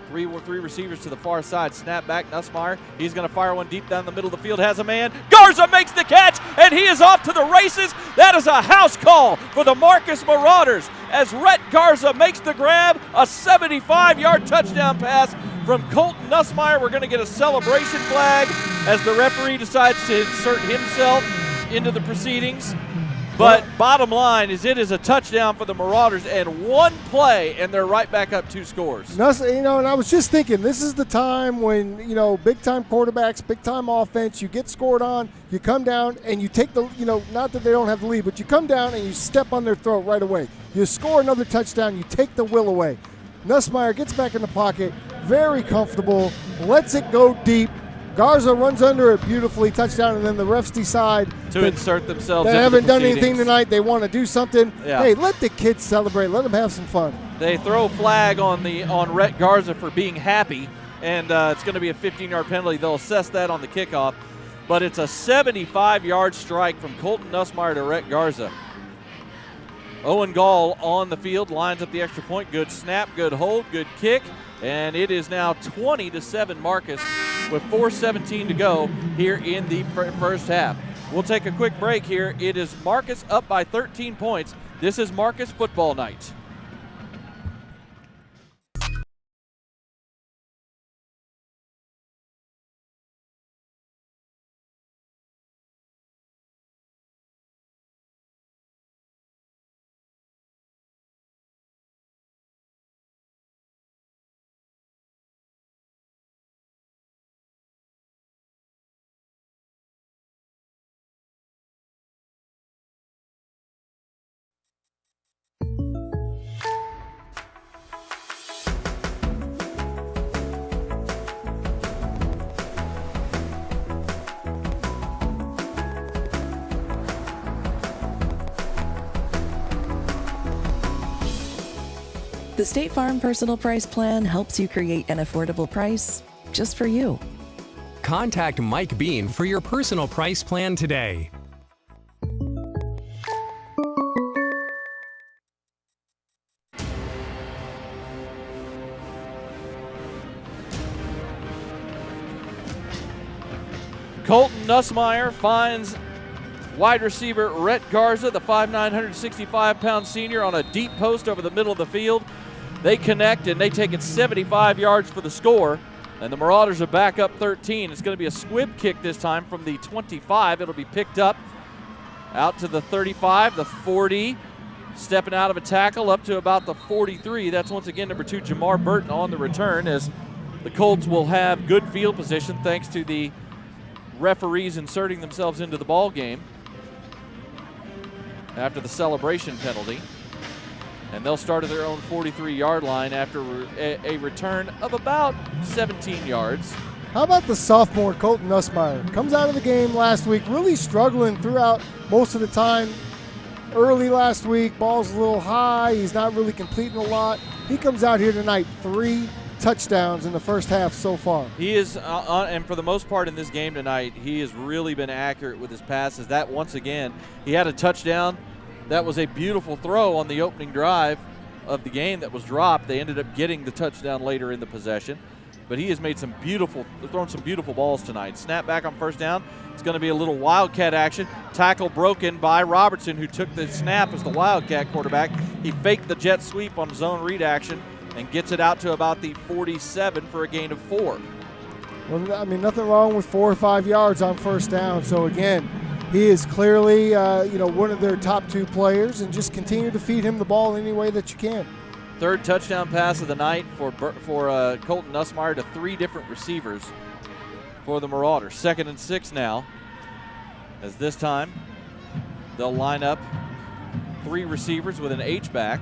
Three receivers to the far side. Snap back, Nussmeier. He's going to fire one deep down the middle of the field. Has a man. Garza makes the catch, and he is off to the races. That is a house call for the Marcus Marauders as Rhett Garza makes the grab. A 75-yard touchdown pass from Colton Nussmeier. We're going to get a celebration flag as the referee decides to insert himself into the proceedings. But bottom line is it is a touchdown for the Marauders and one play, and they're right back up 2 scores. And I was just thinking, this is the time when, big-time quarterbacks, big-time offense, you get scored on, you come down and you take the, not that they don't have the lead, but you come down and you step on their throat right away. You score another touchdown, you take the will away. Nussmeier gets back in the pocket, very comfortable, lets it go deep, Garza runs under it beautifully, touchdown, and then the refs decide to insert themselves. They haven't done anything tonight. They want to do something. Yeah. Hey, let the kids celebrate. Let them have some fun. They throw a flag on Rhett Garza for being happy, and it's going to be a 15-yard penalty. They'll assess that on the kickoff, but it's a 75-yard strike from Colton Nussmeier to Rhett Garza. Owen Gall on the field, lines up the extra point. Good snap, good hold, good kick, and it is now 20-7 Marcus with 4:17 to go here in the first half. We'll take a quick break here. It is Marcus up by 13 points. This is Marcus football night. The State Farm Personal Price Plan helps you create an affordable price just for you. Contact Mike Bean for your personal price plan today. Colton Nussmeier finds wide receiver Rhett Garza, the 5'9", 165-pound senior, on a deep post over the middle of the field. They connect, and they take it 75 yards for the score. And the Marauders are back up 13. It's going to be a squib kick this time from the 25. It'll be picked up out to the 35, the 40. Stepping out of a tackle up to about the 43. That's once again number 2, Jamar Burton, on the return, as the Colts will have good field position thanks to the referees inserting themselves into the ball game after the celebration penalty. And they'll start at their own 43-yard line after a return of about 17 yards. How about the sophomore Colton Nussmeier? Comes out of the game last week, really struggling throughout most of the time. Early last week, ball's a little high. He's not really completing a lot. He comes out here tonight, 3 touchdowns in the first half so far. He is, and for the most part in this game tonight, he has really been accurate with his passes. That, once again, he had a touchdown. That was a beautiful throw on the opening drive of the game that was dropped. They ended up getting the touchdown later in the possession. But he has made thrown some beautiful balls tonight. Snap back on first down. It's going to be a little Wildcat action. Tackle broken by Robertson, who took the snap as the Wildcat quarterback. He faked the jet sweep on zone read action and gets it out to about the 47 for a gain of 4. Well, I mean, nothing wrong with 4 or 5 yards on first down. So, again, he is clearly, one of their top 2 players, and just continue to feed him the ball any way that you can. Third touchdown pass of the night for Colton Nussmeier to 3 different receivers for the Marauders. 2nd and 6 now, as this time they'll line up 3 receivers with an H-back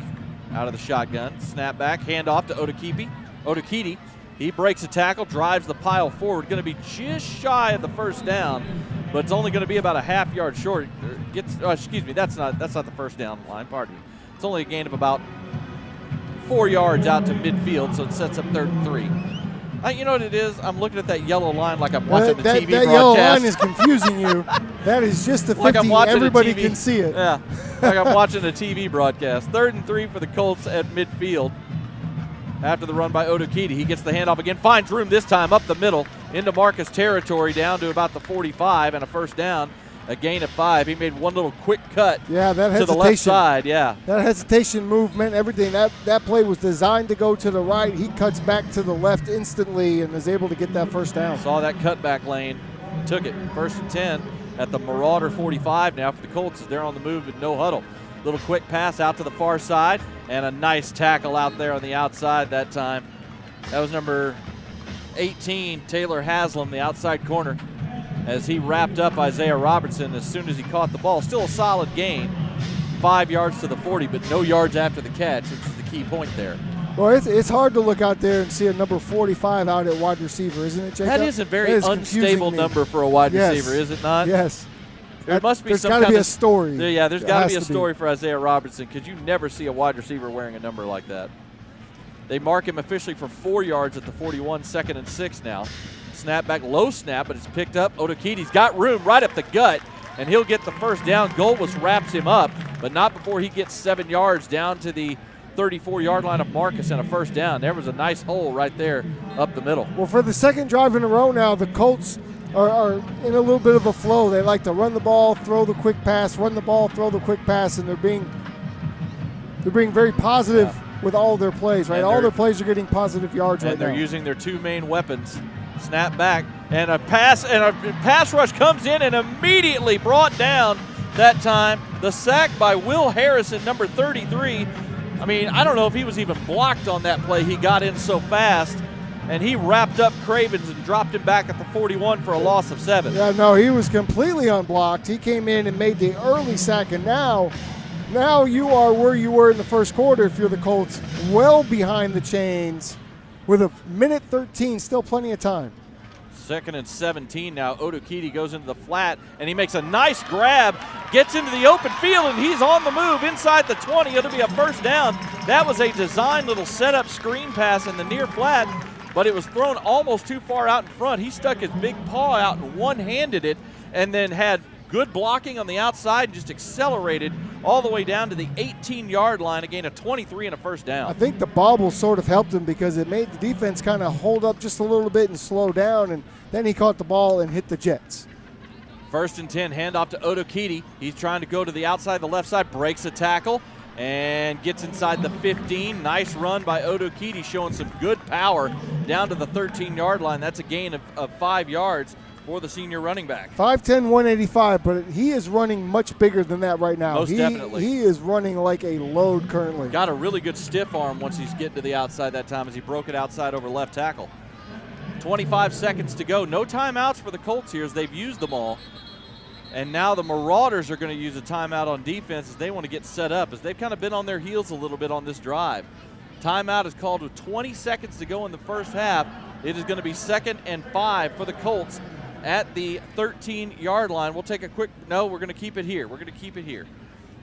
out of the shotgun. Snap back, handoff to Otakiti. He breaks a tackle, drives the pile forward. Going to be just shy of the first down, but it's only going to be about a half yard short. That's not the first down line, pardon me. It's only a gain of about 4 yards out to midfield, so it sets up 3rd and 3. You know what it is? I'm looking at that yellow line like I'm watching the TV broadcast. That yellow line is confusing you. That is just the 50. Like Everybody can see it. Yeah, like I'm watching a TV broadcast. 3rd and 3 for the Colts at midfield. After the run by Otakiti, he gets the handoff again, finds room this time up the middle into Marcus territory down to about the 45 and a first down, a gain of 5. He made one little quick cut to the left side. Yeah, that hesitation movement, everything. That play was designed to go to the right. He cuts back to the left instantly and is able to get that first down. Saw that cutback lane, took it. 1st and 10 at the Marauder 45 now for the Colts as they're on the move with no huddle. Little quick pass out to the far side, and a nice tackle out there on the outside that time. That was number 18, Taylor Haslam, the outside corner, as he wrapped up Isaiah Robertson as soon as he caught the ball. Still a solid gain, 5 yards to the 40, but no yards after the catch, which is the key point there. Well, it's hard to look out there and see a number 45 out at wide receiver, isn't it, Jacob? That is a very unstable number for a wide receiver, is it not? Yes. There must be there's some got to kind be of a story. Yeah, there's got to be a story for Isaiah Robertson because you never see a wide receiver wearing a number like that. They mark him officially for 4 yards at the 41, 2nd and 6 now. Snap back, low snap, but it's picked up. Otokide's got room right up the gut, and he'll get the first down. Goldwas wraps him up, but not before he gets 7 yards down to the 34-yard line of Marcus and a first down. There was a nice hole right there up the middle. Well, for the second drive in a row now, the Colts are in a little bit of a flow. They like to run the ball, throw the quick pass, run the ball, throw the quick pass, and they're being very positive with all their plays, right? All their plays are getting positive yards right now. And they're using their two main weapons. Snap back, and a pass rush comes in and immediately brought down that time. The sack by Will Harrison, number 33. I mean, I don't know if he was even blocked on that play. He got in so fast, and he wrapped up Cravens and dropped him back at the 41 for a loss of 7. Yeah, no, he was completely unblocked. He came in and made the early sack, and now you are where you were in the first quarter if you're the Colts, well behind the chains with a minute 13, still plenty of time. 2nd and 17 now. Otokide goes into the flat, and he makes a nice grab, gets into the open field, and he's on the move inside the 20. It'll be a first down. That was a designed little setup screen pass in the near flat, but it was thrown almost too far out in front. He stuck his big paw out and one-handed it, and then had good blocking on the outside and just accelerated all the way down to the 18-yard line, a gain of 23 and a first down. I think the bobble sort of helped him because it made the defense kind of hold up just a little bit and slow down, and then he caught the ball and hit the Jets. 1st and 10, handoff to Otokide. He's trying to go to the outside, the left side, breaks a tackle, and gets inside the 15. Nice run by Otokide, showing some good power down to the 13-yard line. That's a gain of 5 yards for the senior running back. 5'10", 185, but he is running much bigger than that right now. Most definitely. He is running like a load currently. Got a really good stiff arm once he's getting to the outside that time as he broke it outside over left tackle. 25 seconds to go. No timeouts for the Colts here as they've used them all. And now the Marauders are going to use a timeout on defense as they want to get set up, as they've kind of been on their heels a little bit on this drive. Timeout is called with 20 seconds to go in the first half. It is going to be 2nd and 5 for the Colts at the 13-yard line. We'll take a quick, no, we're going to keep it here. We're going to keep it here.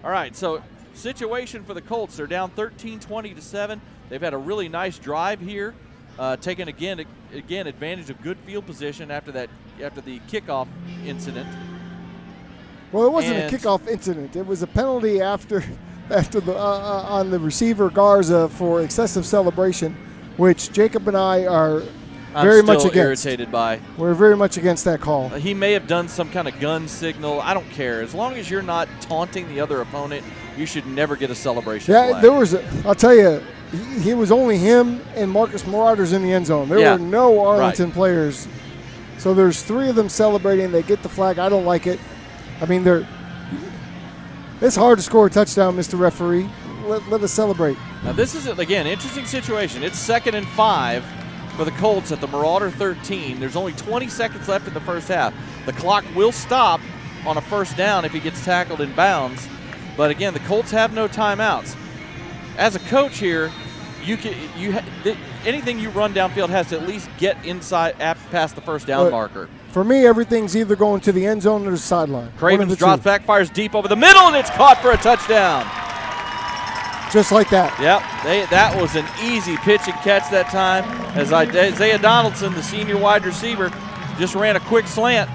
All right, so situation for the Colts. They're down 13-20-7. They've had a really nice drive here, taking again advantage of good field position after the kickoff incident. Well, it wasn't a kickoff incident. It was a penalty after the on the receiver Garza for excessive celebration, which Jacob and I are very much against. Irritated by. We're very much against that call. He may have done some kind of gun signal. I don't care. As long as you're not taunting the other opponent, you should never get a celebration flag. There was I'll tell you, he was only him and Marcus Marauders in the end zone. There were no Arlington players. So there's 3 of them celebrating. They get the flag. I don't like it. I mean, it's hard to score a touchdown, Mr. Referee. Let us celebrate. Now this is, again, interesting situation. It's 2nd and 5 for the Colts at the Marauder 13. There's only 20 seconds left in the first half. The clock will stop on a first down if he gets tackled in bounds. But again, the Colts have no timeouts. As a coach here, anything you run downfield has to at least get inside past the first down marker. For me, everything's either going to the end zone or the sideline. Cravens drops back, fires deep over the middle, and it's caught for a touchdown. Just like that. Yep, that was an easy pitch and catch that time, as Isaiah Donaldson, the senior wide receiver, just ran a quick slant,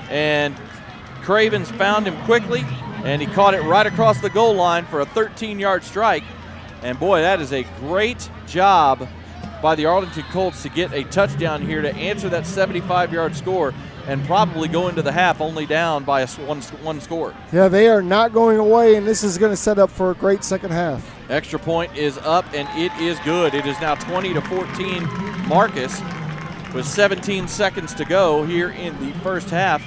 and Cravens found him quickly, and he caught it right across the goal line for a 13-yard strike. And boy, that is a great job by the Arlington Colts to get a touchdown here to answer that 75-yard score and probably go into the half only down by one score. Yeah, they are not going away, and this is going to set up for a great second half. Extra point is up, and it is good. It is now 20-14 Marcus with 17 seconds to go here in the first half.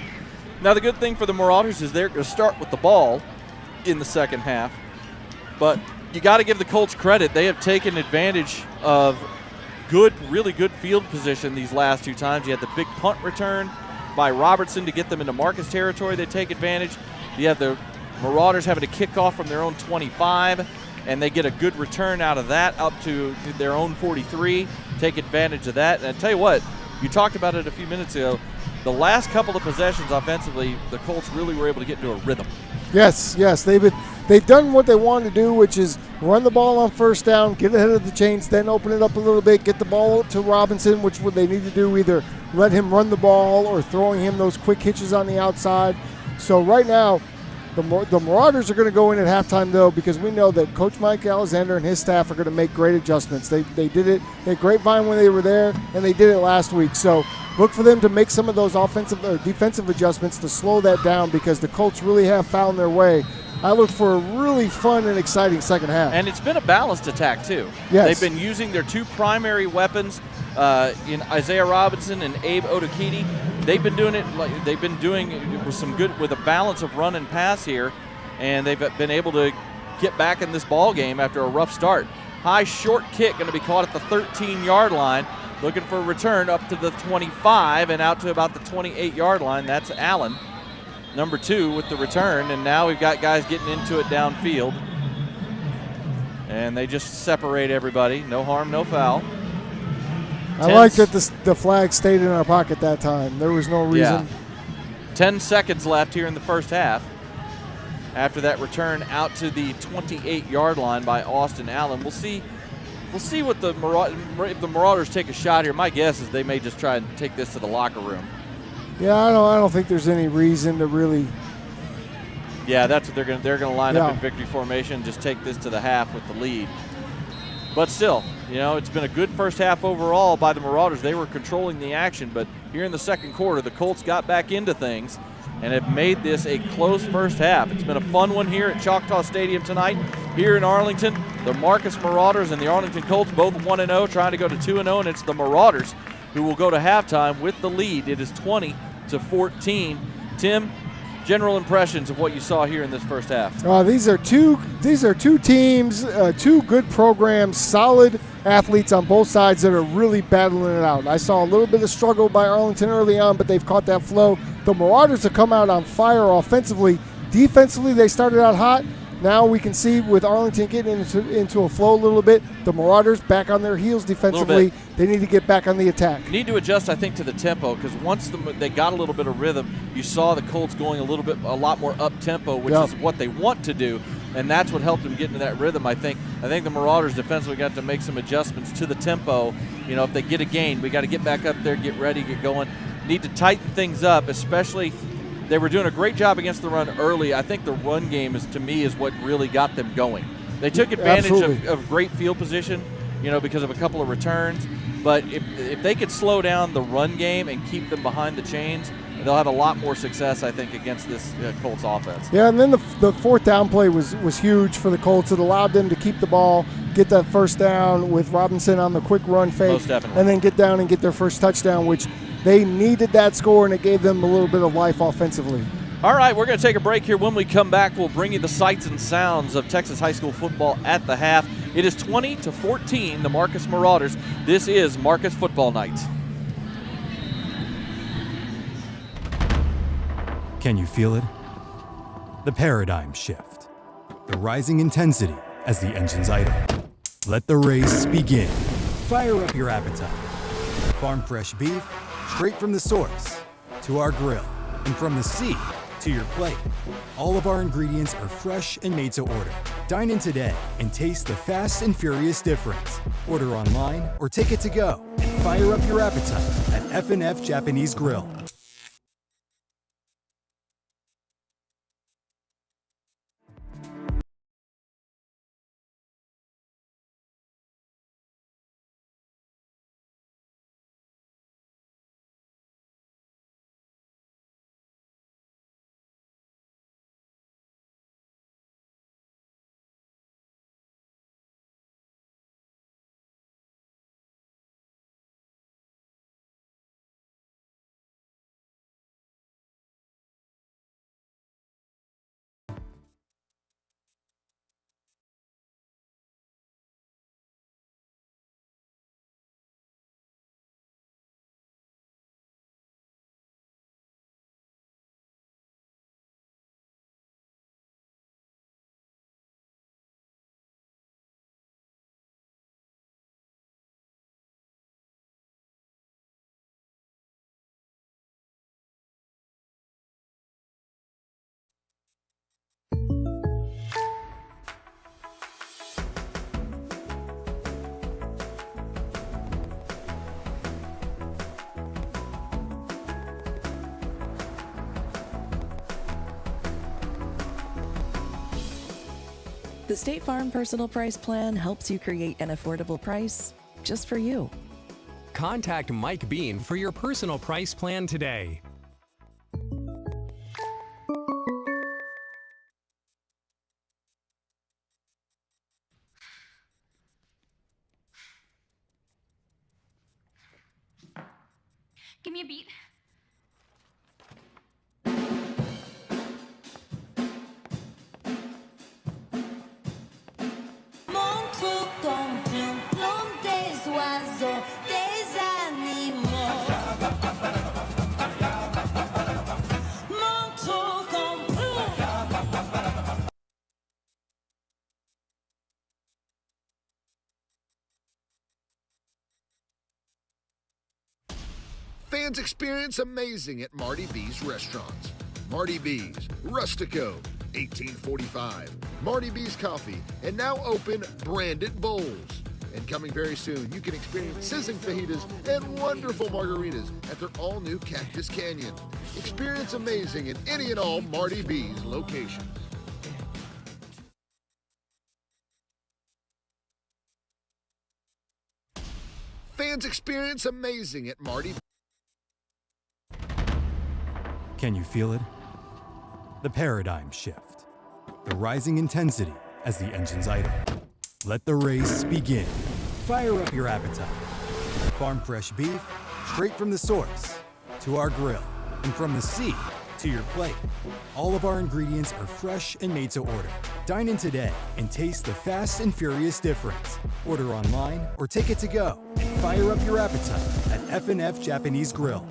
Now, the good thing for the Marauders is they're going to start with the ball in the second half, but you got to give the Colts credit. They have taken advantage of really good field position these last 2 times. You had the big punt return by Robertson to get them into Marcus territory. They take advantage. You have the Marauders having to kick off from their own 25. and they get a good return out of that up to their own 43, take advantage of that. And I tell you what, you talked about it a few minutes ago, the last couple of possessions offensively, the Colts really were able to get into a rhythm. Yes, they've done what they wanted to do, which is run the ball on first down, get ahead of the chains, then open it up a little bit, get the ball to Robinson, which would they need to do, either let him run the ball or throwing him those quick hitches on the outside. So right now, the Marauders are going to go in at halftime, though, because we know that Coach Mike Alexander and his staff are going to make great adjustments. They did it at Grapevine when they were there, and they did it last week. So look for them to make some of those offensive or defensive adjustments to slow that down, because the Colts really have found their way. I look for a really fun and exciting second half. And it's been a balanced attack, too. Yes. They've been using their two primary weapons in Isaiah Robinson and Abe Odokidi. They've been doing it with a balance of run and pass here, and they've been able to get back in this ball game after a rough start. High short kick going to be caught at the 13-yard line. Looking for a return up to the 25 and out to about the 28-yard line. That's Allen, number 2, with the return. And now we've got guys getting into it downfield. And they just separate everybody. No harm, no foul. I like that the flag stayed in our pocket that time. There was no reason. Yeah. 10 seconds left here in the first half. After that return out to the 28-yard line by Austin Allen. We'll see what if the Marauders take a shot here. My guess is they may just try and take this to the locker room. Yeah, I don't think there's any reason to really. Yeah, that's what they're gonna line up in victory formation. Just take this to the half with the lead. But still, it's been a good first half overall by the Marauders. They were controlling the action, but here in the second quarter, the Colts got back into things and have made this a close first half. It's been a fun one here at Choctaw Stadium tonight. Here in Arlington, the Marcus Marauders and the Arlington Colts both 1-0, trying to go to 2-0, and it's the Marauders who will go to halftime with the lead. It is 20-14. Tim, general impressions of what you saw here in this first half. These are two teams, two good programs, solid athletes on both sides that are really battling it out. I saw a little bit of struggle by Arlington early on, but they've caught that flow. The Marauders have come out on fire offensively. Defensively, they started out hot. Now we can see with Arlington getting into a flow a little bit, the Marauders back on their heels defensively. They need to get back on the attack. Need to adjust, I think, to the tempo, because once they got a little bit of rhythm, you saw the Colts going a lot more up-tempo, which is what they want to do, and that's what helped them get into that rhythm, I think. I think the Marauders defensively got to make some adjustments to the tempo. If they get a gain, we got to get back up there, get ready, get going. Need to tighten things up, especially – they were doing a great job against the run early. I think the run game is what really got them going. They took advantage of great field position, because of a couple of returns. But if they could slow down the run game and keep them behind the chains, they'll have a lot more success, I think, against this Colts offense. Yeah, and then the fourth down play was huge for the Colts. It allowed them to keep the ball, get that first down with Robinson on the quick run fake, and then get down and get their first touchdown, which they needed that score, and it gave them a little bit of life offensively. All right, we're going to take a break here. When we come back, we'll bring you the sights and sounds of Texas high school football at the half. It is 20-14, the Marcus Marauders. This is Marcus Football Night. Can you feel it? The paradigm shift. The rising intensity as the engines idle. Let the race begin. Fire up your appetite. Farm fresh beef, straight from the source, to our grill, and from the sea to your plate. All of our ingredients are fresh and made to order. Dine in today and taste the fast and furious difference. Order online or take it to go and fire up your appetite at F&F Japanese Grill. The State Farm Personal Price Plan helps you create an affordable price just for you. Contact Mike Bean for your personal price plan today. Give me a beat. Montre ton plume, plume des oiseaux, des animaux. Montre ton plume. Fans experience amazing at Marty B's restaurants. Marty B's, Rustico, 1845. Marty B's Coffee, and now open Branded Bowls. And coming very soon, you can experience sizzling fajitas and wonderful margaritas at their all-new Cactus Canyon. Experience amazing at any and all Marty B's locations. Fans experience amazing at Marty. Can you feel it? The paradigm shift. The rising intensity as the engines idle. Let the race begin. Fire up your appetite. Farm fresh beef, straight from the source, to our grill, and from the sea to your plate. All of our ingredients are fresh and made to order. Dine in today and taste the fast and furious difference. Order online or take it to go and fire up your appetite at F&F Japanese Grill.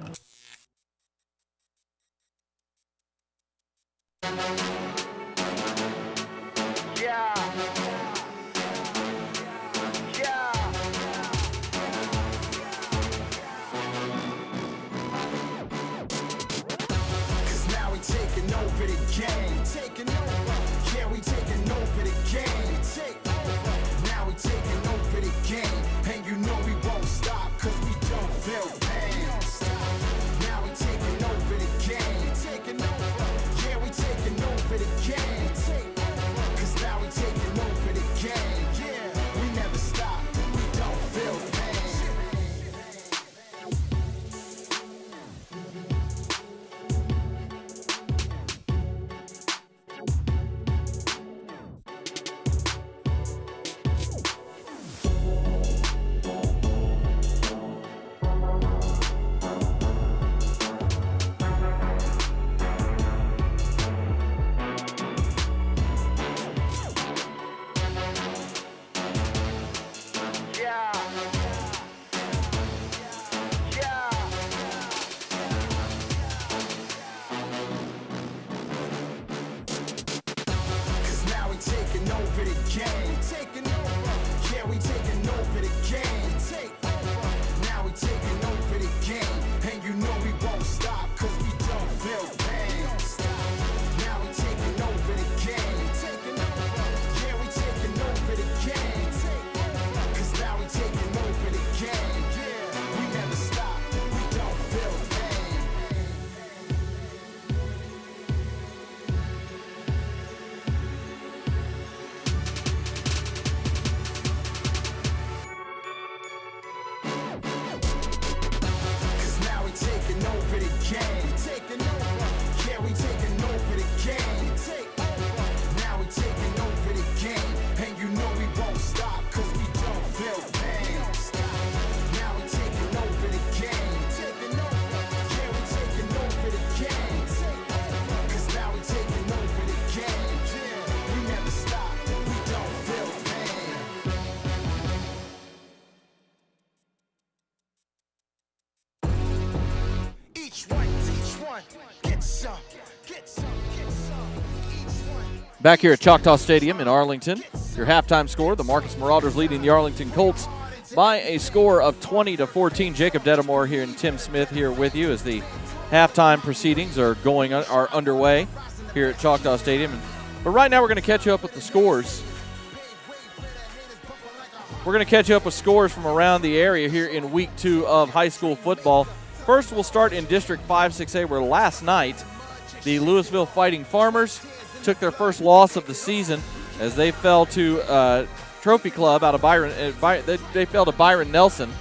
Back here at Choctaw Stadium in Arlington, your halftime score, the Marcus Marauders leading the Arlington Colts by a score of 20-14. Jacob Dedamore here and Tim Smith here with you as the halftime proceedings are underway here at Choctaw Stadium. But right now we're going to catch you up with the scores. We're going to catch you up with scores from around the area here in Week 2 of high school football. First, we'll start in District 5-6A, where last night the Louisville Fighting Farmers took their first loss of the season as they fell to Trophy Club out of Byron. They fell to Byron Nelson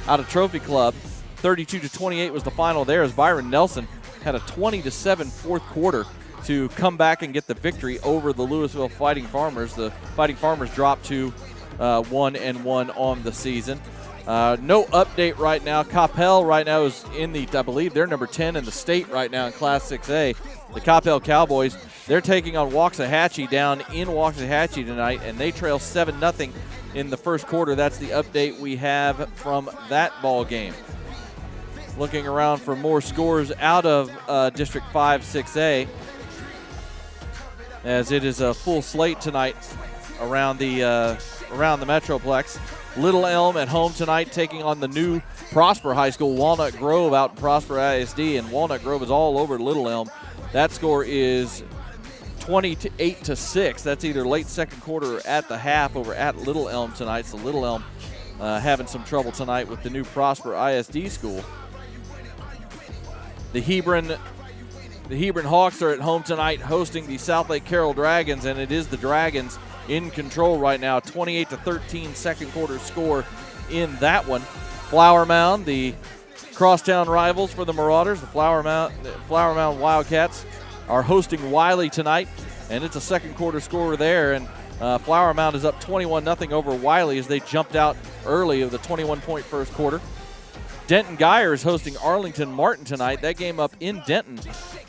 out of Trophy Club. 32-28 was the final there, as Byron Nelson had a 20-7 fourth quarter to come back and get the victory over the Louisville Fighting Farmers. The Fighting Farmers dropped to 1-1 on the season. No update right now. Coppell right now is in the, I believe they're number 10 in the state right now in Class 6A. The Coppell Cowboys, they're taking on Waxahachie down in Waxahachie tonight, and they trail 7-0 in the first quarter. That's the update we have from that ball game. Looking around for more scores out of District 5 6A, as it is a full slate tonight around the Metroplex. Little Elm at home tonight, taking on the new Prosper High School, Walnut Grove out in Prosper ISD, and Walnut Grove is all over Little Elm. That score is 28-6. That's either late second quarter or at the half over at Little Elm tonight. So Little Elm having some trouble tonight with the new Prosper ISD school. The Hebron Hawks are at home tonight, hosting the South Lake Carroll Dragons, and it is the Dragons in control right now. 28-13 second quarter score in that one. Flower Mound, the crosstown rivals for the Marauders, the Flower Mound Wildcats, are hosting Wiley tonight, and it's a second quarter score there. And Flower Mound is up 21-0 over Wiley as they jumped out early of the 21-point first quarter. Denton Geyer is hosting Arlington Martin tonight. That game up in Denton,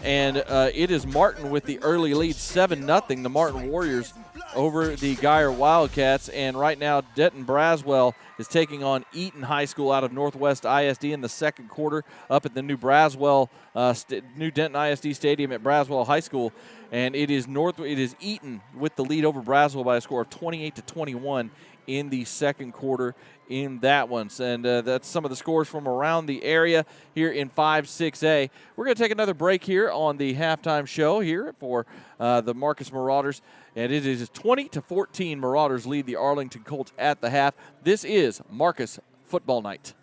and it is Martin with the early lead, 7-0. The Martin Warriors over the Geyer Wildcats, and right now Denton Braswell is taking on Eaton High School out of Northwest ISD in the second quarter up at the new new Denton ISD Stadium at Braswell High School, and it is Eaton with the lead over Braswell by a score of 28-21 in the second quarter in that one. And that's some of the scores from around the area here in 5-6A. We're going to take another break here on the halftime show here for the Marcus Marauders. And it is 20-14. Marauders lead the Arlington Colts at the half. This is Marcus Football Night.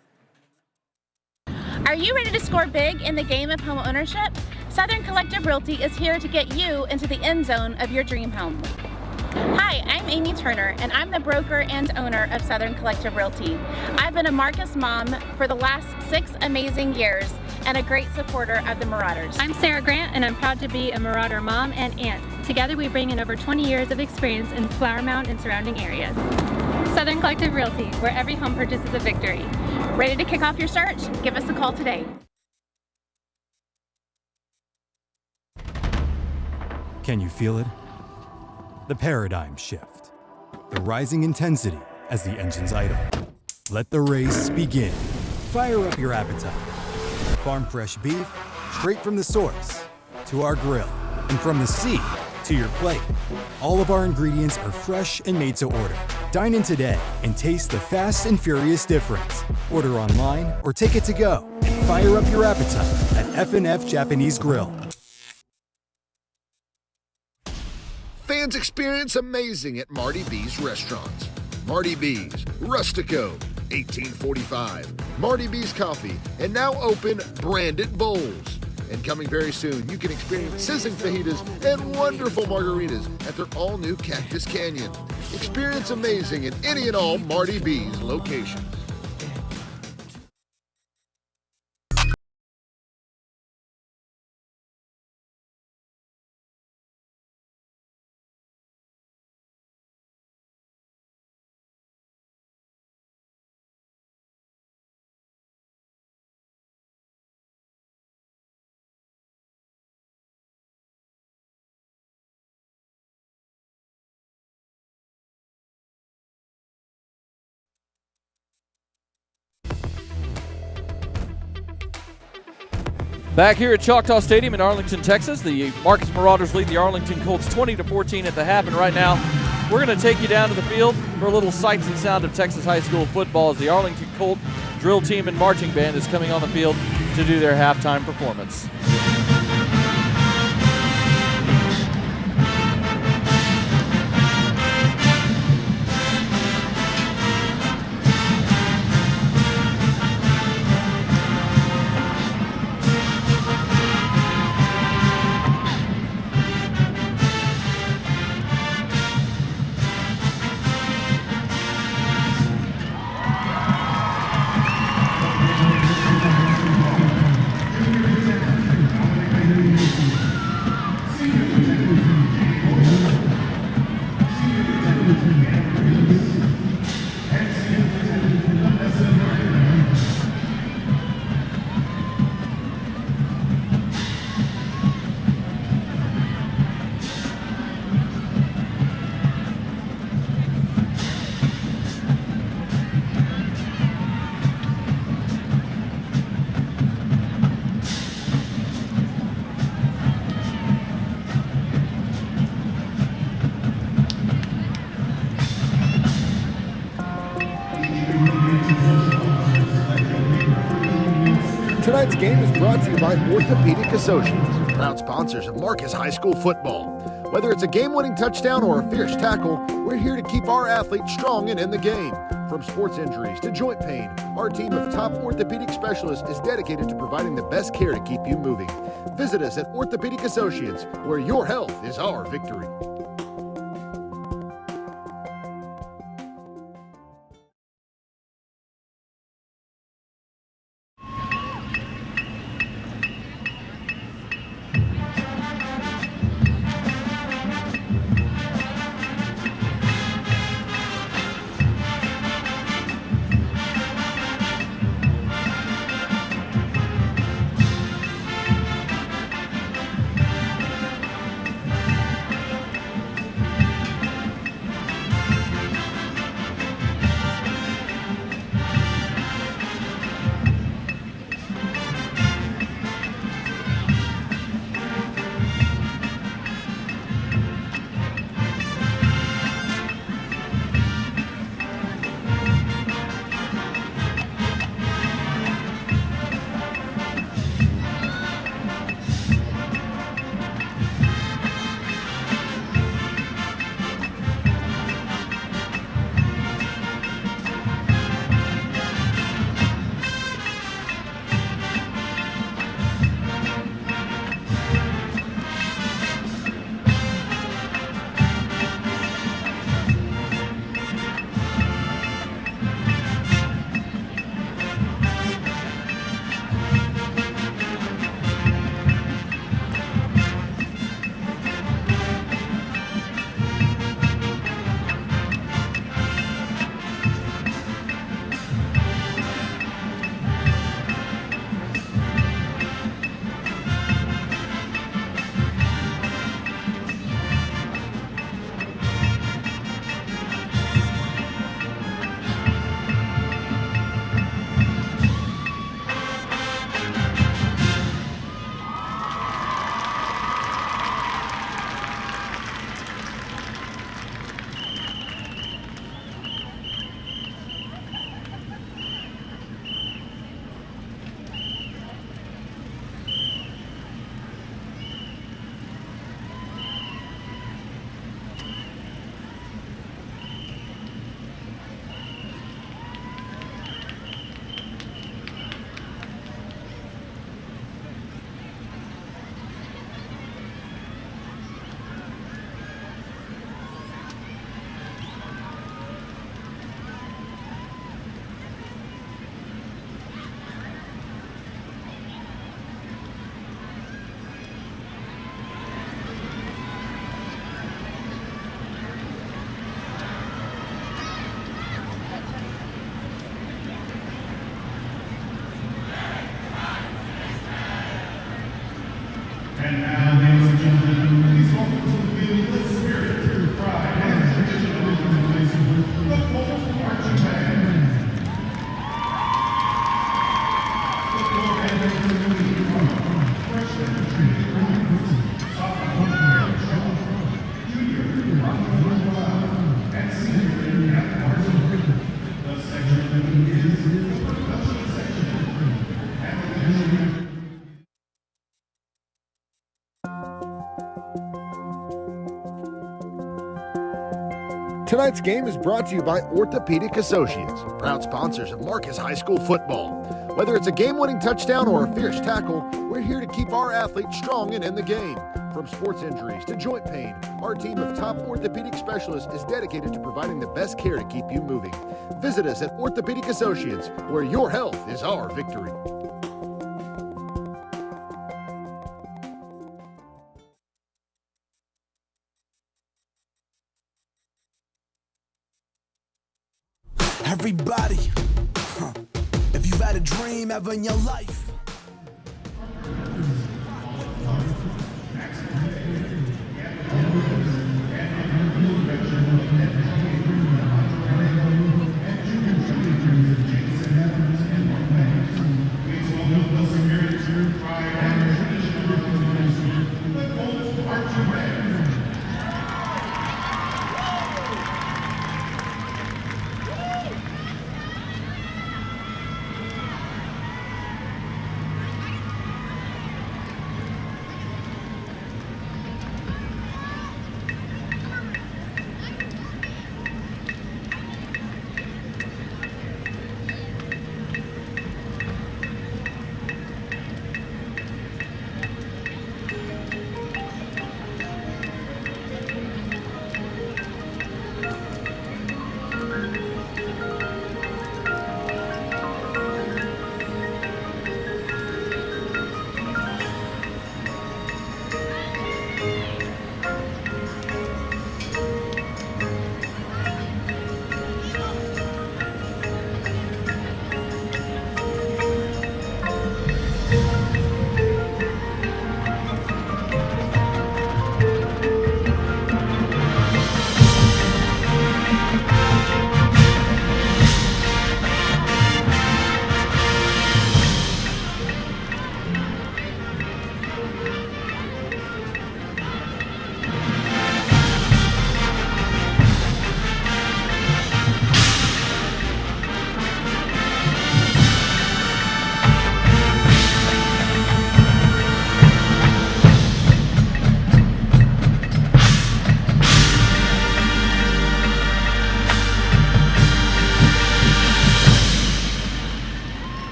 Are you ready to score big in the game of home ownership? Southern Collective Realty is here to get you into the end zone of your dream home. Hi, I'm Amy Turner, and I'm the broker and owner of Southern Collective Realty. I've been a Marcus mom for the last 6 amazing years and a great supporter of the Marauders. I'm Sarah Grant, and I'm proud to be a Marauder mom and aunt. Together we bring in over 20 years of experience in Flower Mound and surrounding areas. Southern Collective Realty, where every home purchase is a victory. Ready to kick off your search? Give us a call today. Can you feel it? The paradigm shift. The rising intensity as the engines idle. Let the race begin. Fire up your appetite. Farm fresh beef, straight from the source, to our grill, and from the sea to your plate. All of our ingredients are fresh and made to order. Dine in today and taste the fast and furious difference. Order online or take it to go and fire up your appetite at F&F Japanese Grill. Fans experience amazing at Marty B's restaurants. Marty B's, Rustico, 1845. Marty B's Coffee, and now open Branded Bowls. And coming very soon, you can experience sizzling fajitas and wonderful margaritas at their all-new Cactus Canyon. Experience amazing at any and all Marty B's locations. Back here at Choctaw Stadium in Arlington, Texas, the Marcus Marauders lead the Arlington Colts 20-14 at the half. And right now, we're going to take you down to the field for a little sights and sound of Texas high school football as the Arlington Colt drill team and marching band is coming on the field to do their halftime performance. Tonight's game is brought to you by Orthopedic Associates, proud sponsors of Marcus High School football. Whether it's a game-winning touchdown or a fierce tackle, we're here to keep our athletes strong and in the game. From sports injuries to joint pain, our team of top orthopedic specialists is dedicated to providing the best care to keep you moving. Visit us at Orthopedic Associates, where your health is our victory. And now, ladies and gentlemen, please welcome to the field with spirit, pride, and traditional wisdom, the Colts marching band. Football band freshman Trinity, sophomore junior and senior at Arlington. The section is the percussion section, and the Tonight's game is brought to you by Orthopedic Associates, proud sponsors of Marcus High School football. Whether it's a game-winning touchdown or a fierce tackle, we're here to keep our athletes strong and in the game. From sports injuries to joint pain, our team of top orthopedic specialists is dedicated to providing the best care to keep you moving. Visit us at Orthopedic Associates, where your health is our victory. Everybody, if you've had a dream ever in your life,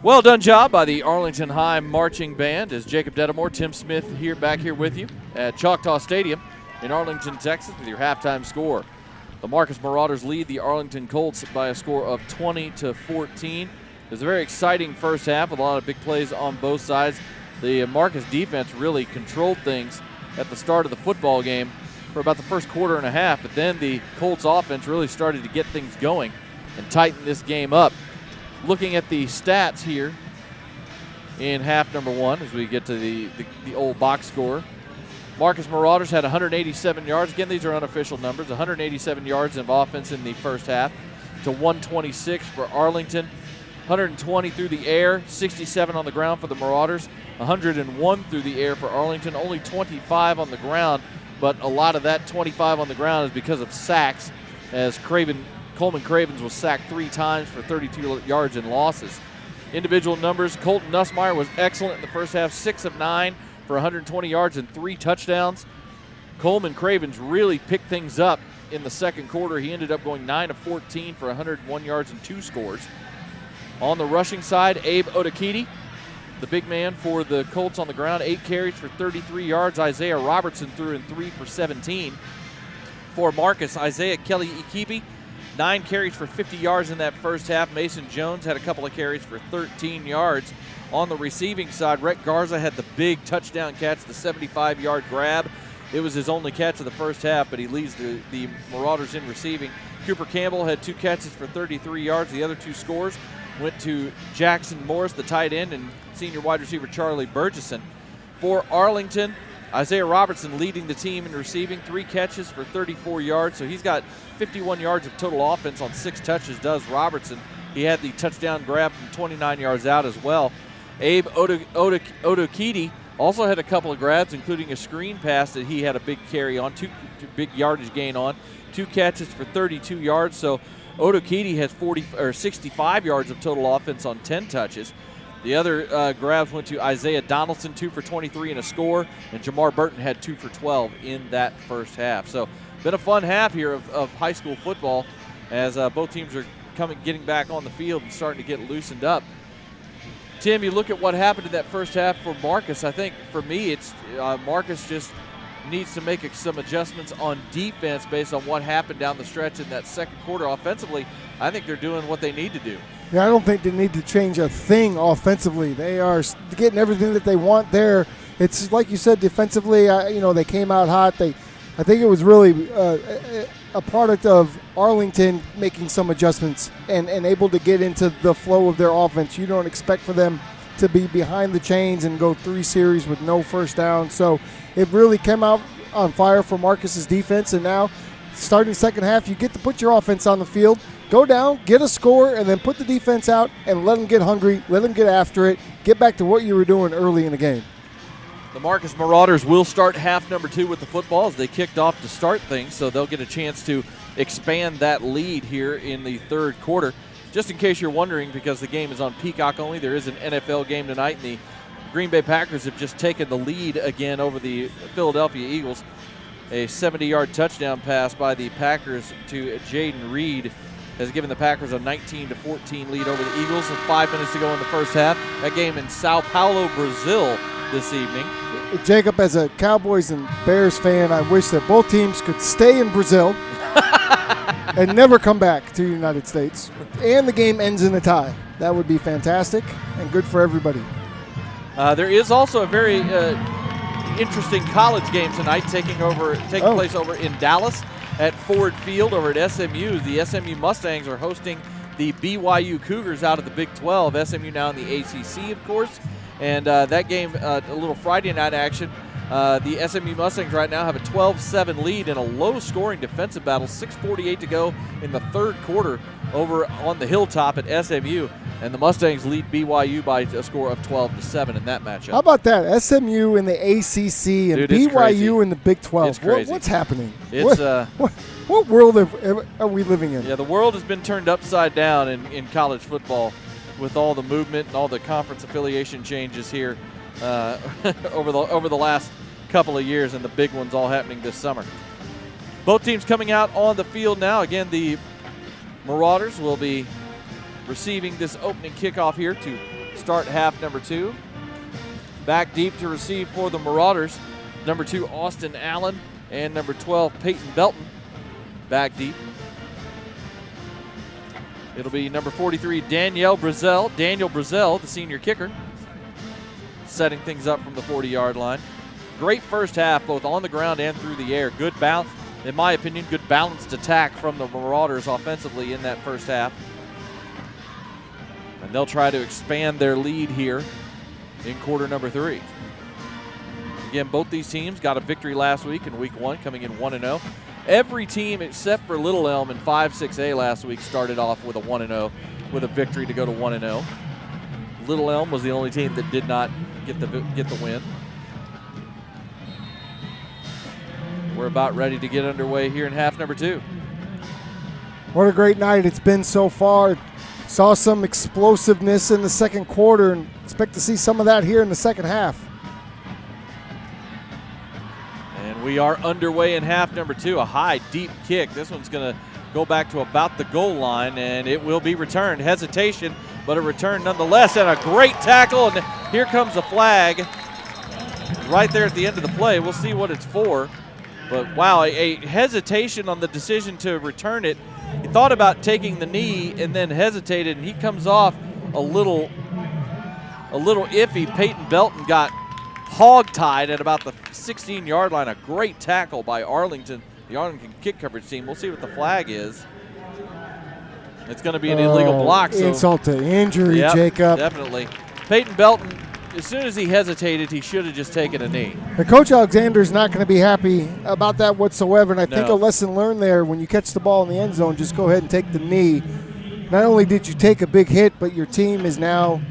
Well done job by the Arlington High Marching Band as Jacob Dedamore, Tim Smith back here with you at Choctaw Stadium in Arlington, Texas with your halftime score. The Marcus Marauders lead the Arlington Colts by a score of 20-14. It was a very exciting first half with a lot of big plays on both sides. The Marcus defense really controlled things at the start of the football game for about the first quarter and a half, but then the Colts offense really started to get things going and tighten this game up. Looking at the stats here in half number one as we get to the old box score. Marcus Marauders had 187 yards. Again, these are unofficial numbers. 187 yards of offense in the first half to 126 for Arlington. 120 through the air, 67 on the ground for the Marauders. 101 through the air for Arlington, only 25 on the ground, but a lot of that 25 on the ground is because of sacks, as Coleman Cravens was sacked 3 times for 32 yards and losses. Individual numbers, Colton Nussmeier was excellent in the first half, 6 of 9 for 120 yards and 3 touchdowns. Coleman Cravens really picked things up in the second quarter. He ended up going 9 of 14 for 101 yards and 2 scores. On the rushing side, Abe Odekiti, the big man for the Colts on the ground, 8 carries for 33 yards. Isaiah Robertson threw in 3 for 17. For Marcus, Isaiah Kelly Ikibi, 9 carries for 50 yards in that first half. Mason Jones had a couple of carries for 13 yards. On the receiving side, Rhett Garza had the big touchdown catch, the 75-yard grab. It was his only catch of the first half, but he leads the Marauders in receiving. Cooper Campbell had 2 catches for 33 yards. The other 2 scores went to Jackson Morris, the tight end, and senior wide receiver Charlie Burgesson. For Arlington, Isaiah Robertson leading the team in receiving, 3 catches for 34 yards. So he's got 51 yards of total offense on 6 touches, does Robertson. He had the touchdown grab from 29 yards out as well. Abe Odekiti also had a couple of grabs, including a screen pass that he had a big carry on, 2 big yardage gain on, 2 catches for 32 yards. So Odekiti has 65 yards of total offense on 10 touches. The other grabs went to Isaiah Donaldson, 2 for 23 and a score, and Jamar Burton had 2 for 12 in that first half. So been a fun half here of high school football as both teams are getting back on the field and starting to get loosened up. Tim, you look at what happened in that first half for Marcus. I think for me, it's Marcus just needs to make some adjustments on defense based on what happened down the stretch in that second quarter. Offensively, I think they're doing what they need to do. Yeah, I don't think they need to change a thing offensively. They are getting everything that they want there. It's like you said, defensively, they came out hot. I think it was really a product of Arlington making some adjustments and able to get into the flow of their offense. You don't expect for them to be behind the chains and go 3 series with no first down. So it really came out on fire for Marcus's defense. And now, starting second half, you get to put your offense on the field, go down, get a score, and then put the defense out and let them get hungry, let them get after it, get back to what you were doing early in the game. The Marcus Marauders will start half number 2 with the football as they kicked off to start things, so they'll get a chance to expand that lead here in the third quarter. Just in case you're wondering, because the game is on Peacock only, there is an NFL game tonight, and the Green Bay Packers have just taken the lead again over the Philadelphia Eagles. A 70-yard touchdown pass by the Packers to Jaden Reed has given the Packers a 19-14 lead over the Eagles with 5 minutes to go in the first half. That game in Sao Paulo, Brazil this evening. Jacob, as a Cowboys and Bears fan, I wish that both teams could stay in Brazil and never come back to the United States. And the game ends in a tie. That would be fantastic and good for everybody. There is also a very interesting college game tonight taking place over in Dallas at Ford Field over at SMU. The SMU Mustangs are hosting the BYU Cougars out of the Big 12. SMU now in the ACC, of course. And that game, a little Friday night action. The SMU Mustangs right now have a 12-7 lead in a low-scoring defensive battle. 6:48 to go in the third quarter over on the hilltop at SMU. And the Mustangs lead BYU by a score of 12-7 in that matchup. How about that? SMU in the ACC and BYU in the Big 12. It's crazy. What's happening? It's what world are we living in? Yeah, the world has been turned upside down in college football with all the movement and all the conference affiliation changes here over the last couple of years, and the big ones all happening this summer. Both teams coming out on the field now. Again, the Marauders will be receiving this opening kickoff here to start half number 2. Back deep to receive for the Marauders, number 2, Austin Allen, and number 12, Peyton Belton. Back deep. It'll be number 43, Daniel Brazel, the senior kicker, setting things up from the 40-yard line. Great first half, both on the ground and through the air. Good balance, in my opinion, good balanced attack from the Marauders offensively in that first half. And they'll try to expand their lead here in quarter number 3. Again, both these teams got a victory last week in week 1, coming in 1-0. Every team except for Little Elm in 5-6A last week started off with a 1-0, with a victory to go to 1-0. Little Elm was the only team that did not get the win. We're about ready to get underway here in half number 2. What a great night it's been so far. Saw some explosiveness in the second quarter and expect to see some of that here in the second half. And we are underway in half number 2. A high, deep kick. This one's going to go back to about the goal line, and it will be returned. Hesitation, but a return nonetheless, and a great tackle. And here comes a flag right there at the end of the play. We'll see what it's for. But, wow, a hesitation on the decision to return it. He thought about taking the knee and then hesitated, and he comes off a little iffy. Peyton Belton got hog-tied at about the 16-yard line. A great tackle by Arlington, the Arlington kick coverage team. We'll see what the flag is. It's going to be an illegal block. So insult to injury, yep, Jacob. Definitely. Peyton Belton, as soon as he hesitated, he should have just taken a knee. And Coach Alexander's not going to be happy about that whatsoever, and I think a lesson learned there, when you catch the ball in the end zone, just go ahead and take the knee. Not only did you take a big hit, but your team is now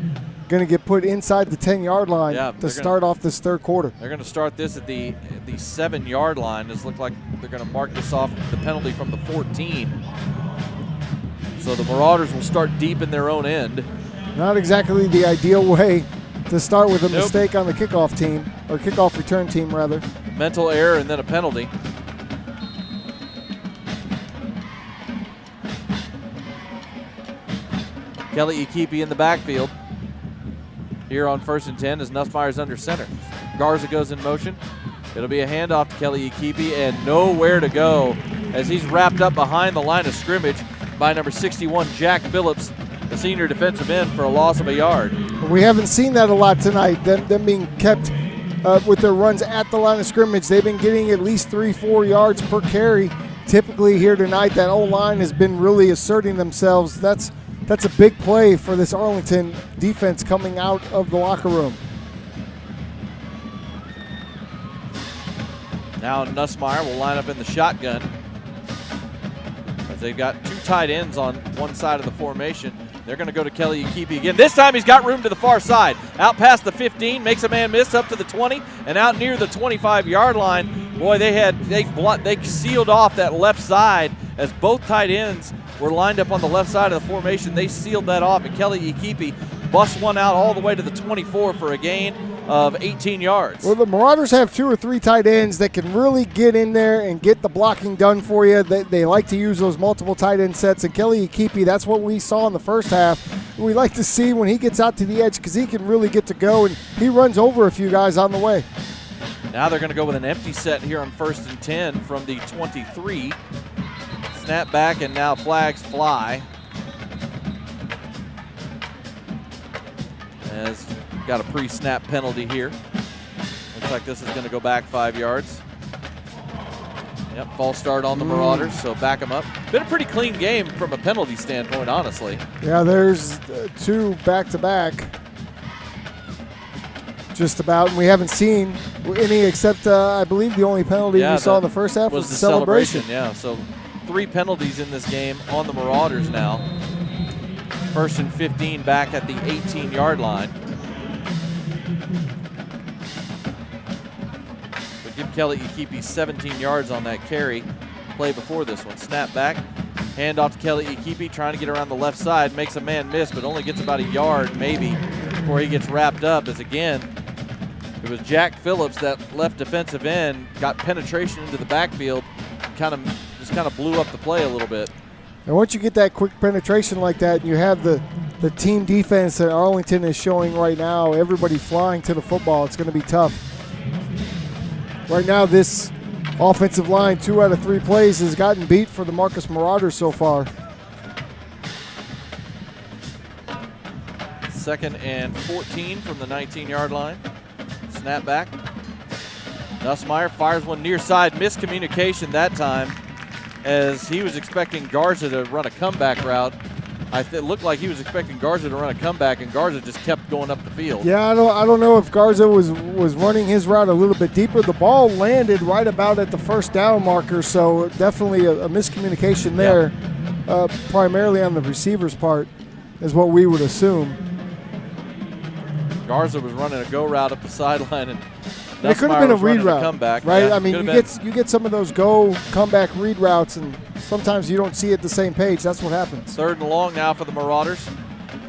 going to get put inside the 10-yard line to start off this third quarter. They're going to start this at the 7-yard line. It looks like they're going to mark this off the penalty from the 14. So the Marauders will start deep in their own end. Not exactly the ideal way to start with a mistake on the kickoff team, or kickoff return team, rather. Mental error and then a penalty. Kelly Ikipi in the backfield. Here on 1st and 10 as Nussmeier's under center. Garza goes in motion. It'll be a handoff to Kelly Ikipi, and nowhere to go as he's wrapped up behind the line of scrimmage by number 61, Jack Phillips, the senior defensive end, for a loss of a yard. We haven't seen that a lot tonight, them being kept with their runs at the line of scrimmage. They've been getting at least 3-4 yards per carry. Typically here tonight, that O-line has been really asserting themselves. That's a big play for this Arlington defense coming out of the locker room. Now Nussmeier will line up in the shotgun, as they've got 2 tight ends on one side of the formation. They're going to go to Kelly Ikipi again. This time he's got room to the far side. Out past the 15, makes a man miss, up to the 20, and out near the 25-yard line. Boy, they sealed off that left side as both tight ends were lined up on the left side of the formation. They sealed that off, and Kelly Ikipi busts one out all the way to the 24 for a gain of 18 yards. Well, the Marauders have 2 or 3 tight ends that can really get in there and get the blocking done for you. They like to use those multiple tight end sets, and Kelly Ikipi, that's what we saw in the first half. We like to see when he gets out to the edge, because he can really get to go, and he runs over a few guys on the way. Now they're going to go with an empty set here on 1st and 10 from the 23. Snap back, and now flags fly. As got a pre-snap penalty here. Looks like this is going to go back 5 yards. Yep, false start on the Marauders, so back them up. Been a pretty clean game from a penalty standpoint, honestly. Yeah, there's 2 back-to-back. Just about, and we haven't seen any except, I believe, the only penalty we saw in the first half was the celebration. Yeah, so 3 penalties in this game on the Marauders now. 1st and 15 back at the 18-yard line. But give Kelly Ikipi 17 yards on that carry play before this one. Snap back, hand off to Kelly Ikipi, trying to get around the left side, makes a man miss, but only gets about a yard maybe before he gets wrapped up, as again, it was Jack Phillips, that left defensive end, got penetration into the backfield, and just kind of blew up the play a little bit. And once you get that quick penetration like that, and you have the the team defense that Arlington is showing right now, everybody flying to the football, it's going to be tough. Right now, this offensive line, 2 out of 3 plays, has gotten beat for the Marcus Marauders so far. 2nd and 14 from the 19-yard line. Snap back. Nussmeier fires one near side. Miscommunication that time as he was expecting Garza to run a comeback route. It looked like he was expecting Garza to run a comeback, and Garza just kept going up the field. Yeah, I don't know if Garza was running his route a little bit deeper. The ball landed right about at the first down marker, so definitely a miscommunication there, primarily on the receiver's part, is what we would assume. Garza was running a go route up the sideline, and it could have been a read route, comeback, right? Yeah, I mean, you get some of those go comeback read routes, and sometimes you don't see it the same page. That's what happens. 3rd and long now for the Marauders.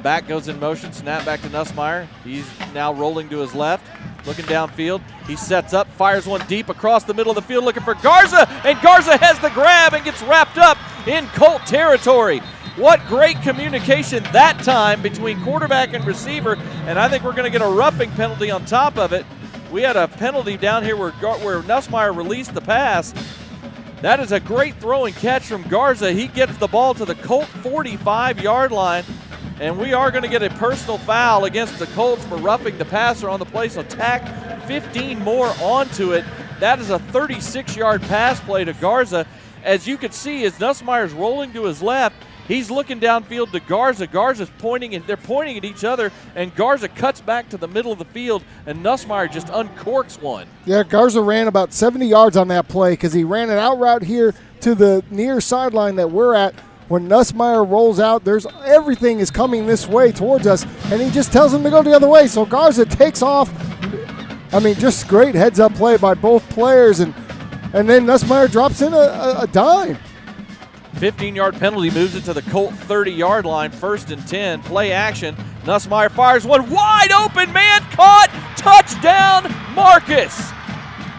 Back goes in motion. Snap back to Nussmeier. He's now rolling to his left, looking downfield. He sets up, fires one deep across the middle of the field, looking for Garza, and Garza has the grab and gets wrapped up in Colt territory. What great communication that time between quarterback and receiver, and I think we're going to get a roughing penalty on top of it. We had a penalty down here where Nussmeier released the pass. That is a great throw and catch from Garza. He gets the ball to the Colt 45-yard line, and we are going to get a personal foul against the Colts for roughing the passer on the play, so tack 15 more onto it. That is a 36-yard pass play to Garza. As you can see, as Nussmeier's rolling to his left, he's looking downfield to Garza. Garza's pointing, and they're pointing at each other, and Garza cuts back to the middle of the field, and Nussmeier just uncorks one. Yeah, Garza ran about 70 yards on that play because he ran an out route here to the near sideline that we're at. When Nussmeier rolls out, everything is coming this way towards us, and he just tells him to go the other way. So Garza takes off. I mean, just great heads-up play by both players, and then Nussmeier drops in a dime. 15-yard penalty moves it to the Colt 30-yard line, 1st and 10. Play action. Nussmeier fires one wide open, man caught. Touchdown, Marcus.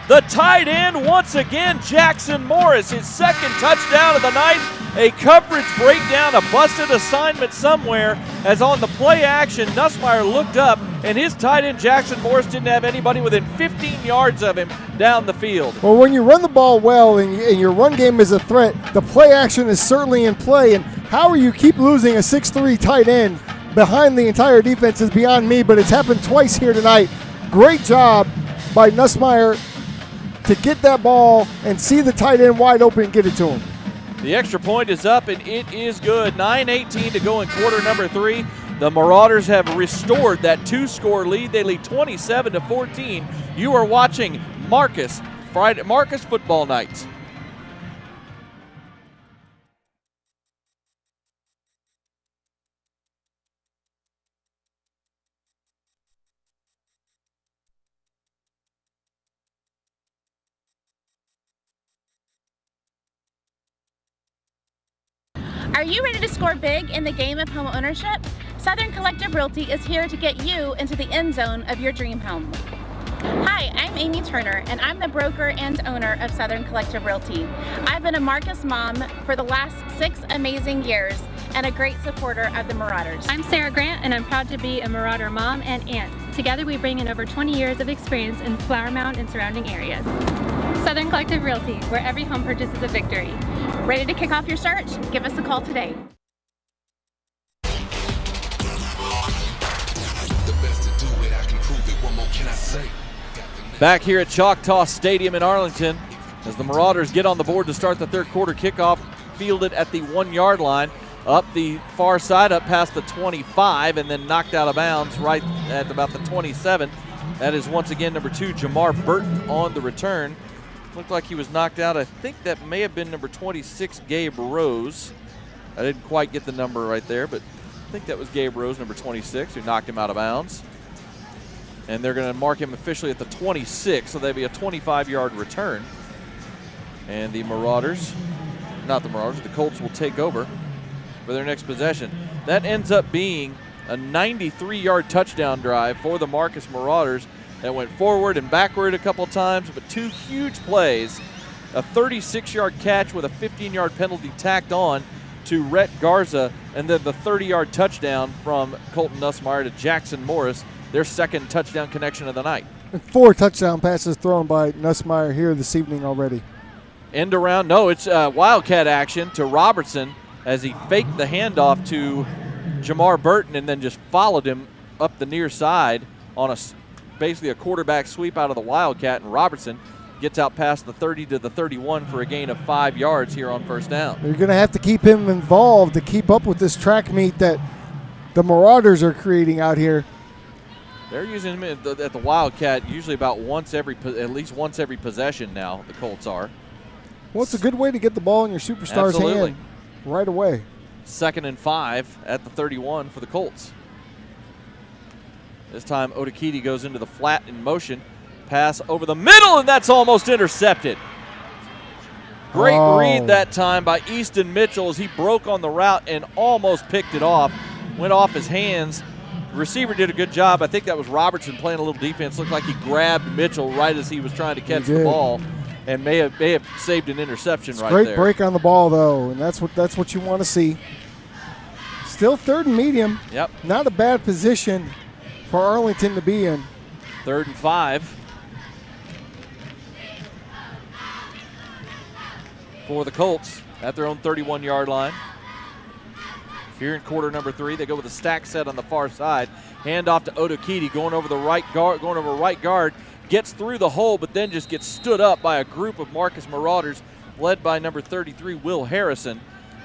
The tight end once again, Jackson Morris, his 2nd touchdown of the night. A coverage breakdown, a busted assignment somewhere, as on the play action, Nussmeier looked up, and his tight end, Jackson Morris, didn't have anybody within 15 yards of him down the field. Well, when you run the ball well and your run game is a threat, the play action is certainly in play, and how you keep losing a 6'3" tight end behind the entire defense is beyond me, but it's happened twice here tonight. Great job by Nussmeier to get that ball and see the tight end wide open and get it to him. The extra point is up, and it is good. 9:18 to go in quarter number 3. The Marauders have restored that 2-score lead. They lead 27-14. You are watching Marcus Football Nights. Are you ready to score big in the game of home ownership? Southern Collective Realty is here to get you into the end zone of your dream home. Hi, I'm Amy Turner, and I'm the broker and owner of Southern Collective Realty. I've been a Marcus mom for the last 6 amazing years and a great supporter of the Marauders. I'm Sarah Grant, and I'm proud to be a Marauder mom and aunt. Together we bring in over 20 years of experience in Flower Mound and surrounding areas. Southern Collective Realty, where every home purchase is a victory. Ready to kick off your search? Give us a call today. Back here at Choctaw Stadium in Arlington, as the Marauders get on the board to start the 3rd quarter kickoff, fielded at the 1-yard line, up the far side, up past the 25, and then knocked out of bounds right at about the 27. That is once again number 2, Jamar Burton, on the return. Looked like he was knocked out. I think that may have been number 26, Gabe Rose. I didn't quite get the number right there, but I think that was Gabe Rose, number 26, who knocked him out of bounds. And they're going to mark him officially at the 26, so that'd be a 25-yard return. And the Marauders, not the Marauders, the Colts will take over for their next possession. That ends up being a 93-yard touchdown drive for the Marcus Marauders that went forward and backward a couple times, but 2 huge plays, a 36-yard catch with a 15-yard penalty tacked on to Rhett Garza, and then the 30-yard touchdown from Colton Nussmeier to Jackson Morris, their second touchdown connection of the night. And 4 touchdown passes thrown by Nussmeier here this evening already. End around, no, it's Wildcat action to Robertson as he faked the handoff to Jamar Burton and then just followed him up the near side on basically a quarterback sweep out of the Wildcat, and Robertson gets out past the 30 to the 31 for a gain of 5 yards here on first down. You're going to have to keep him involved to keep up with this track meet that the Marauders are creating out here. They're using him at the Wildcat usually about at least once every possession now, the Colts are. Well, it's a good way to get the ball in your superstar's hand right away. 2nd and 5 at the 31 for the Colts. This time Otakiti goes into the flat in motion. Pass over the middle, and that's almost intercepted. Great read that time by Easton Mitchell as he broke on the route and almost picked it off. Went off his hands. The receiver did a good job. I think that was Robertson playing a little defense. Looked like he grabbed Mitchell right as he was trying to catch the ball, and may have saved an interception right there. Great break on the ball, though, and that's what you want to see. Still 3rd and medium. Yep. Not a bad position for Arlington to be in. 3rd and 5 for the Colts at their own 31-yard line. Here in quarter number 3, they go with a stack set on the far side. Hand off to Otakiti, going over right guard, gets through the hole, but then just gets stood up by a group of Marcus Marauders led by number 33, Will Harrison.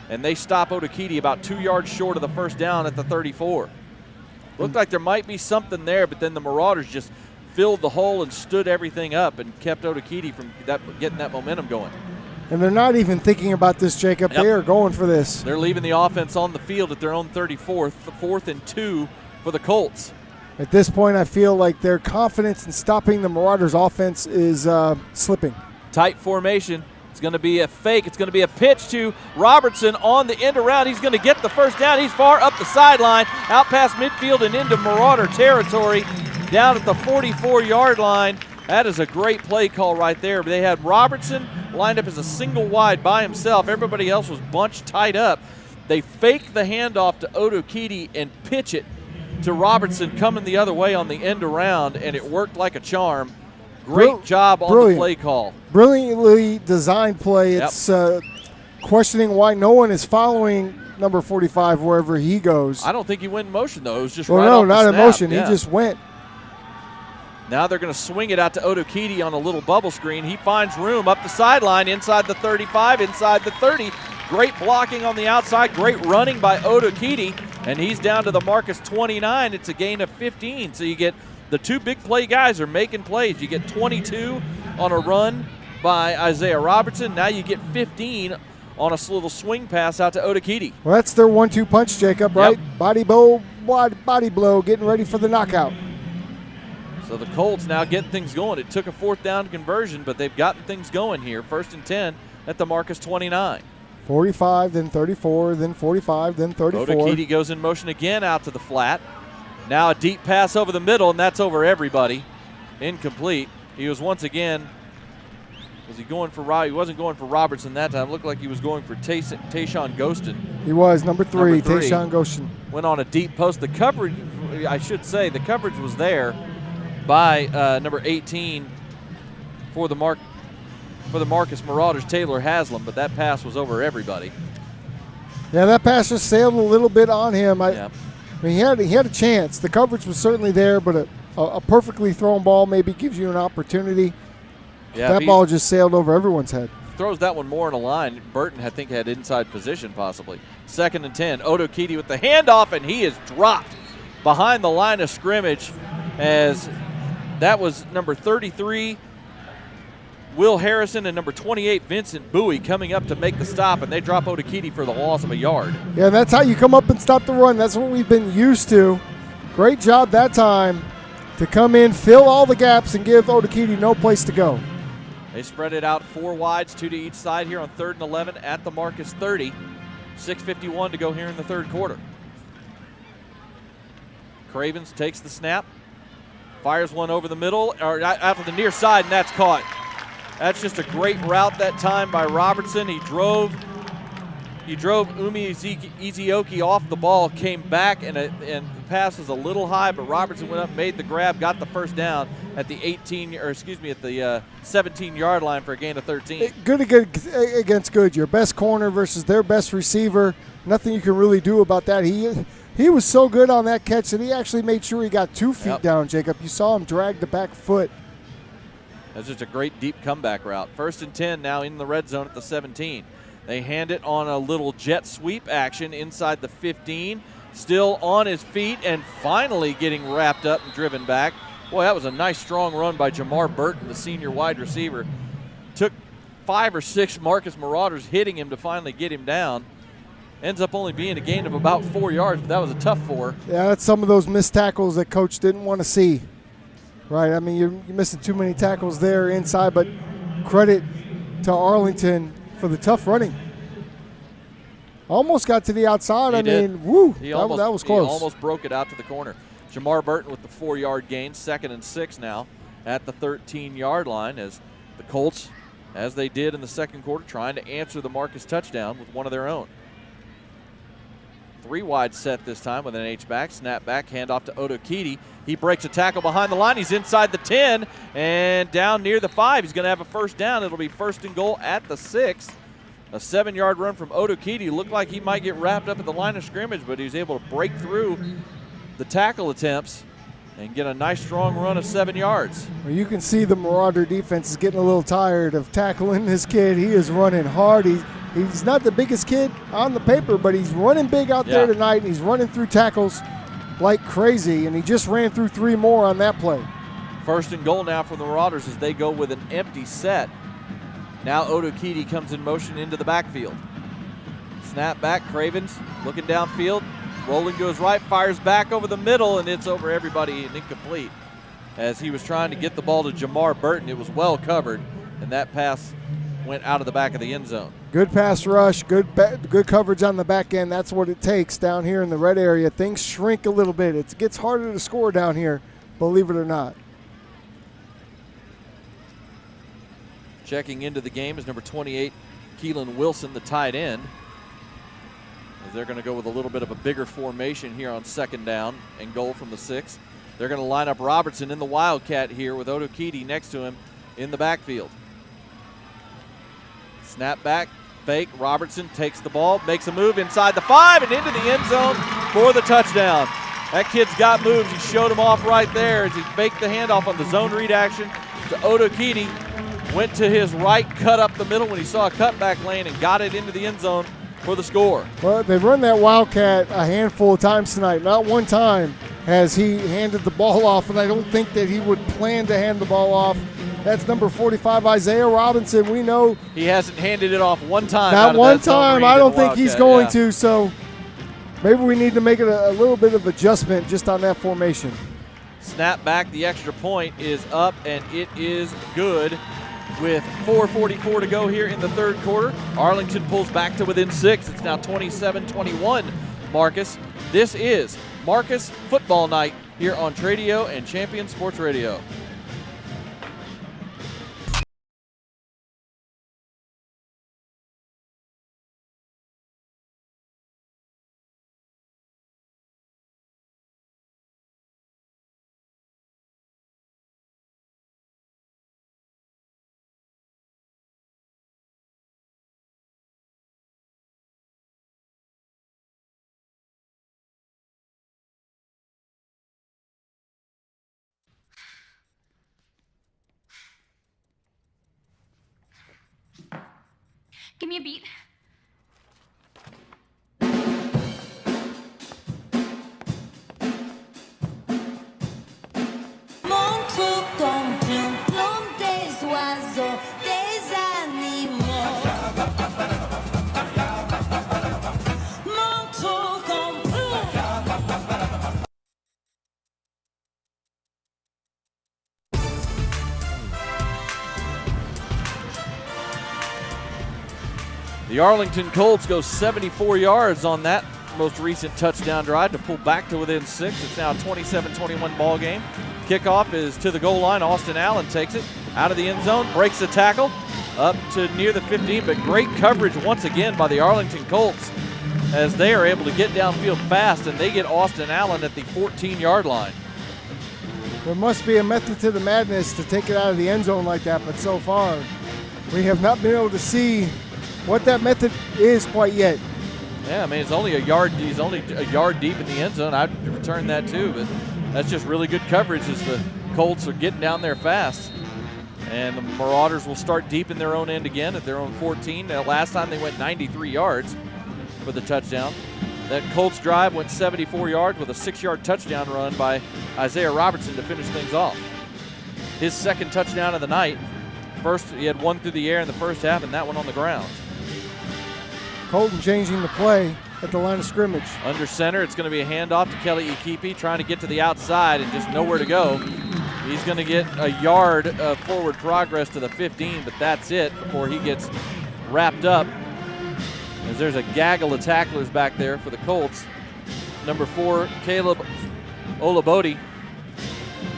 And they stop Otakiti about 2 yards short of the first down at the 34. Looked like there might be something there, but then the Marauders just filled the hole and stood everything up and kept Otakiti from getting that momentum going. And they're not even thinking about this, Jacob. Yep. They are going for this. They're leaving the offense on the field at their own 34th, 4th and 2 for the Colts. At this point, I feel like their confidence in stopping the Marauders' offense is slipping. Tight formation. It's going to be a fake. It's going to be a pitch to Robertson on the end around. He's going to get the first down. He's far up the sideline, out past midfield and into Marauder territory, down at the 44-yard line. That is a great play call right there. They had Robertson lined up as a single wide by himself. Everybody else was bunched tight up. They fake the handoff to Otakiti and pitch it to Robertson coming the other way on the end around, and it worked like a charm. Great job on the play call. Brilliantly designed play. Yep. It's questioning why no one is following number 45 wherever he goes. I don't think he went in motion, though. It was just well, right no, off the not snap. in motion. Yeah. He just went. Now they're going to swing it out to Otakiti on a little bubble screen. He finds room up the sideline, inside the 35, inside the 30. Great blocking on the outside. Great running by Otakiti, and he's down to the Marcus 29. It's a gain of 15. So you get the 2 big play guys are making plays. You get 22 on a run by Isaiah Robertson. Now you get 15 on a little swing pass out to Otakiti. Well, that's their 1-2 punch, Jacob, right? Yep. Body blow, getting ready for the knockout. So the Colts now getting things going. It took a 4th down conversion, but they've gotten things going here. 1st and 10 at the Marcus 29. 45, then 34, then 45, then 34. Otakiti goes in motion again out to the flat. Now a deep pass over the middle, and that's over everybody. Incomplete. He was once again, he wasn't going for Robertson that time. Looked like he was going for Tayshawn Ghostin. He was, number 3, Tayshawn Ghostin. Went on a deep post. The coverage, I should say, the coverage was there by number 18 for the Marcus Marauders, Taylor Haslam, but that pass was over everybody. Yeah, that pass just sailed a little bit on him. I mean, he had a chance. The coverage was certainly there, but a perfectly thrown ball maybe gives you an opportunity. Yeah, that ball just sailed over everyone's head. Throws that one more in a line. Burton, I think, had inside position possibly. 2nd and 10. Otakiti with the handoff, and he is dropped behind the line of scrimmage as that was number 33, Will Harrison, and number 28, Vincent Bowie, coming up to make the stop, and they drop Otakiti for the loss of a yard. Yeah, that's how you come up and stop the run. That's what we've been used to. Great job that time to come in, fill all the gaps, and give Otakiti no place to go. They spread it out 4 wides, 2 to each side here on 3rd and 11 at the Marcus 30. 6:51 to go here in the 3rd quarter. Cravens takes the snap, fires one over the middle, or out to the near side, and that's caught. That's just a great route that time by Robertson. He drove You drove Umi Ezioki off the ball, came back, and the pass was a little high, but Robertson went up, made the grab, got the first down at the 17-yard line for a gain of 13. Good against good. Your best corner versus their best receiver. Nothing you can really do about that. He was so good on that catch that he actually made sure he got 2 feet down, Jacob. You saw him drag the back foot. That's just a great deep comeback route. 1st and 10 now in the red zone at the 17. They hand it on a little jet sweep action inside the 15. Still on his feet and finally getting wrapped up and driven back. Boy, that was a nice strong run by Jamar Burton, the senior wide receiver. Took 5 or 6 Marcus Marauders hitting him to finally get him down. Ends up only being a gain of about 4 yards, but that was a tough 4. Yeah, that's some of those missed tackles that coach didn't want to see. Right, I mean, you're missing too many tackles there inside, but credit to Arlington for the tough running. Almost got to the outside. He did. Mean, woo, that was close. He almost broke it out to the corner. Jamar Burton with the 4-yard gain, 2nd and 6 now at the 13-yard line as the Colts, as they did in the second quarter, trying to answer the Marcus touchdown with one of their own. 3-wide set this time with an H-back. Snap back, handoff to Otokidi. He breaks a tackle behind the line. He's inside the 10 and down near the 5. He's going to have a first down. It'll be 1st and goal at the 6. A 7-yard run from Otokidi. Looked like he might get wrapped up at the line of scrimmage, but he was able to break through the tackle attempts and get a nice strong run of 7 yards. Well, you can see the Marauder defense is getting a little tired of tackling this kid. He is running hard. He's not the biggest kid on the paper, but he's running big out there tonight, and he's running through tackles like crazy, and he just ran through 3 more on that play. 1st and goal now for the Marauders as they go with an empty set. Now Otokidi comes in motion into the backfield. Snap back, Cravens looking downfield. Rolling to his right, fires back over the middle, and it's over everybody and incomplete. As he was trying to get the ball to Jamar Burton, it was well covered, and that pass went out of the back of the end zone. Good pass rush, good coverage on the back end. That's what it takes down here in the red area. Things shrink a little bit. It gets harder to score down here, believe it or not. Checking into the game is number 28, Keelan Wilson, the tight end. As they're going to go with a little bit of a bigger formation here on 2nd down and goal from the 6. They're going to line up Robertson in the Wildcat here with Otokidi next to him in the backfield. Snap back, fake. Robertson takes the ball, makes a move inside the 5 and into the end zone for the touchdown. That kid's got moves. He showed him off right there as he faked the handoff on the zone read action to Otokidi. Went to his right, cut up the middle when he saw a cutback lane and got it into the end zone for the score. Well, they've run that Wildcat a handful of times tonight. Not one time has he handed the ball off, and I don't think that he would plan to hand the ball off. That's number 45, Isaiah Robinson. We know he hasn't handed it off one time. Not one time. I don't think he's going to, so maybe we need to make it a little bit of adjustment just on that formation. Snap back, the extra point is up, and it is good. With 4:44 to go here in the 3rd quarter, Arlington pulls back to within 6. It's now 27-21, Marcus. This is Marcus Football Night here on Tradio and Champion Sports Radio. Give me a beat. Montre comme plomb, plomb des oiseaux, des animaux. Montre comme plomb. The Arlington Colts go 74 yards on that most recent touchdown drive to pull back to within 6. It's now a 27-21 ball game. Kickoff is to the goal line. Austin Allen takes it out of the end zone, breaks the tackle, up to near the 15, but great coverage once again by the Arlington Colts as they are able to get downfield fast, and they get Austin Allen at the 14-yard line. There must be a method to the madness to take it out of the end zone like that, but so far we have not been able to see what that method is quite yet. Yeah, I mean, it's only a yard. He's only a yard deep in the end zone. I'd return that too, but that's just really good coverage as the Colts are getting down there fast. And the Marauders will start deep in their own end again at their own 14. Now, last time they went 93 yards for the touchdown. That Colts drive went 74 yards with a 6-yard touchdown run by Isaiah Robertson to finish things off. His second touchdown of the night. First, he had one through the air in the first half, and that one on the ground. Colton changing the play at the line of scrimmage. Under center, it's going to be a handoff to Kelly Ikipi, trying to get to the outside and just nowhere to go. He's going to get a yard of forward progress to the 15, but that's it before he gets wrapped up. As there's a gaggle of tacklers back there for the Colts. Number 4, Caleb Olabodi,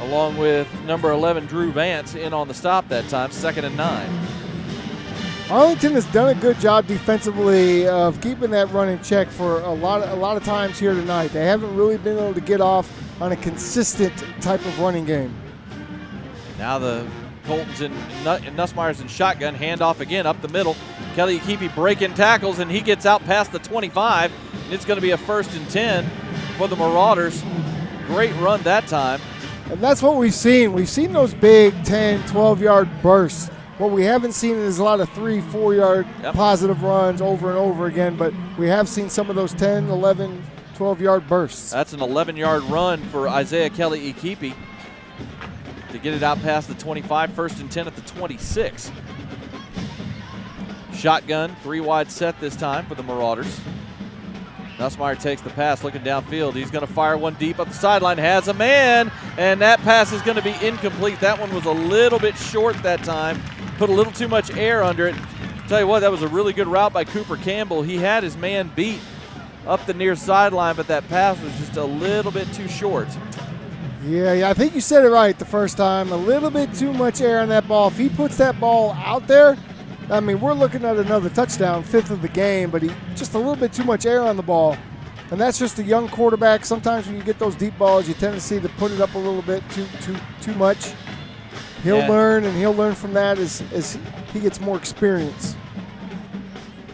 along with number 11, Drew Vance, in on the stop that time, 2nd and 9. Arlington has done a good job defensively of keeping that run in check for a lot of times here tonight. They haven't really been able to get off on a consistent type of running game. Now the Colton's in Nussmeier's in shotgun, handoff again up the middle. Kelly Ikipi breaking tackles, and he gets out past the 25. And it's going to be a 1st and 10 for the Marauders. Great run that time. And that's what we've seen. We've seen those big 10, 12-yard bursts. What we haven't seen is a lot of 3, 4-yard positive runs over and over again, but we have seen some of those 10, 11, 12-yard bursts. That's an 11-yard run for Isaiah Kelly Ikipi to get it out past the 25, 1st and 10 at the 26. Shotgun, 3-wide set this time for the Marauders. Nussmeier takes the pass, looking downfield. He's going to fire one deep up the sideline, has a man, and that pass is going to be incomplete. That one was a little bit short that time, put a little too much air under it. Tell you what, that was a really good route by Cooper Campbell. He had his man beat up the near sideline, but that pass was just a little bit too short. Yeah, I think you said it right the first time. A little bit too much air on that ball. If he puts that ball out there, I mean, we're looking at another touchdown, 5th of the game, but he just a little bit too much air on the ball. And that's just a young quarterback. Sometimes when you get those deep balls, you tend to see to put it up a little bit too much. He'll learn, and he'll learn from that as he gets more experience.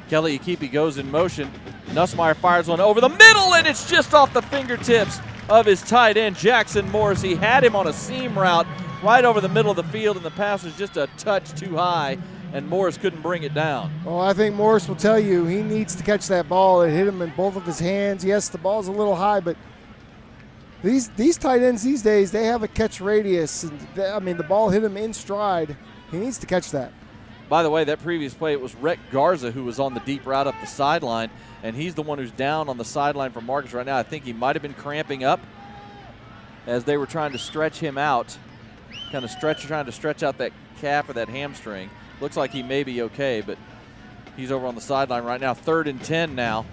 Kelly Ikipi goes in motion. Nussmeier fires one over the middle, and it's just off the fingertips of his tight end, Jackson Morris. He had him on a seam route right over the middle of the field, and the pass was just a touch too high, and Morris couldn't bring it down. Well, I think Morris will tell you he needs to catch that ball. It hit him in both of his hands. Yes, the ball's a little high, but these tight ends these days, they have a catch radius. And the ball hit him in stride. He needs to catch that. By the way, that previous play, it was Rhett Garza who was on the deep route up the sideline, and he's the one who's down on the sideline for Marcus right now. I think he might have been cramping up as they were trying to stretch him out, trying to stretch out that calf or that hamstring. Looks like he may be okay, but he's over on the sideline right now. 3rd and 10 now.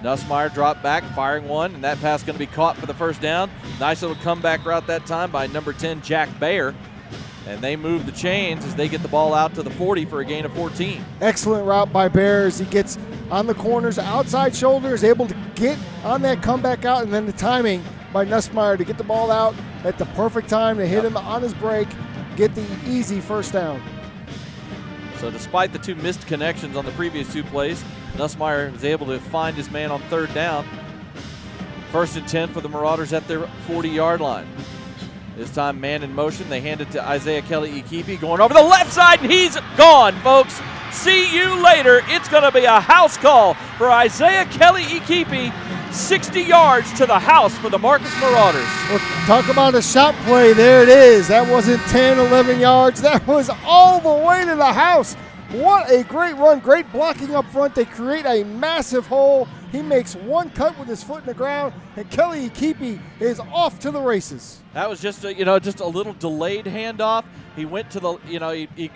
Nussmeier dropped back, firing one, and that pass going to be caught for the first down. Nice little comeback route that time by number 10, Jack Bayer. And they move the chains as they get the ball out to the 40 for a gain of 14. Excellent route by Bayer as he gets on the corners, outside shoulder, is able to get on that comeback out, and then the timing by Nussmeier to get the ball out at the perfect time to hit him on his break, get the easy first down. So despite the 2 missed connections on the previous 2 plays, Nussmeier was able to find his man on 3rd down. 1st and 10 for the Marauders at their 40-yard line. This time, man in motion. They hand it to Isaiah Kelly Ikipi going over the left side, and he's gone, folks. See you later. It's going to be a house call for Isaiah Kelly Ikipi. 60 yards to the house for the Marcus Marauders. Well, talk about a shot play. There it is. That wasn't 10, 11 yards. That was all the way to the house. What a great run. Great blocking up front. They create a massive hole. He makes one cut with his foot in the ground, and Kelly Ikipi is off to the races. That was just a little delayed handoff. He went to the, he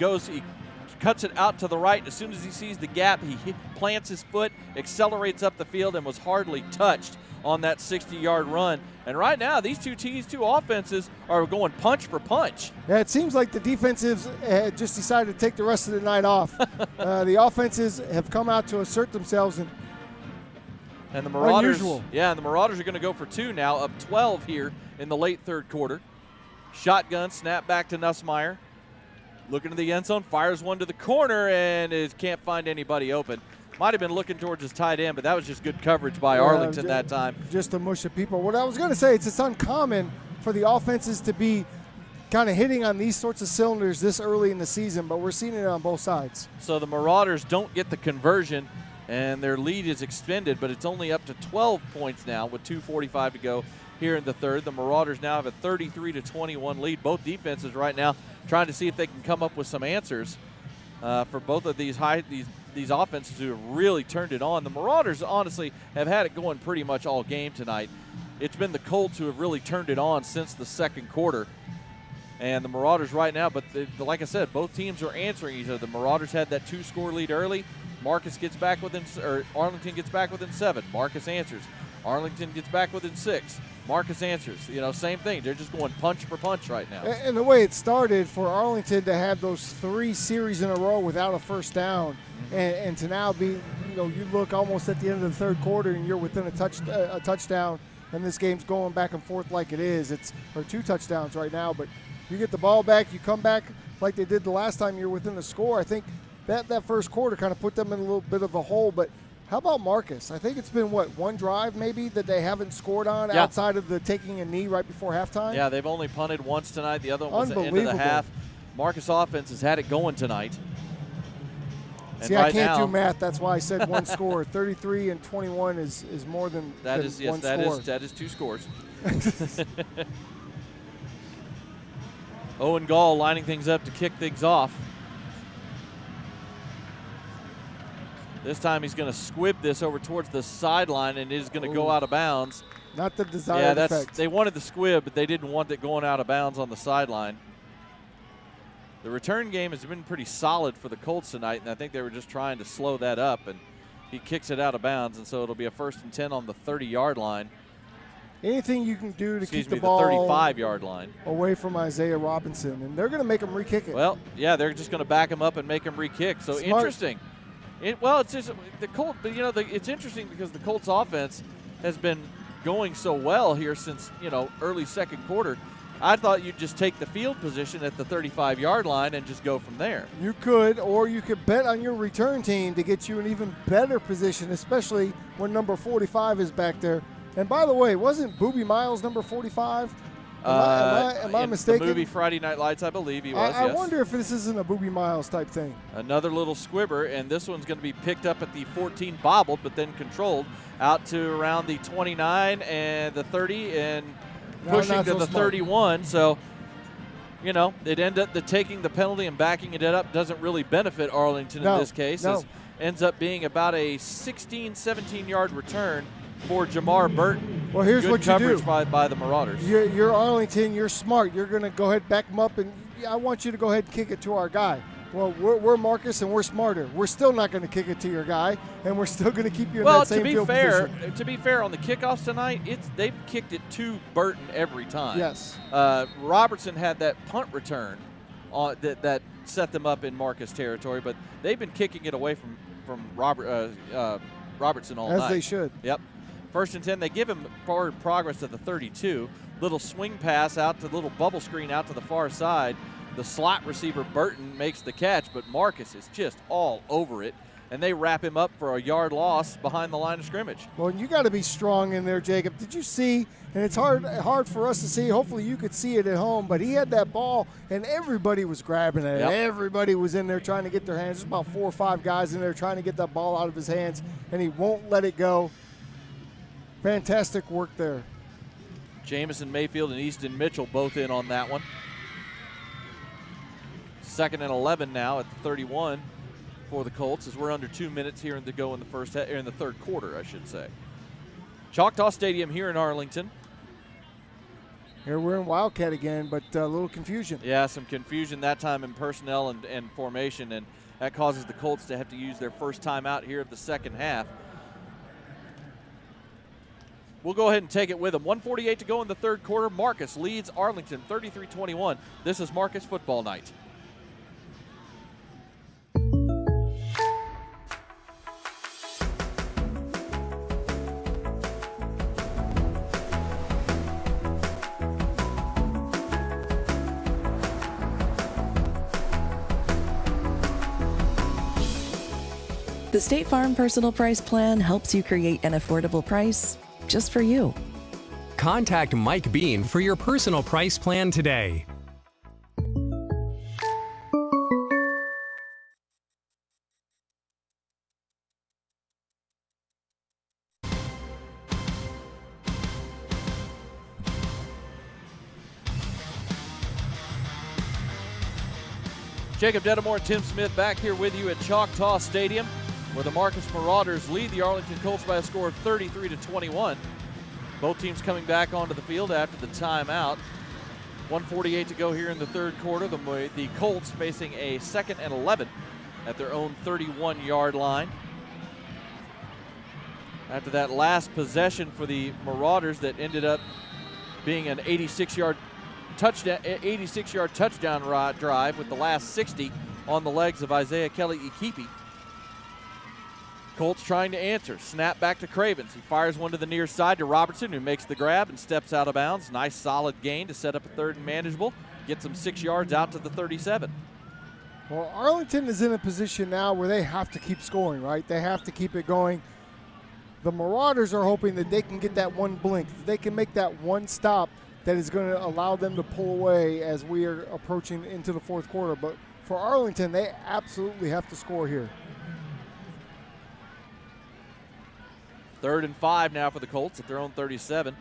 cuts it out to the right. As soon as he sees the gap, he plants his foot, accelerates up the field, and was hardly touched on that 60-yard run. And right now, these two offenses are going punch for punch. Yeah, it seems like the defensives just decided to take the rest of the night off. The offenses have come out to assert themselves. And the Marauders, unusual. Yeah, and the Marauders are going to go for 2 now, up 12 here in the late third quarter. Shotgun, snap back to Nussmeier. Looking to the end zone, fires one to the corner, and can't find anybody open. Might have been looking towards his tight end, but that was just good coverage by Arlington that time. Just a mush of people. What I was going to say, it's uncommon for the offenses to be kind of hitting on these sorts of cylinders this early in the season, but we're seeing it on both sides. So the Marauders don't get the conversion, and their lead is extended, but it's only up to 12 points now with 2:45 to go here in the third. The Marauders now have a 33-21 lead. Both defenses right now trying to see if they can come up with some answers for both of these offenses who have really turned it on. The Marauders honestly have had it going pretty much all game tonight. It's been the Colts who have really turned it on since the second quarter. And the Marauders right now, but like I said, both teams are answering each other. The Marauders had that 2-score lead early. Marcus gets back within, or Arlington gets back within 7. Marcus answers. Arlington gets back within 6. Marcus answers. Same thing. They're just going punch for punch right now. And the way it started for Arlington to have those 3 series in a row without a first down, and to now be, you look almost at the end of the third quarter and you're within a touchdown, and this game's going back and forth like it is. Or 2 touchdowns right now, but you get the ball back, you come back like they did the last time you're within the score. I think that first quarter kind of put them in a little bit of a hole, but how about Marcus? I think it's been, one drive maybe that they haven't scored on outside of the taking a knee right before halftime? Yeah, they've only punted once tonight. The other one was at the end of the half. Marcus offense has had it going tonight. And See, I can't do math. That's why I said 1 score. 33-21 is more than that. One score. That is 2 scores. Owen Gall lining things up to kick things off. This time he's going to squib this over towards the sideline, and it is going to go out of bounds. Not the desired effect. They wanted the squib, but they didn't want it going out of bounds on the sideline. The return game has been pretty solid for the Colts tonight, and I think they were just trying to slow that up, and he kicks it out of bounds, and so it'll be a 1st and 10 on the 30-yard line. Anything you can do to keep the ball the 35-yard line away from Isaiah Robinson, and they're going to make him re-kick it. Well, yeah, they're just going to back him up and make him re-kick. So Smart. Interesting. It's just the Colts, but it's interesting because the Colts offense has been going so well here since early second quarter. I thought you'd just take the field position at the 35-yard line and just go from there. You could, or you could bet on your return team to get you an even better position, especially when number 45 is back there. And by the way, wasn't Boobie Miles number 45? Am I mistaken? The movie Friday Night Lights, I believe he was, I yes. wonder if this isn't a Boobie Miles type thing. Another little squibber, and this one's going to be picked up at the 14, bobbled, but then controlled out to around the 29 and the 30 and pushing to the 31. So, it ended up taking the penalty and backing it up doesn't really benefit Arlington in this case. It ends up being about a 16, 17-yard return for Jamar Burton. Well, here's what you do. Good coverage by the Marauders. You're Arlington. You're smart. You're going to go ahead, back them up, and I want you to go ahead and kick it to our guy. Well, we're Marcus, and we're smarter. We're still not going to kick it to your guy, and we're still going to keep you in that same field position. To be fair, on the kickoffs tonight, they've kicked it to Burton every time. Yes. Robertson had that punt return that set them up in Marcus territory, but they've been kicking it away from Robertson all night. As they should. Yep. 1st and 10, they give him forward progress at the 32. Little swing pass out to little bubble screen out to the far side. The slot receiver, Burton, makes the catch, but Marcus is just all over it, and they wrap him up for a yard loss behind the line of scrimmage. Well, you got to be strong in there, Jacob. Did you see, and it's hard for us to see, hopefully you could see it at home, but he had that ball, and everybody was grabbing it. Yep. Everybody was in there trying to get their hands. There's about 4 or 5 guys in there trying to get that ball out of his hands, and he won't let it go. Fantastic work there. Jamison Mayfield and Easton Mitchell both in on that one. 2nd and 11 now at the 31 for the Colts, as we're under 2 minutes here to go in the third quarter, I should say. Choctaw Stadium here in Arlington. Here we're in Wildcat again, but a little confusion. Yeah, some confusion that time in personnel and formation. And That causes the Colts to have to use their first timeout here of the second half. We'll go ahead and take it with them. 1:48 to go in the third quarter. Marcus leads Arlington 33-21. This is Marcus Football Night. The State Farm Personal Price Plan helps you create an affordable price just for you. Contact Mike Bean for your personal price plan today. Jacob Dedamore and Tim Smith back here with you at Choctaw Stadium, where the Marcus Marauders lead the Arlington Colts by a score of 33-21. Both teams coming back onto the field after the timeout. 1:48 to go here in the third quarter. The Colts facing a 2nd and 11 at their own 31-yard line. After that last possession for the Marauders that ended up being an 86-yard touchdown drive with the last 60 on the legs of Isaiah Kelly-Ikipi. Colts trying to answer. Snap back to Cravens. He fires one to the near side to Robertson, who makes the grab and steps out of bounds. Nice solid gain to set up a third and manageable. Gets him 6 yards out to the 37. Well, Arlington is in a position now where they have to keep scoring, right? They have to keep it going. The Marauders are hoping that they can get that one blink, that they can make that one stop that is going to allow them to pull away as we are approaching into the fourth quarter. But for Arlington, they absolutely have to score here. 3rd and 5 now for the Colts at their own 37.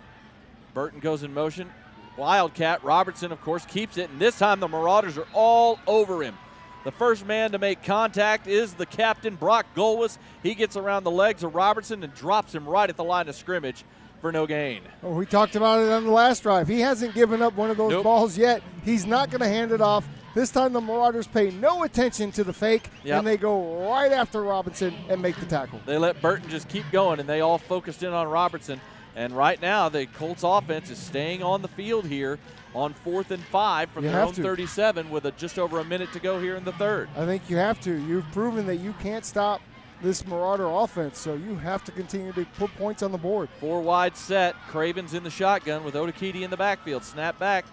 Burton goes in motion. Wildcat. Robertson, of course, keeps it, and this time the Marauders are all over him. The first man to make contact is the captain, Brock Golwis. He gets around the legs of Robertson and drops him right at the line of scrimmage for no gain. Well, we talked about it on the last drive. He hasn't given up one of those balls yet. He's not going to hand it off. This time the Marauders pay no attention to the fake, and they go right after Robinson and make the tackle. They let Burton just keep going, and they all focused in on Robertson. And right now the Colts offense is staying on the field here on 4th and 5 from their own 37 with just over a minute to go here in the third. I think you have to. You've proven that you can't stop this Marauder offense, so you have to continue to put points on the board. 4 wide set. Cravens in the shotgun with Otakiti in the backfield. Snap back.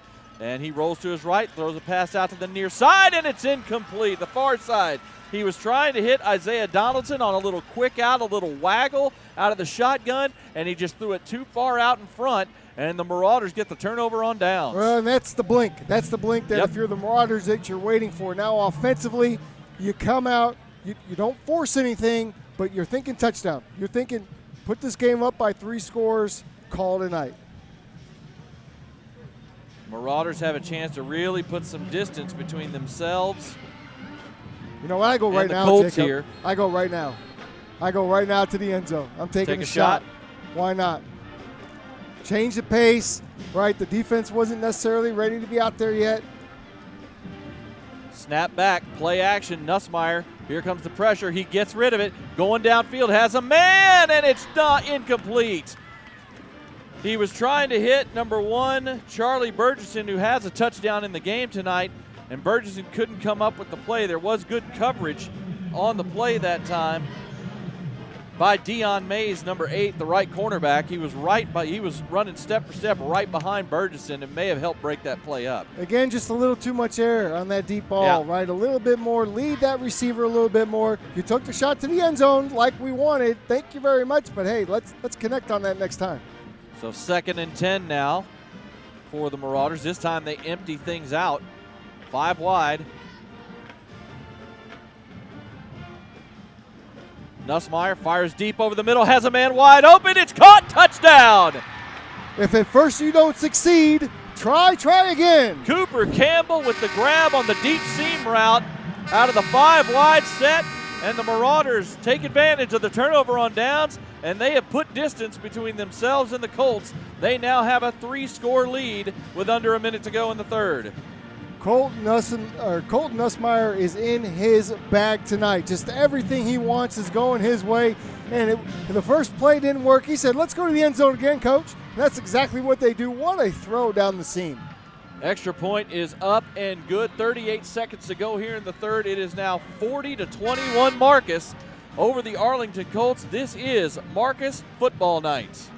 And he rolls to his right, throws a pass out to the near side, and it's incomplete, the far side. He was trying to hit Isaiah Donaldson on a little quick out, a little waggle out of the shotgun, and he just threw it too far out in front, and the Marauders get the turnover on downs. Well, and that's the blink. That's the blink that if you're the Marauders that you're waiting for. Now offensively, you come out, you don't force anything, but you're thinking touchdown. You're thinking put this game up by 3 scores, call it a night. Marauders have a chance to really put some distance between themselves. You know what? I go right now, Colts Jacob. here. I go right now. I go right now to the end zone. I'm taking a shot. Why not? Change the pace, right? The defense wasn't necessarily ready to be out there yet. Snap back, play action, Nussmeier. Here comes the pressure. He gets rid of it. Going downfield, has a man, and it's not incomplete. He was trying to hit number 1, Charlie Burgesson, who has a touchdown in the game tonight, and Burgesson couldn't come up with the play. There was good coverage on the play that time by Dion Mays, number 8, the right cornerback. He was running step for step right behind Burgesson and may have helped break that play up. Again, just a little too much air on that deep ball, right? A little bit more, lead that receiver a little bit more. You took the shot to the end zone like we wanted. Thank you very much, but hey, let's connect on that next time. So 2nd and 10 now for the Marauders. This time they empty things out. 5 wide. Nussmeier fires deep over the middle, has a man wide open. It's caught, touchdown. If at first you don't succeed, try again. Cooper Campbell with the grab on the deep seam route out of the 5 wide set, and the Marauders take advantage of the turnover on downs, and they have put distance between themselves and the Colts. They now have a 3-score lead with under a minute to go in the third. Colton Nussmeier is in his bag tonight. Just everything he wants is going his way. And the first play didn't work. He said, let's go to the end zone again, coach. And that's exactly what they do. What a throw down the seam. Extra point is up and good. 38 seconds to go here in the third. It is now 40-21 Marcus over the Arlington Colts. This is Marcus football night.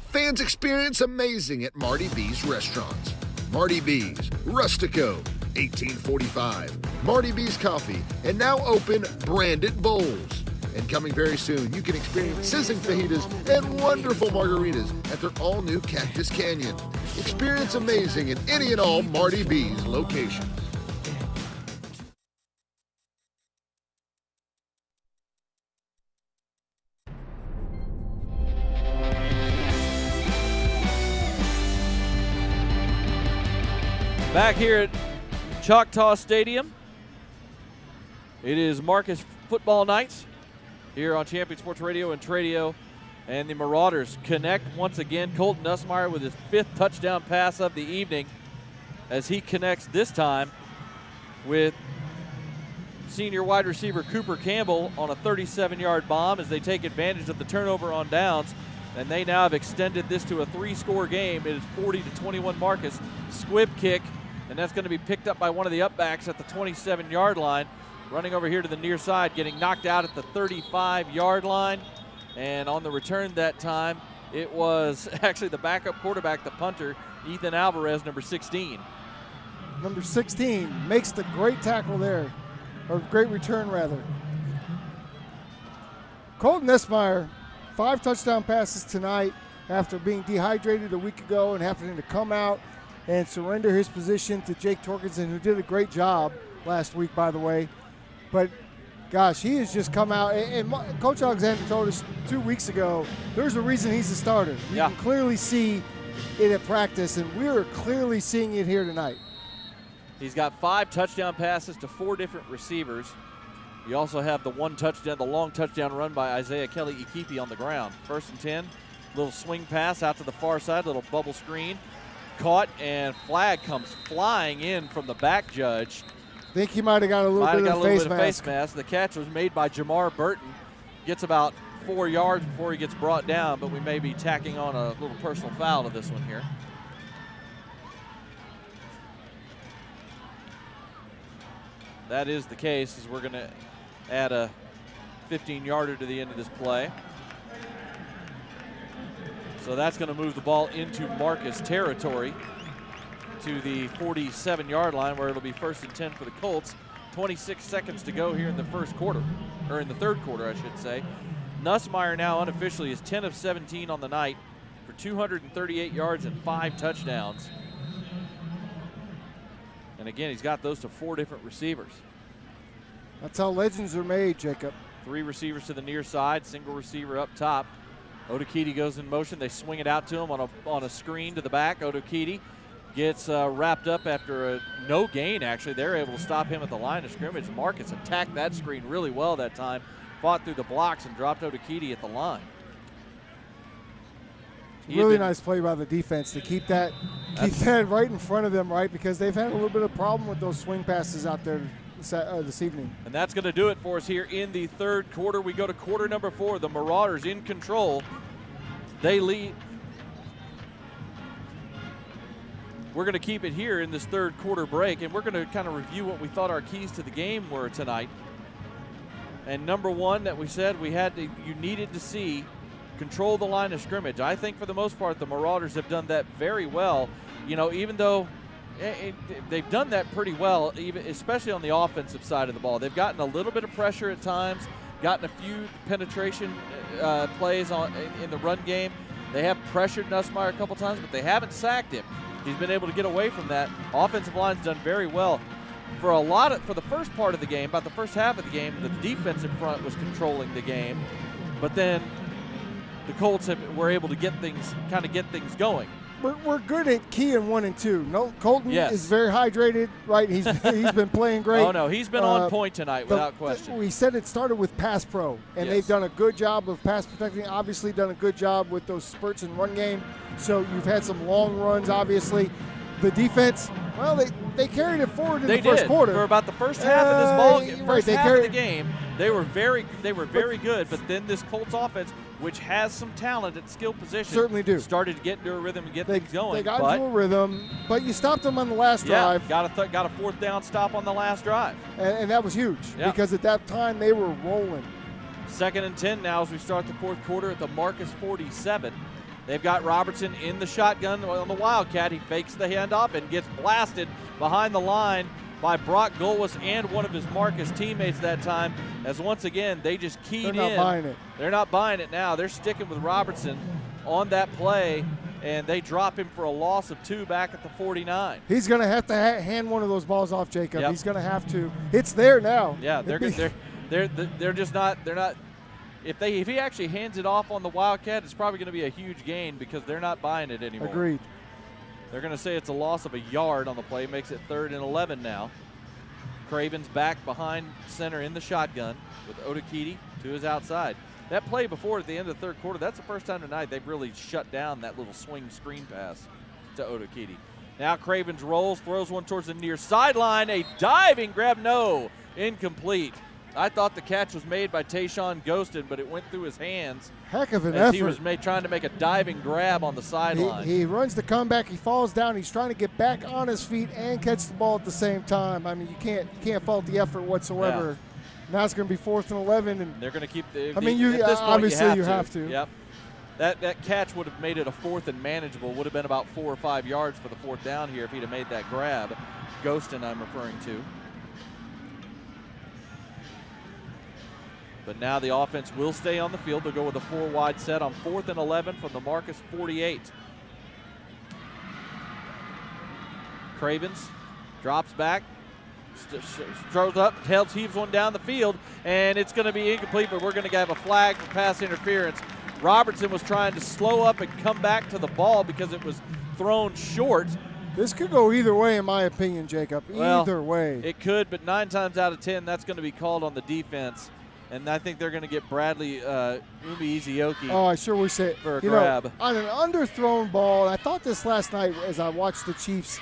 Fans experience amazing at Marty B's restaurants. Marty B's, Rustico, 1845. Marty B's Coffee, and now open Branded Bowls. And coming very soon, you can experience sizzling fajitas and wonderful margaritas at their all-new Cactus Canyon. Experience amazing at any and all Marty B's locations. Back here at Choctaw Stadium, it is Marcus football nights here on Champion Sports Radio and Tradio, and the Marauders connect once again. Colton Nussmeier with his 5th touchdown pass of the evening as he connects this time with senior wide receiver Cooper Campbell on a 37-yard bomb as they take advantage of the turnover on downs. And they now have extended this to a 3-score game. It is 40-21 Marcus. Squib kick, and that's going to be picked up by one of the upbacks at the 27-yard line. Running over here to the near side, getting knocked out at the 35-yard line. And on the return that time, it was actually the backup quarterback, the punter, Ethan Alvarez, number 16. Number 16 makes the great tackle there, or great return rather. Colton Nussmeier, 5 touchdown passes tonight after being dehydrated a week ago and having to come out and surrender his position to Jake Torkinson, who did a great job last week, by the way. But, gosh, he has just come out. And Coach Alexander told us 2 weeks ago, there's a reason he's a starter. You can clearly see it at practice, and we're clearly seeing it here tonight. He's got 5 touchdown passes to 4 different receivers. You also have the one touchdown, the long touchdown run by Isaiah Kelly-Ikipi on the ground. 1st and 10, little swing pass out to the far side, little bubble screen. Caught, and flag comes flying in from the back judge. I think he might have got a little bit of face mask. The catch was made by Jamar Burton. Gets about 4 yards before he gets brought down, but we may be tacking on a little personal foul to this one here. That is the case, as we're going to add a 15-yarder to the end of this play. So that's going to move the ball into Marcus territory to the 47-yard line, where it'll be 1st and 10 for the Colts. 26 seconds to go here in the first quarter, or in the third quarter, I should say. Nussmeier now unofficially is 10 of 17 on the night for 238 yards and 5 touchdowns. And again, he's got those to 4 different receivers. That's how legends are made, Jacob. 3 receivers to the near side, single receiver up top. Odokiti goes in motion. They swing it out to him on a screen to the back. Odokiti gets wrapped up after a no gain, actually. They're able to stop him at the line of scrimmage. Marcus attacked that screen really well that time, fought through the blocks and dropped Odokiti at the line. Really nice play by the defense to keep that right in front of them, right? Because they've had a little bit of problem with those swing passes out there this evening. And that's going to do it for us here in the third quarter. We go to quarter number 4. The Marauders in control. They lead. We're going to keep it here in this third quarter break, and we're going to kind of review what we thought our keys to the game were tonight. And number one that we said you needed to see control the line of scrimmage. I think for the most part the Marauders have done that very well. You know, even though they've done that pretty well, especially on the offensive side of the ball. They've gotten a little bit of pressure at times, gotten a few penetration plays in the run game. They have pressured Nussmeier a couple times, but they haven't sacked him. He's been able to get away from that. Offensive line's done very well. For the first part of the game, about the first half of the game, the defensive front was controlling the game, but then the Colts were able to get things going. we're good at keying 1 and 2. No, Colton Yes. is very hydrated, right? He's been playing great. Oh, no, he's been on point tonight without question. We said it started with pass pro, and they've done a good job of pass protecting, obviously done a good job with those spurts and run game. So you've had some long runs, obviously. The defense, well, they carried it forward in the first quarter. For about the first half of this ball game, half of the game, they were very good, but then this Colts offense, which has some talent at skill position, certainly do, started to get into a rhythm and get things going. They got into a rhythm, but you stopped them on the last drive. Got a fourth down stop on the last drive. And that was huge because at that time they were rolling. 2nd and 10 now as we start the fourth quarter at the Marcus 47. They've got Robertson in the shotgun on the Wildcat. He fakes the handoff and gets blasted behind the line by Brock Gulwis and one of his Marcus teammates that time, as once again they just keyed in. They're not buying it. They're not buying it now. They're sticking with Robertson on that play, and they drop him for a loss of 2 back at the 49. He's going to have to hand one of those balls off, Jacob. He's going to have to. It's there now. Yeah, they're just not. They're not. If he actually hands it off on the Wildcat, it's probably going to be a huge gain because they're not buying it anymore. Agreed. They're going to say it's a loss of a yard on the play. Makes it 3rd and 11 now. Craven's back behind center in the shotgun with Otakiti to his outside. That play before at the end of the third quarter, that's the first time tonight they've really shut down that little swing screen pass to Otakiti. Now Cravens rolls, throws one towards the near sideline. A diving grab, no, incomplete. I thought the catch was made by Tayshawn Ghostin, but it went through his hands. Heck of an as effort. He was trying to make a diving grab on the sideline. He runs the comeback. He falls down. He's trying to get back on his feet and catch the ball at the same time. I mean, you can't fault the effort whatsoever. Yeah. Now it's going to be 4th and 11, and they're going to keep the. I mean, obviously you have to. Yep. That catch would have made it a 4th and manageable. Would have been about 4 or 5 yards for the 4th down here if he'd have made that grab. Ghostin, I'm referring to. But now the offense will stay on the field. They'll go with a 4-wide set on 4th and 11 from the Marcus 48. Cravens drops back, throws up, heaves one down the field, and it's going to be incomplete, but we're going to have a flag for pass interference. Robertson was trying to slow up and come back to the ball because it was thrown short. This could go either way, in my opinion, Jacob. Either way. It could, but 9 times out of 10, that's going to be called on the defense. And I think they're going to get Bradley Umi Izioki. Oh, I sure wish it for a grab. On an underthrown ball, and I thought this last night as I watched the Chiefs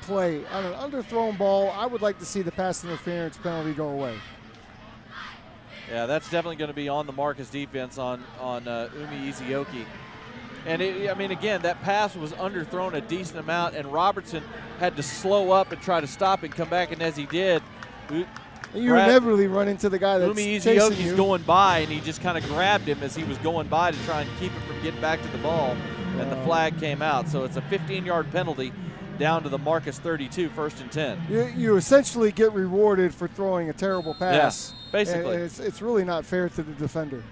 play. On an underthrown ball, I would like to see the pass interference penalty go away. Yeah, that's definitely going to be on the Marcus defense on Umi Izioki. And, again, that pass was underthrown a decent amount, and Robertson had to slow up and try to stop and come back, and as he did, you inevitably run into the guy that's Umi chasing Izioki's you. going by, and he just kind of grabbed him as he was going by to try and keep him from getting back to the ball, and the flag came out. So it's a 15-yard penalty down to the Marcus 32, 1st and 10. You essentially get rewarded for throwing a terrible pass. Yes, basically. And it's really not fair to the defender.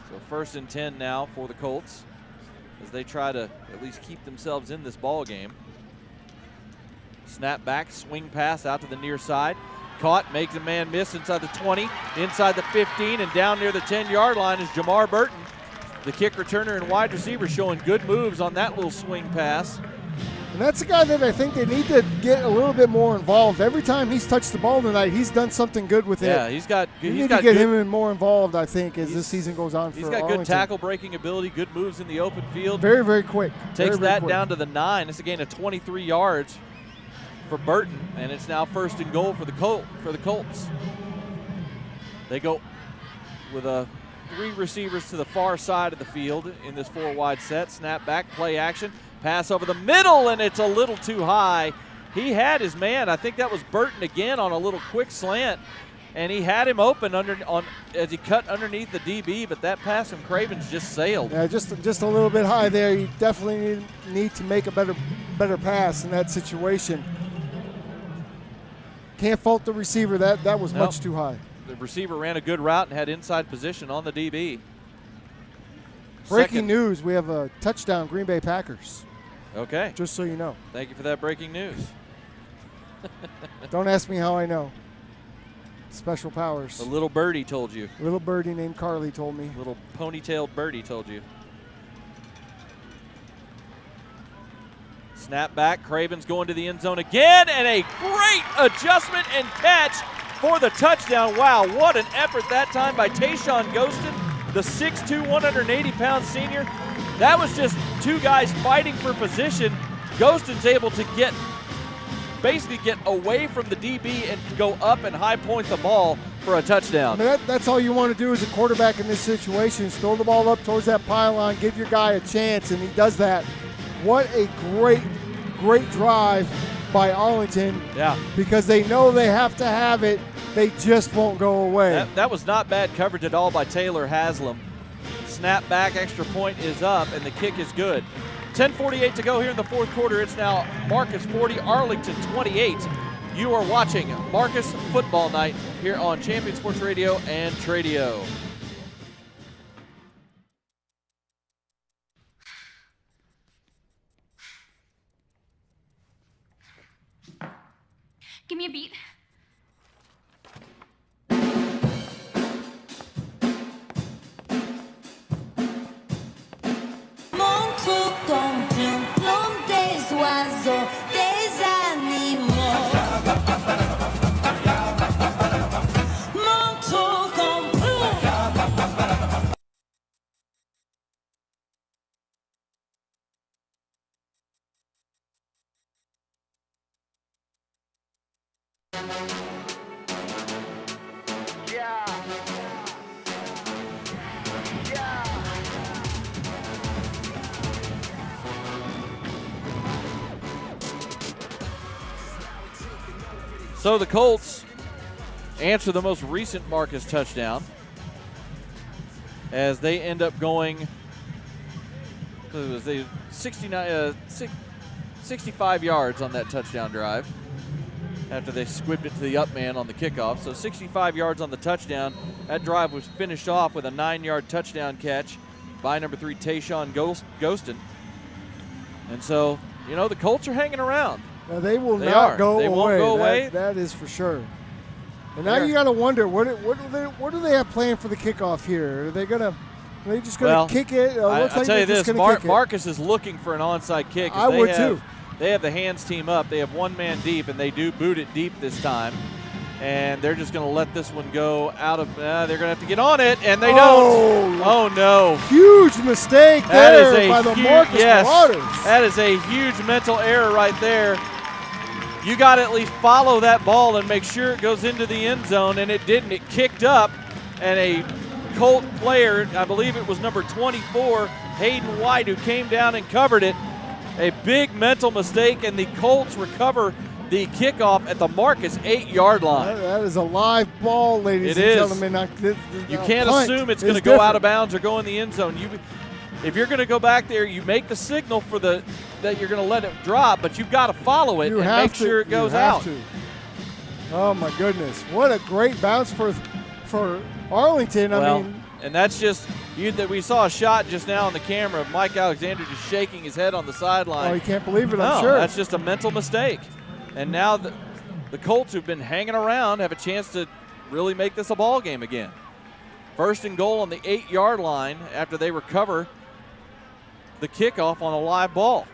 So 1st and 10 now for the Colts as they try to at least keep themselves in this ball game. Snap back, swing pass out to the near side. Caught, makes a man miss inside the 20, inside the 15, and down near the 10-yard line is Jamar Burton. The kick returner and wide receiver showing good moves on that little swing pass. And that's a guy that I think they need to get a little bit more involved. Every time he's touched the ball tonight, he's done something good with it. Yeah, he's got to get him more involved, I think, as this season goes on for He's got Arlington. good tackle breaking ability, good moves in the open field. Very, very quick. Takes very that quick. down to the 9. It's a gain of 23 yards for Burton, and it's now 1st and goal for the Colts. They go with 3 receivers to the far side of the field in this 4-wide set. Snap back, play action, pass over the middle, and it's a little too high. He had his man. I think that was Burton again on a little quick slant, and he had him open as he cut underneath the DB, but that pass from Cravens just sailed. Yeah, just a little bit high there. You definitely need to make a better pass in that situation. Can't fault the receiver. That was much too high. The receiver ran a good route and had inside position on the DB. Breaking news, we have a touchdown, Green Bay Packers. Okay. Just so you know. Thank you for that breaking news. Don't ask me how I know. Special powers. A little birdie told you. Little birdie named Carly told me. Little ponytailed birdie told you. Snap back. Craven's going to the end zone again, and a great adjustment and catch for the touchdown. Wow, what an effort that time by Tayshawn Ghostin, the 6'2", 180-pound senior. That was just two guys fighting for position. Ghostin's able to basically get away from the DB and go up and high point the ball for a touchdown. I mean, that's all you want to do as a quarterback in this situation is throw the ball up towards that pylon, give your guy a chance, and he does that. What a great drive by Arlington. Yeah. Because they know they have to have it. They just won't go away. That was not bad coverage at all by Taylor Haslam. Snap back, extra point is up, and the kick is good. 10:48 to go here in the fourth quarter. It's now Marcus 40, Arlington 28. You are watching Marcus Football Night here on Champion Sports Radio and Tradio. Give me a beat. Montre ton plume, plume des oiseaux, des animaux. Montre ton plume. So the Colts answer the most recent Marcus touchdown as they end up going 65 yards on that touchdown drive after they squibbed it to the up man on the kickoff. So 65 yards on the touchdown. That drive was finished off with a 9-yard touchdown catch by number 3 Tayshawn Ghostin. And so, you know, the Colts are hanging around. Now they will not go away. They won't go away. That is for sure. And now you got to wonder what do they have planned for the kickoff here? Are they just gonna kick it? I'll tell you this: Marcus is looking for an onside kick. I would too. They have the hands team up. They have one man deep, and they do boot it deep this time. And they're just going to let this one go out of. They're going to have to get on it, and they don't. Oh no! Huge mistake there by the Marcus Marauders. That is a huge mental error right there. You got to at least follow that ball and make sure it goes into the end zone, and it didn't. It kicked up, and a Colt player, I believe it was number 24, Hayden White, who came down and covered it. A big mental mistake, and the Colts recover the kickoff at the Marcus 8-yard line. That is a live ball, ladies and gentlemen. You can't assume it's going to go out of bounds or go in the end zone. If you're going to go back there, you make the signal for that you're going to let it drop, but you've got to follow it and make sure it goes out. Oh my goodness! What a great bounce for Arlington. I mean, and that's just we saw a shot just now on the camera of Mike Alexander just shaking his head on the sideline. Oh, you can't believe it. I'm sure that's just a mental mistake. And now the Colts, who've been hanging around, have a chance to really make this a ball game again. First and goal on the 8-yard line after they recover the kickoff on a live ball.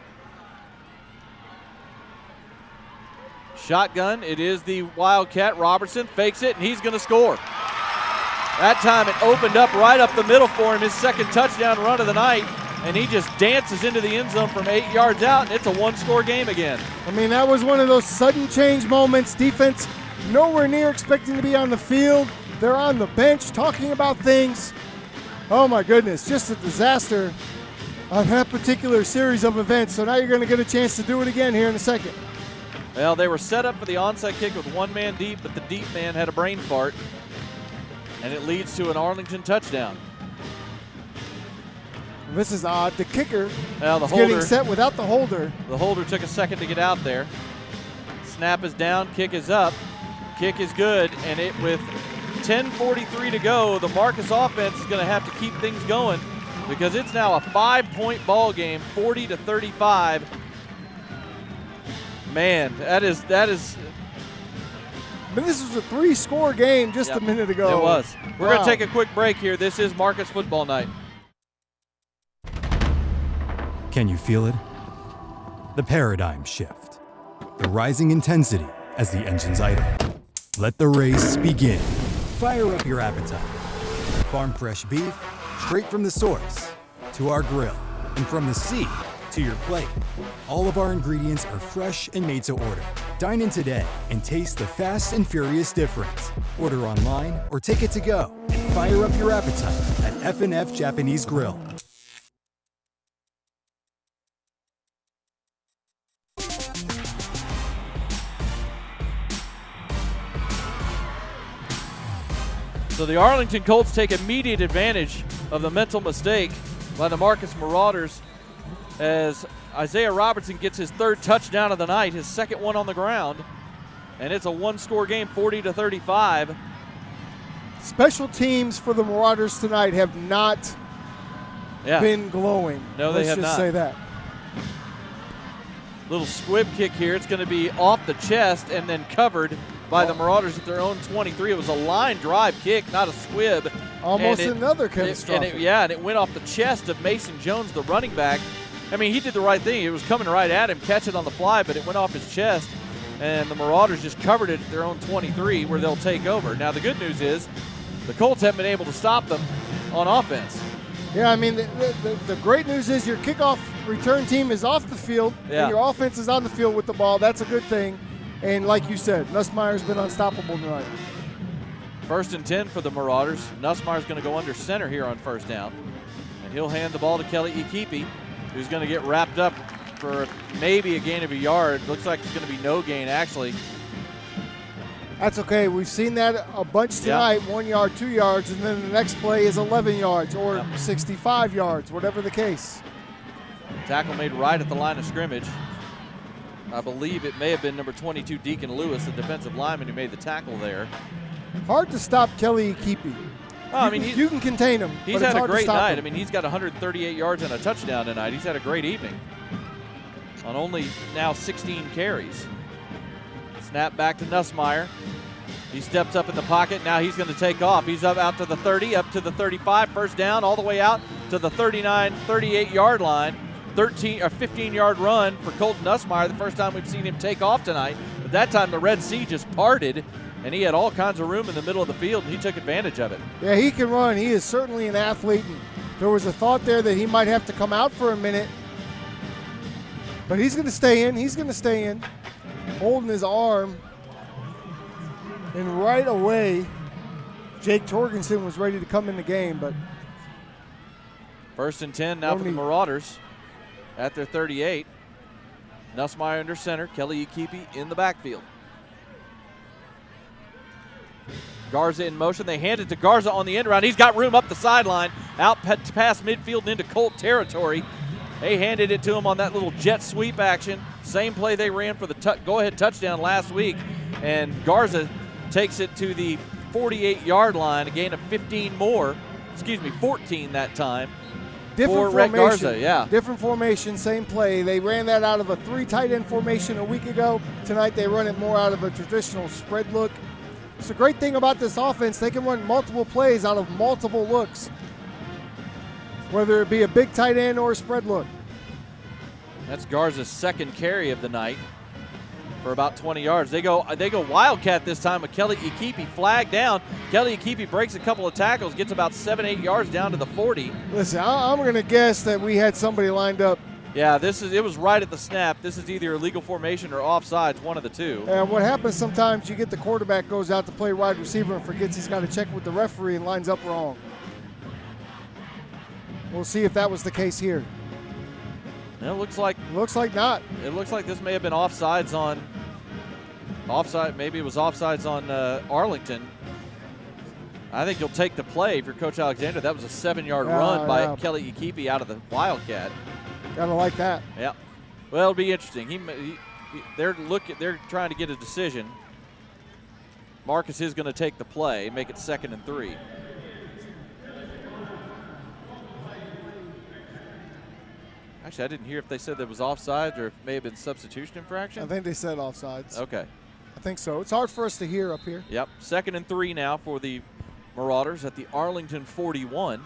Shotgun, it is the Wildcat. Robertson fakes it, and he's going to score. That time it opened up right up the middle for him, his second touchdown run of the night, and he just dances into the end zone from 8 yards out, and it's a one-score game again. I mean, that was one of those sudden change moments. Defense nowhere near expecting to be on the field. They're on the bench talking about things. Oh, my goodness, just a disaster on that particular series of events. So now you're going to get a chance to do it again here in a second. Well, they were set up for the onside kick with one man deep, but the deep man had a brain fart, and it leads to an Arlington touchdown. This is odd. The kicker is getting set without the holder. The holder took a second to get out there. Snap is down, kick is up. Kick is good, and with 10:43 to go, the Marcus offense is going to have to keep things going because it's now a 5-point ball game, 40-35. Man, that is mean, this was a 3-score game just a minute ago. It was. We're going to take a quick break here. This is Marcus football night. Can you feel it? The paradigm shift. The rising intensity as the engines idle. Let the race begin. Fire up your appetite. Farm fresh beef, straight from the source, to our grill, and from the sea to your plate. All of our ingredients are fresh and made to order. Dine in today and taste the fast and furious difference. Order online or take it to go and fire up your appetite at F&F Japanese Grill. So the Arlington Colts take immediate advantage of the mental mistake by the Marcus Marauders as Isaiah Robertson gets his 3rd touchdown of the night, his 2nd one on the ground, and it's a 1-score game, 40-35. Special teams for the Marauders tonight have not been glowing. No, they have not. Let's just say that. Little squib kick here. It's going to be off the chest and then covered by the Marauders at their own 23. It was a line drive kick, not a squib. Almost another catastrophic. And it went off the chest of Mason Jones, the running back. I mean, he did the right thing. It was coming right at him, catch it on the fly, but it went off his chest, and the Marauders just covered it at their own 23 where they'll take over. Now, the good news is the Colts haven't been able to stop them on offense. Yeah, I mean, the great news is your kickoff return team is off the field, and your offense is on the field with the ball. That's a good thing. And like you said, Nussmeier's been unstoppable tonight. 1st and 10 for the Marauders. Nussmeier's going to go under center here on 1st down. And he'll hand the ball to Kelly Ikipi, who's going to get wrapped up for maybe a gain of a yard. Looks like it's going to be no gain, actually. That's okay. We've seen that a bunch tonight, 1 yard, 2 yards, and then the next play is 11 yards or 65 yards, whatever the case. Tackle made right at the line of scrimmage. I believe it may have been number 22, Deacon Lewis, the defensive lineman, who made the tackle there. Hard to stop Kelly Ikipi. Well, I mean, you can contain him. He's had a great night. I mean, he's got 138 yards and a touchdown tonight. He's had a great evening on only now 16 carries. Snap back to Nussmeier. He steps up in the pocket. Now he's going to take off. He's up out to the 30, up to the 35, 1st down, all the way out to the 39, 38-yard line. 15-yard run for Colton Nussmeier, the first time we've seen him take off tonight. But that time the Red Sea just parted, and he had all kinds of room in the middle of the field, and he took advantage of it. Yeah, he can run. He is certainly an athlete. And there was a thought there that he might have to come out for a minute. But he's going to stay in. He's going to stay in, holding his arm. And right away, Jake Torgensen was ready to come in the game. But 1st and 10 now for the Marauders at their 38. Nussmeier under center, Kelly Ikipi in the backfield. Garza in motion. They hand it to Garza on the end round. He's got room up the sideline, out past midfield and into Colt territory. They handed it to him on that little jet sweep action. Same play they ran for the go-ahead touchdown last week. And Garza takes it to the 48-yard line, a gain of 14 that time. Different Rhett formation. Garza, Different formation, same play. They ran that out of a 3 tight end formation a week ago. Tonight they run it more out of a traditional spread look. It's a great thing about this offense. They can run multiple plays out of multiple looks, whether it be a big tight end or a spread look. That's Garza's 2nd carry of the night for about 20 yards. They go Wildcat this time with Kelly Ikipi flagged down. Kelly Ikipi breaks a couple of tackles, gets about 7-8 yards down to the 40. Listen, I'm going to guess that we had somebody lined up. Yeah, it was right at the snap. This is either illegal formation or offsides, one of the two. And what happens sometimes, you get the quarterback goes out to play wide receiver and forgets he's got to check with the referee and lines up wrong. We'll see if that was the case here. It looks like not. It looks like this may have been offsides on maybe it was offsides on Arlington. I think you'll take the play if you're Coach Alexander. That was a 7-yard run by Kelly Ikipi out of the Wildcat. Gotta like that. Yeah. Well, it'll be interesting. They're trying to get a decision. Marcus is going to take the play, make it 2nd and 3. Actually, I didn't hear if they said there was offsides or if it may have been substitution infraction. I think they said offsides. Okay. I think so. It's hard for us to hear up here. Yep, 2nd and 3 now for the Marauders at the Arlington 41.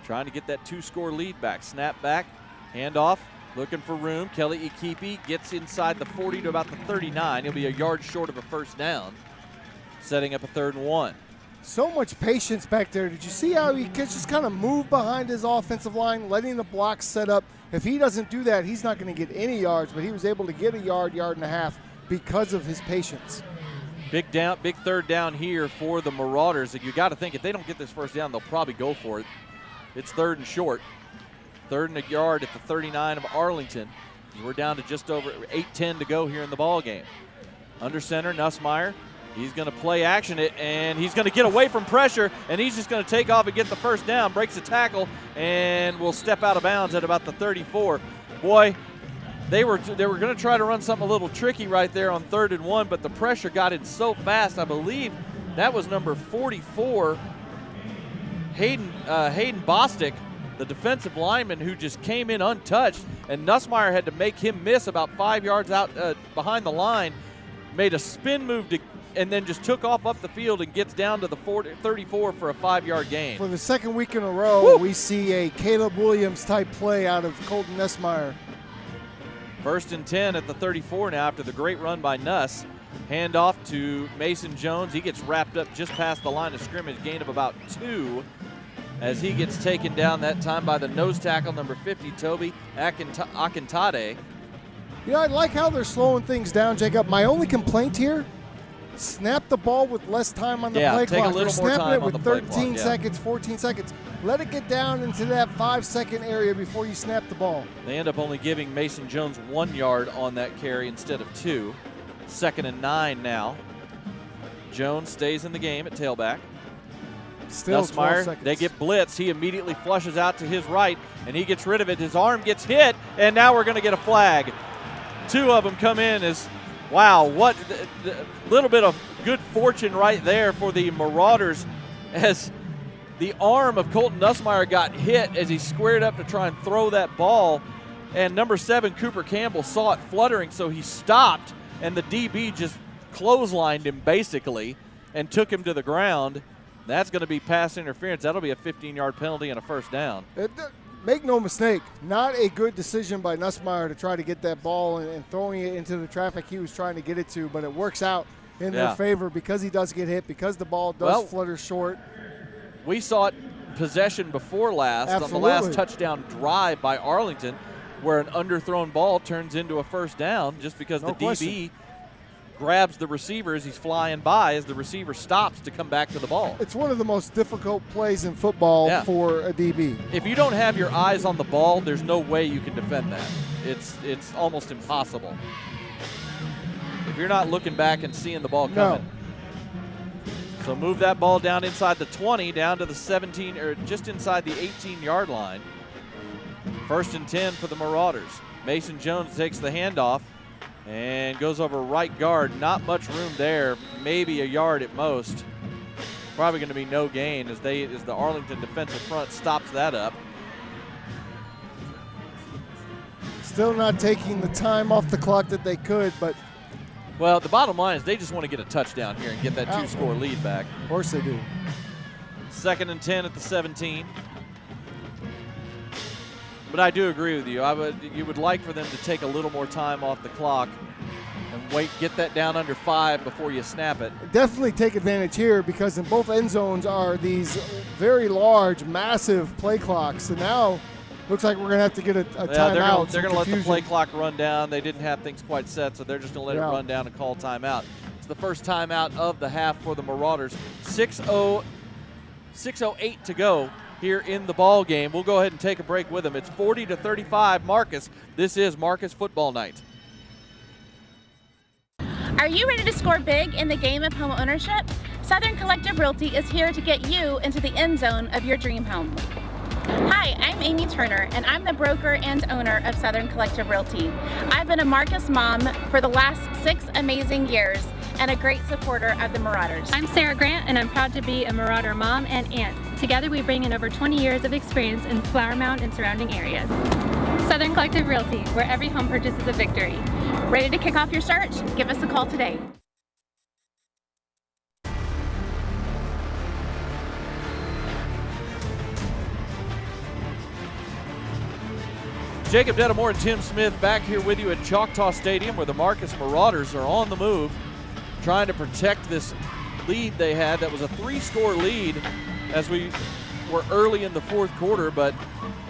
Trying to get that 2-score lead back. Snap back, handoff, looking for room. Kelly Ikipi gets inside the 40 to about the 39. He'll be a yard short of a first down, setting up a 3rd and 1. So much patience back there. Did you see how he just kind of moved behind his offensive line, letting the block set up? If he doesn't do that, he's not going to get any yards, but he was able to get a yard and a half because of his patience. Big 3rd down here for the Marauders. And you got to think if they don't get this first down, they'll probably go for it. It's 3rd and short. 3rd and a yard at the 39 of Arlington. We're down to just over 8:10 to go here in the ball game. Under center, Nussmeier. He's going to play action it, and he's going to get away from pressure, and he's just going to take off and get the first down, breaks the tackle, and will step out of bounds at about the 34. Boy, they were going to try to run something a little tricky right there on 3rd and 1, but the pressure got in so fast. I believe that was number 44, Hayden Bostic, the defensive lineman who just came in untouched, and Nussmeier had to make him miss about 5 yards out behind the line, made a spin move and then just took off up the field and gets down to the 34 for a 5-yard gain. For the 2nd week in a row, we see a Caleb Williams-type play out of Colton Nussmeier. 1st and 10 at the 34 now after the great run by Nuss. Handoff to Mason Jones. He gets wrapped up just past the line of scrimmage, gain of about 2 as he gets taken down that time by the nose tackle, number 50, Toby Akintade. You know, I like how they're slowing things down, Jacob. My only complaint here, snap the ball with less time on the play clock. Take a little more time on the play clock. 13 seconds, 14 seconds. Let it get down into that 5-second area before you snap the ball. They end up only giving Mason Jones 1 yard on that carry instead of 2. 2nd and 9 now. Jones stays in the game at tailback. Still 12 seconds. They get blitz. He immediately flushes out to his right, and he gets rid of it. His arm gets hit, and now we're going to get a flag. 2 of them come in as, wow, what a little bit of good fortune right there for the Marauders as the arm of Colton Nussmeier got hit as he squared up to try and throw that ball. And number 7, Cooper Campbell, saw it fluttering, so he stopped, and the DB just clotheslined him basically and took him to the ground. That's going to be pass interference. That'll be a 15-yard penalty and a first down. Make no mistake, not a good decision by Nussmeier to try to get that ball and throwing it into the traffic he was trying to get it to, but it works out in their favor because he does get hit, because the ball does flutter short. We saw it possession before last. Absolutely. On the last touchdown drive by Arlington, where an underthrown ball turns into a first down just because the DB grabs the receiver as he's flying by as the receiver stops to come back to the ball. It's one of the most difficult plays in football for a DB. If you don't have your eyes on the ball, there's no way you can defend that. It's almost impossible. If you're not looking back and seeing the ball coming. So move that ball down inside the 20, down to the 17, or just inside the 18-yard line. 1st and 10 for the Marauders. Mason Jones takes the handoff and goes over right guard. Not much room there, maybe a yard at most. Probably going to be no gain as the Arlington defensive front stops that up. Still not taking the time off the clock that they could, but well, the bottom line is they just want to get a touchdown here and get that 2-score lead back. Of course they do. 2nd and 10 at the 17. But I do agree with you. You would like for them to take a little more time off the clock and get that down under 5 before you snap it. Definitely take advantage here because in both end zones are these very large, massive play clocks. So now looks like we're going to have to get a timeout. They're going to let the play clock run down. They didn't have things quite set, so they're just going to let it run down and call timeout. It's the first timeout of the half for the Marauders. 6:08 to go here in the ball game. We'll go ahead and take a break with them. It's 40-35 Marcus. This is Marcus Football Night. Are you ready to score big in the game of home ownership? Southern Collective Realty is here to get you into the end zone of your dream home. Hi, I'm Amy Turner, and I'm the broker and owner of Southern Collective Realty. I've been a Marcus mom for the last 6 amazing years and a great supporter of the Marauders. I'm Sarah Grant, and I'm proud to be a Marauder mom and aunt. Together we bring in over 20 years of experience in Flower Mound and surrounding areas. Southern Collective Realty, where every home purchase is a victory. Ready to kick off your search? Give us a call today. Jacob Dedamore and Tim Smith back here with you at Choctaw Stadium, where the Marcus Marauders are on the move, trying to protect this lead they had. That was a 3-score lead as we were early in the fourth quarter, but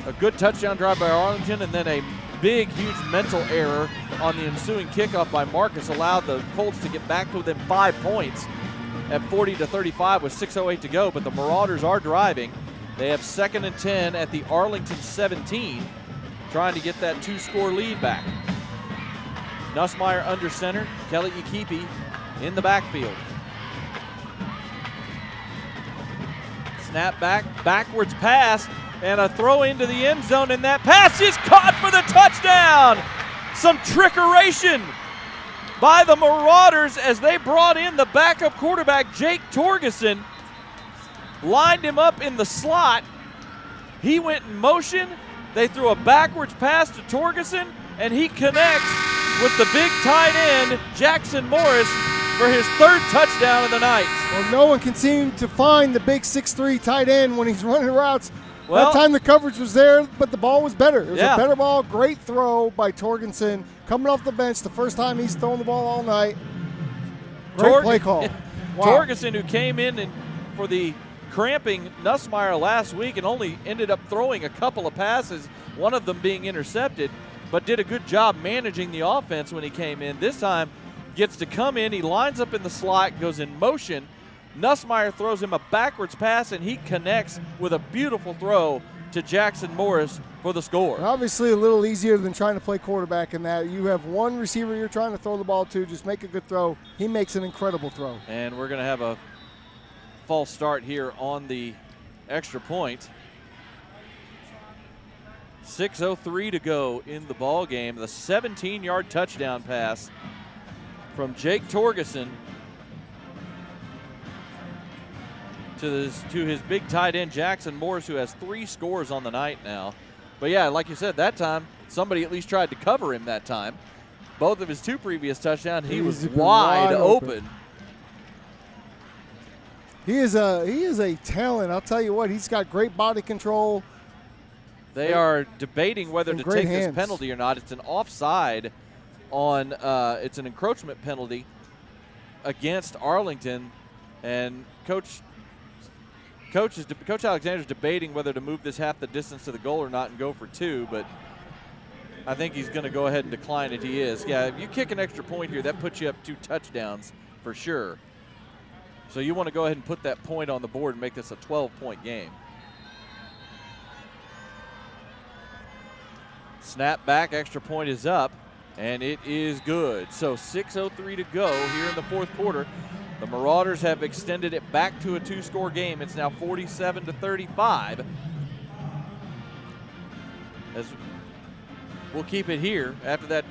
a good touchdown drive by Arlington and then a big, huge mental error on the ensuing kickoff by Marcus allowed the Colts to get back to within 5 points at 40-35 with 6:08 to go, but the Marauders are driving. They have 2nd and 10 at the Arlington 17, trying to get that 2-score lead back. Nussmeier under center, Kelly Ikipi in the backfield. Snap back, backwards pass, and a throw into the end zone, and that pass is caught for the touchdown. Some trickeration by the Marauders as they brought in the backup quarterback, Jake Torgerson, lined him up in the slot. He went in motion. They threw a backwards pass to Torgerson, and he connects with the big tight end, Jackson Morris, for his 3rd touchdown of the night. Well, no one can seem to find the big 6'3" tight end when he's running routes. Well, that time the coverage was there, but the ball was better. It was yeah. a better ball. Great throw by Torgerson, coming off the bench, the first time he's thrown the ball all night. Great play call. Wow. Torgerson, who came in for the cramping Nussmeier last week and only ended up throwing a couple of passes, one of them being intercepted, but did a good job managing the offense when he came in. This time gets to come in, he lines up in the slot, goes in motion. Nussmeier throws him a backwards pass, and he connects with a beautiful throw to Jackson Morris for the score. And obviously a little easier than trying to play quarterback in that. You have one receiver you're trying to throw the ball to, just make a good throw. He makes an incredible throw. And we're going to have a false start here on the extra point. 6:03 to go in the ball game. The 17-yard touchdown pass from Jake Torgerson to his big tight end, Jackson Morris, who has 3 scores on the night now. But yeah, like you said, that time, somebody at least tried to cover him that time. Both of his 2 previous touchdowns, he was wide open. He is a talent. I'll tell you what, he's got great body control. They are debating whether to take hands. this penalty or not. It's an offside on, it's an encroachment penalty against Arlington, and Coach Alexander's debating whether to move this half the distance to the goal or not and go for 2, but I think he's going to go ahead and decline it. He is. Yeah, if you kick an extra point here, that puts you up 2 touchdowns for sure. So you want to go ahead and put that point on the board and make this a 12-point game. Snap back, extra point is up, and it is good. So 6:03 to go here in the fourth quarter. The Marauders have extended it back to a 2-score game. It's now 47-35. As we'll keep it here. After that,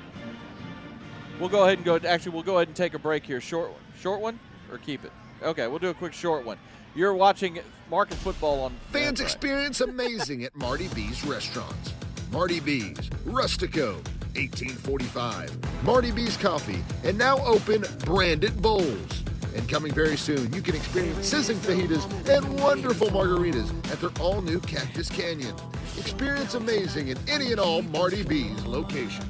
we'll go ahead and we'll go ahead and take a break here. Short one or keep it? Okay, we'll do a quick short one. You're watching Marcus football on Fans experience amazing at Marty B's restaurants. Marty B's, Rustico, 1845. Marty B's Coffee, and now open Branded Bowls. And coming very soon, you can experience sizzling fajitas and wonderful margaritas at their all-new Cactus Canyon. Experience amazing in any and all Marty B's locations.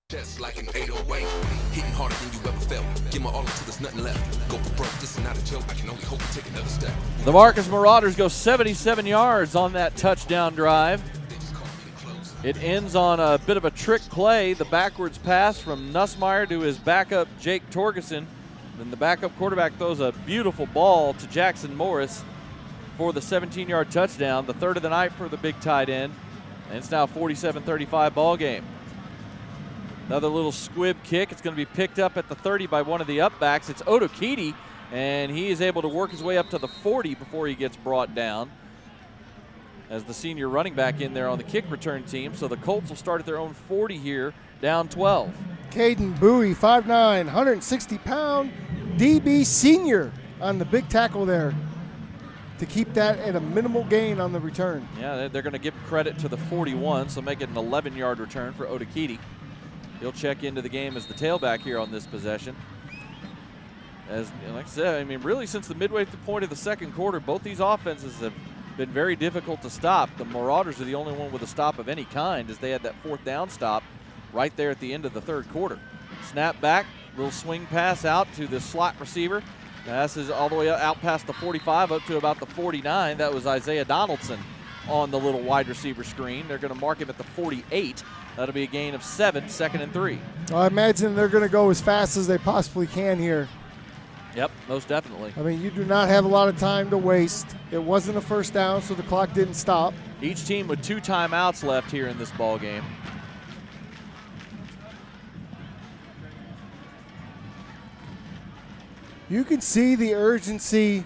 Just like an 808, hitting harder than you ever felt. Give my all until there's nothing left. Go for broke, this is not a joke. I can only hope to take another step. The Marcus Marauders go 77 yards on that touchdown drive. It ends on a bit of a trick play, the backwards pass from Nussmeier to his backup, Jake Torgerson. Then the backup quarterback throws a beautiful ball to Jackson Morris for the 17-yard touchdown, the 3rd of the night for the big tight end. And it's now a 47-35 ball game. Another little squib kick. It's going to be picked up at the 30 by one of the upbacks. It's Otokidi, and he is able to work his way up to the 40 before he gets brought down as the senior running back in there on the kick return team. So the Colts will start at their own 40 here, down 12. Caden Bowie, 5'9", 160-pound DB senior on the big tackle there. to keep that at a minimal gain on the return. Yeah, they're going to give credit to the 41, so make it an 11-yard return for Otakiti. He'll check into the game as the tailback here on this possession. As like I said, I mean, really since the midway point of the second quarter, both these offenses have been very difficult to stop. The Marauders are the only one with a stop of any kind, as they had that 4th down stop right there at the end of the third quarter. Snap back, little swing pass out to the slot receiver. Passes all the way out past the 45 up to about the 49. That was Isaiah Donaldson on the little wide receiver screen. They're going to mark him at the 48. That'll be a gain of 7, 2nd and 3. I imagine they're going to go as fast as they possibly can here. Yep, most definitely. I mean, you do not have a lot of time to waste. It wasn't a first down, so the clock didn't stop. Each team with 2 timeouts left here in this ball game. You can see the urgency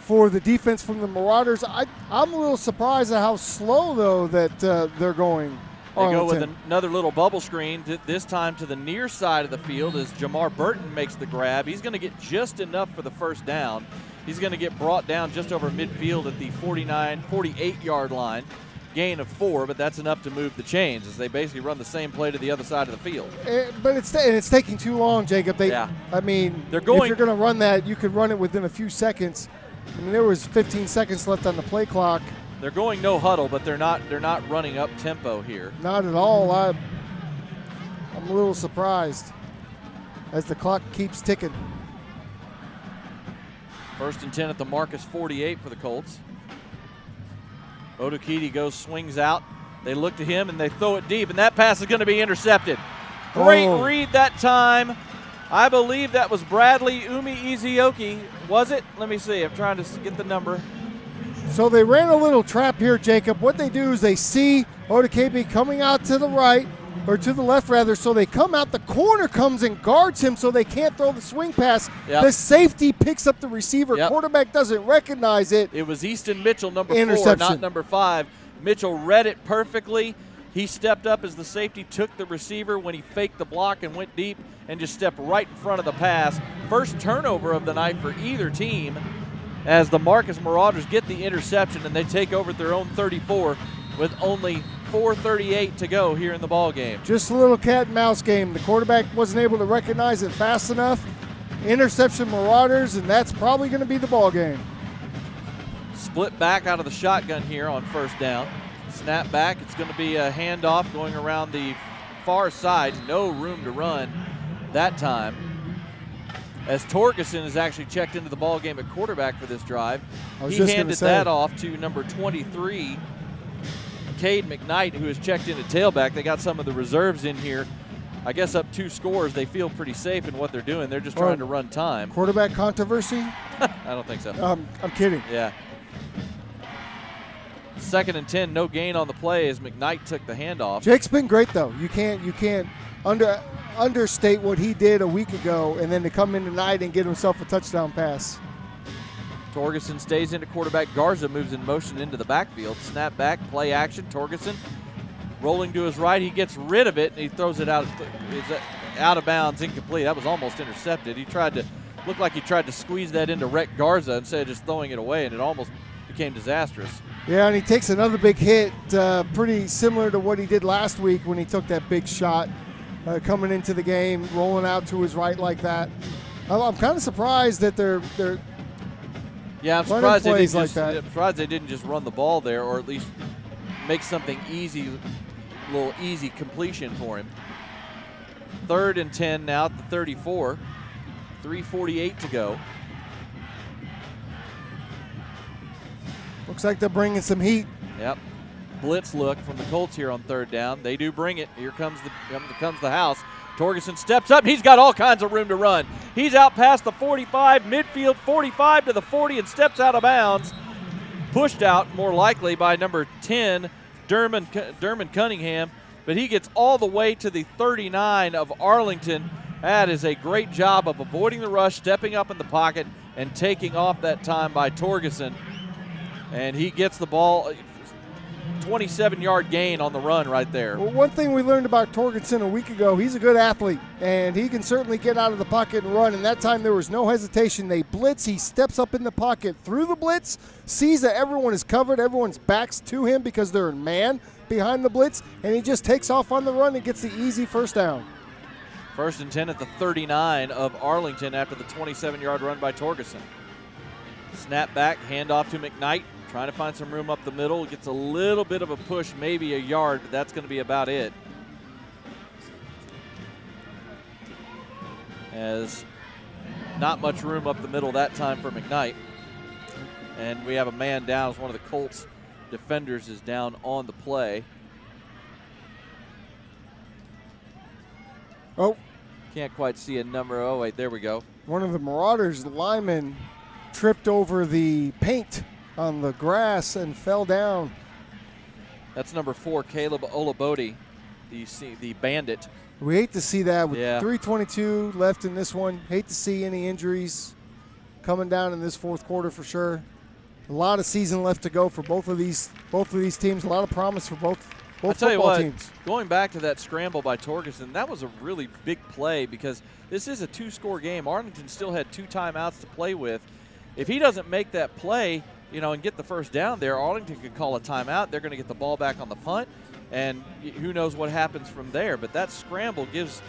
for the defense from the Marauders. I'm a little surprised at how slow, though, that they're going. They go with Arlington. another little bubble screen, this time to the near side of the field as Jamar Burton makes the grab. He's going to get just enough for the first down. He's going to get brought down just over midfield at the 48-yard line. Gain of 4, but that's enough to move the chains as they basically run the same play to the other side of the field. But it's taking too long, Jacob. Yeah. I mean, They're going, if you're going to run that, you could run it within a few seconds. I mean, there was 15 seconds left on the play clock. They're going no huddle, but they're not running up tempo here. Not at all. I'm a little surprised as the clock keeps ticking. 1st and 10 at the Marcus 48 for the Colts. Otakiti swings out. They look to him and they throw it deep, and that pass is going to be intercepted. Great read that time. I believe that was Bradley Umi-Izioki. Was it? Let me see. I'm trying to get the number. So they ran a little trap here, Jacob. What they do is they see Otakiti coming out to the right, or to the left rather, so they come out. The corner comes and guards him so they can't throw the swing pass. Yep. The safety picks up the receiver. Yep. Quarterback doesn't recognize it. It was Easton Mitchell, number 4, not number 5. Mitchell read it perfectly. He stepped up as the safety took the receiver when he faked the block and went deep and just stepped right in front of the pass. First turnover of the night for either team as the Marcus Marauders get the interception and they take over at their own 34 with only 4:38 to go here in the ball game. Just a little cat and mouse game. The quarterback wasn't able to recognize it fast enough. Interception Marauders, and that's probably going to be the ball game. Split back out of the shotgun here on 1st down. Snap back. It's going to be a handoff going around the far side. No room to run that time. As Torgerson is actually checked into the ball game at quarterback for this drive. He handed that off to number 23, Cade McKnight, who is checked in at tailback. They got some of the reserves in here. I guess up 2 scores, they feel pretty safe in what they're doing. They're just trying to run time. Quarterback controversy? I don't think so. I'm kidding. Yeah. 2nd and 10, no gain on the play as McKnight took the handoff. Jake's been great though. You can't understate what he did a week ago, and then to come in tonight and get himself a touchdown pass. Torgerson stays into quarterback. Garza moves in motion into the backfield. Snap back, play action. Torgerson rolling to his right. He gets rid of it, and he throws it out. It's out of bounds, incomplete. That was almost intercepted. Looked like he tried to squeeze that into Rhett Garza instead of just throwing it away, and it almost became disastrous. Yeah, and he takes another big hit, pretty similar to what he did last week when he took that big shot coming into the game, rolling out to his right like that. I'm kind of surprised that they're yeah, I'm surprised they didn't just run the ball there, or at least make something easy, a little easy completion for him. 3rd and 10 now at the 34. 3:48 to go. Looks like they're bringing some heat. Yep. Blitz look from the Colts here on 3rd down. They do bring it. Here comes the house. Torgerson steps up. He's got all kinds of room to run. He's out past the 45, midfield 45 to the 40, and steps out of bounds. Pushed out more likely by number 10, Dermon Cunningham, but he gets all the way to the 39 of Arlington. That is a great job of avoiding the rush, stepping up in the pocket, and taking off that time by Torgerson. And he gets the ball. 27-yard gain on the run right there. Well, one thing we learned about Torgerson a week ago, he's a good athlete, and he can certainly get out of the pocket and run, and that time there was no hesitation. They blitz, he steps up in the pocket through the blitz, sees that everyone is covered, everyone's backs to him because they're in man behind the blitz, and he just takes off on the run and gets the easy first down. 1st and 10 at the 39 of Arlington after the 27-yard run by Torgerson. Snap back, handoff to McKnight. Trying to find some room up the middle. Gets a little bit of a push, maybe a yard, but that's going to be about it. As not much room up the middle that time for McKnight. And we have a man down as one of the Colts defenders is down on the play. Oh. Can't quite see a number. Oh, wait, there we go. One of the Marauders linemen tripped over the paint on the grass and fell down. That's number 4, Caleb Olabode, the bandit. We hate to see that with Yeah. 3:22 left in this one. Hate to see any injuries coming down in this fourth quarter for sure. A lot of season left to go for both of these teams. A lot of promise for both I'll tell you football what, teams. going back to that scramble by Torgerson, that was a really big play because this is a 2-score game. Arlington still had 2 timeouts to play with. If he doesn't make that play, and get the first down there, Arlington could call a timeout. They're going to get the ball back on the punt, and who knows what happens from there. But that scramble is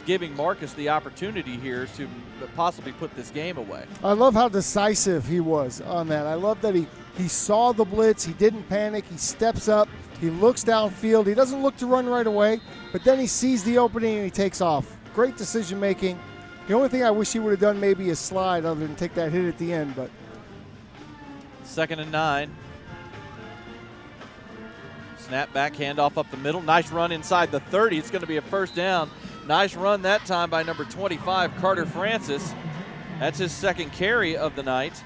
giving Marcus the opportunity here to possibly put this game away. I love how decisive he was on that. I love that he saw the blitz. He didn't panic. He steps up. He looks downfield. He doesn't look to run right away, but then he sees the opening and he takes off. Great decision making. The only thing I wish he would have done maybe is slide other than take that hit at the end, but 2nd and 9. Snap back, handoff up the middle. Nice run inside the 30. It's going to be a first down. Nice run that time by number 25, Carter Francis. That's his 2nd carry of the night.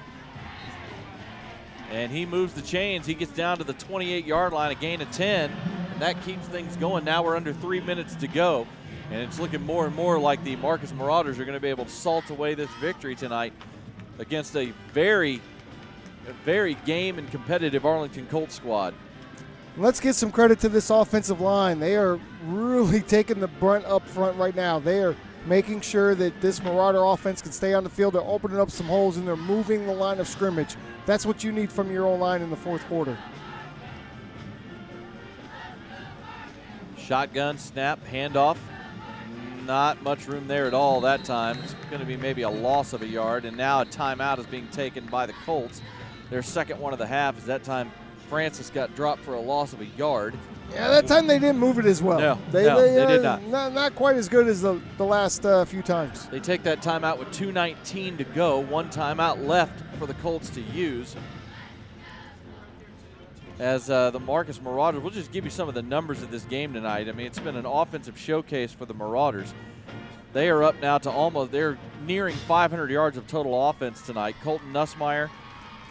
And he moves the chains. He gets down to the 28-yard line, a gain of 10. And that keeps things going. Now we're under 3 minutes to go. And it's looking more and more like the Marcus Marauders are going to be able to salt away this victory tonight against a very game and competitive Arlington Colts squad. let's give some credit to this offensive line. They are really taking the brunt up front right now. They are making sure that this Marauder offense can stay on the field. They're opening up some holes, and they're moving the line of scrimmage. That's what you need from your O-line in the fourth quarter. Shotgun, snap, handoff. Not much room there at all that time. It's going to be maybe a loss of a yard, and now a timeout is being taken by the Colts. Their second one of the half is that time Francis got dropped for a loss of a yard. Yeah, that time they didn't move it as well. No, they did not. Not quite as good as the last few times. They take that timeout with 2:19 to go. One timeout left for the Colts to use. As the Marcus Marauders, we'll just give you some of the numbers of this game tonight. I mean, it's been an offensive showcase for the Marauders. They are up now to they're nearing 500 yards of total offense tonight. Colton Nussmeier,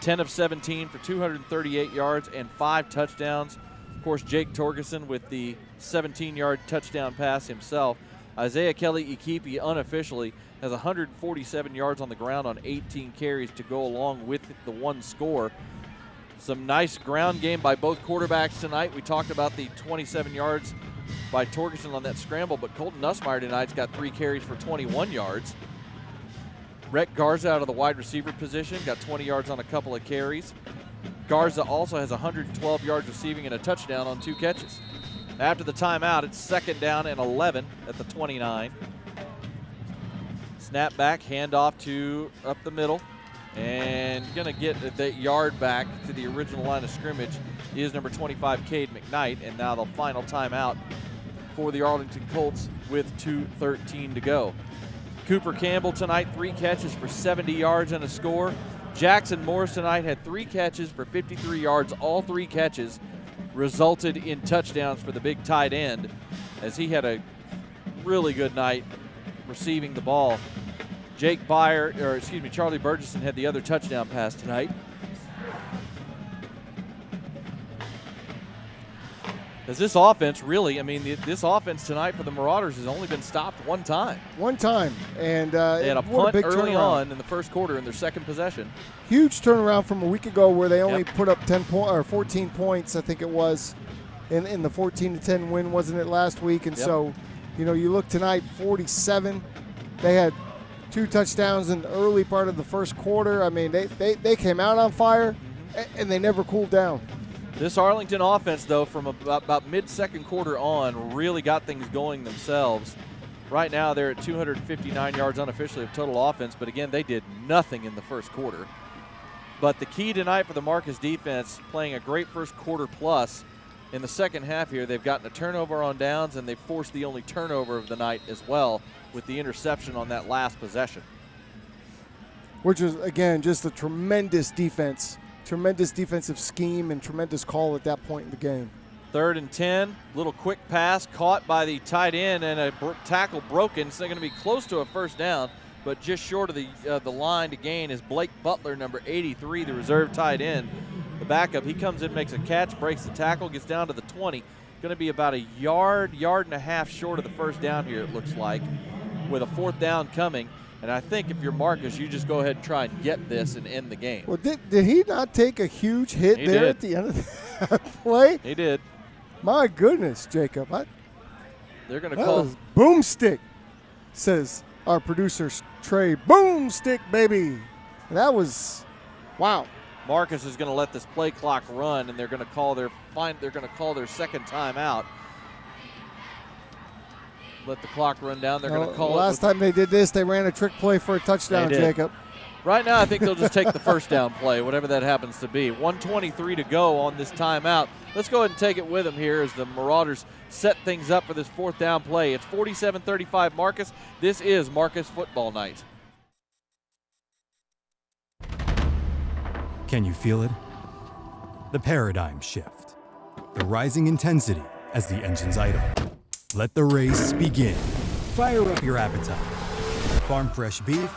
10 of 17 for 238 yards and 5 touchdowns. Of course, Jake Torgerson with the 17-yard touchdown pass himself. Isaiah Kelly-Ikipi unofficially has 147 yards on the ground on 18 carries to go along with the one score. Some nice ground game by both quarterbacks tonight. We talked about the 27 yards by Torgerson on that scramble, but Colton Nussmeier tonight's got 3 carries for 21 yards. Rhett Garza out of the wide receiver position, got 20 yards on a couple of carries. Garza also has 112 yards receiving and a touchdown on 2 catches. After the timeout, it's 2nd down and 11 at the 29. Snap back, handoff to up the middle. And going to get that yard back to the original line of scrimmage is number 25, Cade McKnight. And now the final timeout for the Arlington Colts with 2:13 to go. Cooper Campbell tonight, 3 catches for 70 yards and a score. Jackson Morris tonight had 3 catches for 53 yards. All 3 catches resulted in touchdowns for the big tight end, as he had a really good night receiving the ball. Charlie Burgess had the other touchdown pass tonight. Because this offense really, I mean, this offense tonight for the Marauders has only been stopped one time. One time. And they had a punt early turnaround. on in the first quarter in their second possession. Huge turnaround from a week ago where they only put up 14 points, I think it was, in the 14-10 win, wasn't it, last week? And so, you know, you look tonight, 47. They had 2 touchdowns in the early part of the first quarter. I mean, they came out on fire, and they never cooled down. This Arlington offense, though, from about mid-second quarter on, really got things going themselves. Right now, they're at 259 yards unofficially of total offense, but again, they did nothing in the first quarter. But the key tonight for the Marcus defense, playing a great first quarter plus, in the second half here, they've gotten a turnover on downs, and they've forced the only turnover of the night as well with the interception on that last possession. Which was, again, just a tremendous defense. Tremendous defensive scheme and tremendous call at that point in the game. 3rd and 10, little quick pass caught by the tight end and a tackle broken, so they're going to be close to a first down, but just short of the line to gain is Blake Butler, number 83, the reserve tight end. The backup, he comes in, makes a catch, breaks the tackle, gets down to the 20. Going to be about a yard and a half short of the first down here, it looks like, with a 4th down coming. And I think if you're Marcus, you just go ahead and try and get this and end the game. Well, did he not take a huge hit at the end of that play? He did. My goodness, Jacob. They're going to call boomstick, says our producer Trey. Boomstick, baby. And that was, wow. Marcus is going to let this play clock run, and they're going to call their second timeout. Let the clock run down. They're going to call it. Last time they did this, they ran a trick play for a touchdown, Jacob. Right now, I think they'll just take the first down play, whatever that happens to be. 1:23 to go on this timeout. Let's go ahead and take it with them here as the Marauders set things up for this 4th down play. It's 47-35 Marcus. This is Marcus football night. Can you feel it? The paradigm shift. The rising intensity as the engines idle. Let the race begin. Fire up your appetite. Farm fresh beef,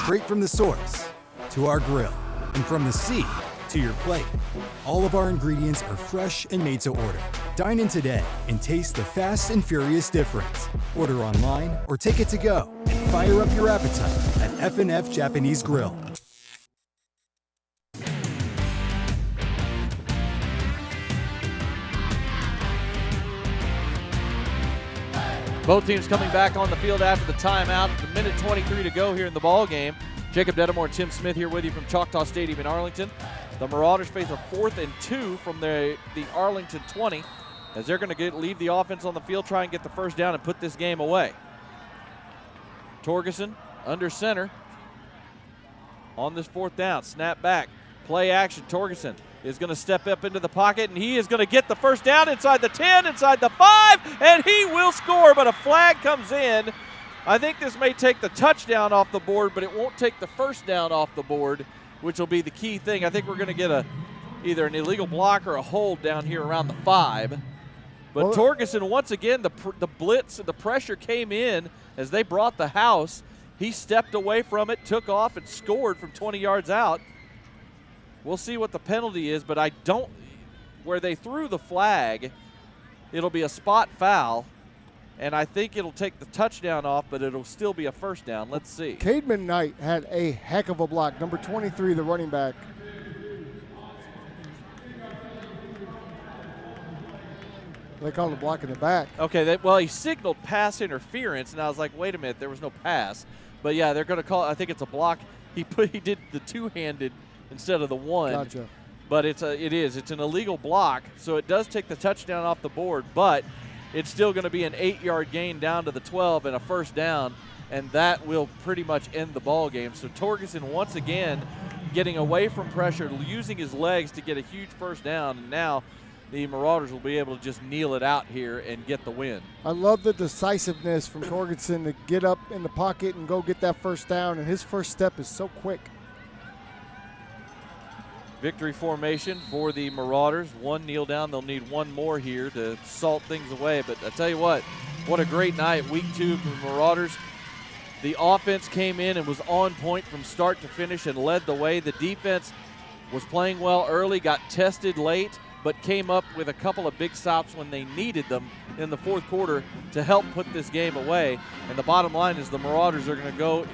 straight from the source, to our grill, and from the sea to your plate. All of our ingredients are fresh and made to order. Dine in today and taste the fast and furious difference. Order online or take it to go and fire up your appetite at F&F Japanese Grill. Both teams coming back on the field after the timeout. A minute 23 to go here in the ball game. Jacob Dedamore and Tim Smith here with you from Choctaw Stadium in Arlington. The Marauders face a 4th and 2 from the Arlington 20 as they're going to leave the offense on the field, try and get the first down and put this game away. Torgerson under center on this 4th down. Snap back, play action. Torgerson is going to step up into the pocket, and he is going to get the first down inside the 10, inside the 5, and he will score, but a flag comes in. I think this may take the touchdown off the board, but it won't take the first down off the board, which will be the key thing. I think we're going to get either an illegal block or a hold down here around the 5. But Torgerson, once again, the blitz and the pressure came in as they brought the house. He stepped away from it, took off, and scored from 20 yards out. We'll see what the penalty is, but where they threw the flag, it'll be a spot foul, and I think it'll take the touchdown off, but it'll still be a first down. Let's see. Cademan Knight had a heck of a block. Number 23, the running back. They called a block in the back. Okay, well, he signaled pass interference, and I was like, wait a minute, there was no pass. But, yeah, they're going to call it, I think it's a block. He did the two-handed instead of the one. Gotcha. But it's an illegal block, so it does take the touchdown off the board, but it's still going to be an 8-yard gain down to the 12 and a first down, and that will pretty much end the ball game. So Torgerson once again getting away from pressure, using his legs to get a huge first down, and now the Marauders will be able to just kneel it out here and get the win. I love the decisiveness from Torgerson to get up in the pocket and go get that first down, and his first step is so quick. Victory formation for the Marauders. One kneel down. They'll need one more here to salt things away. But I tell you what a great night, week 2 for the Marauders. The offense came in and was on point from start to finish and led the way. The defense was playing well early, got tested late, but came up with a couple of big stops when they needed them in the fourth quarter to help put this game away. And the bottom line is the Marauders are going to go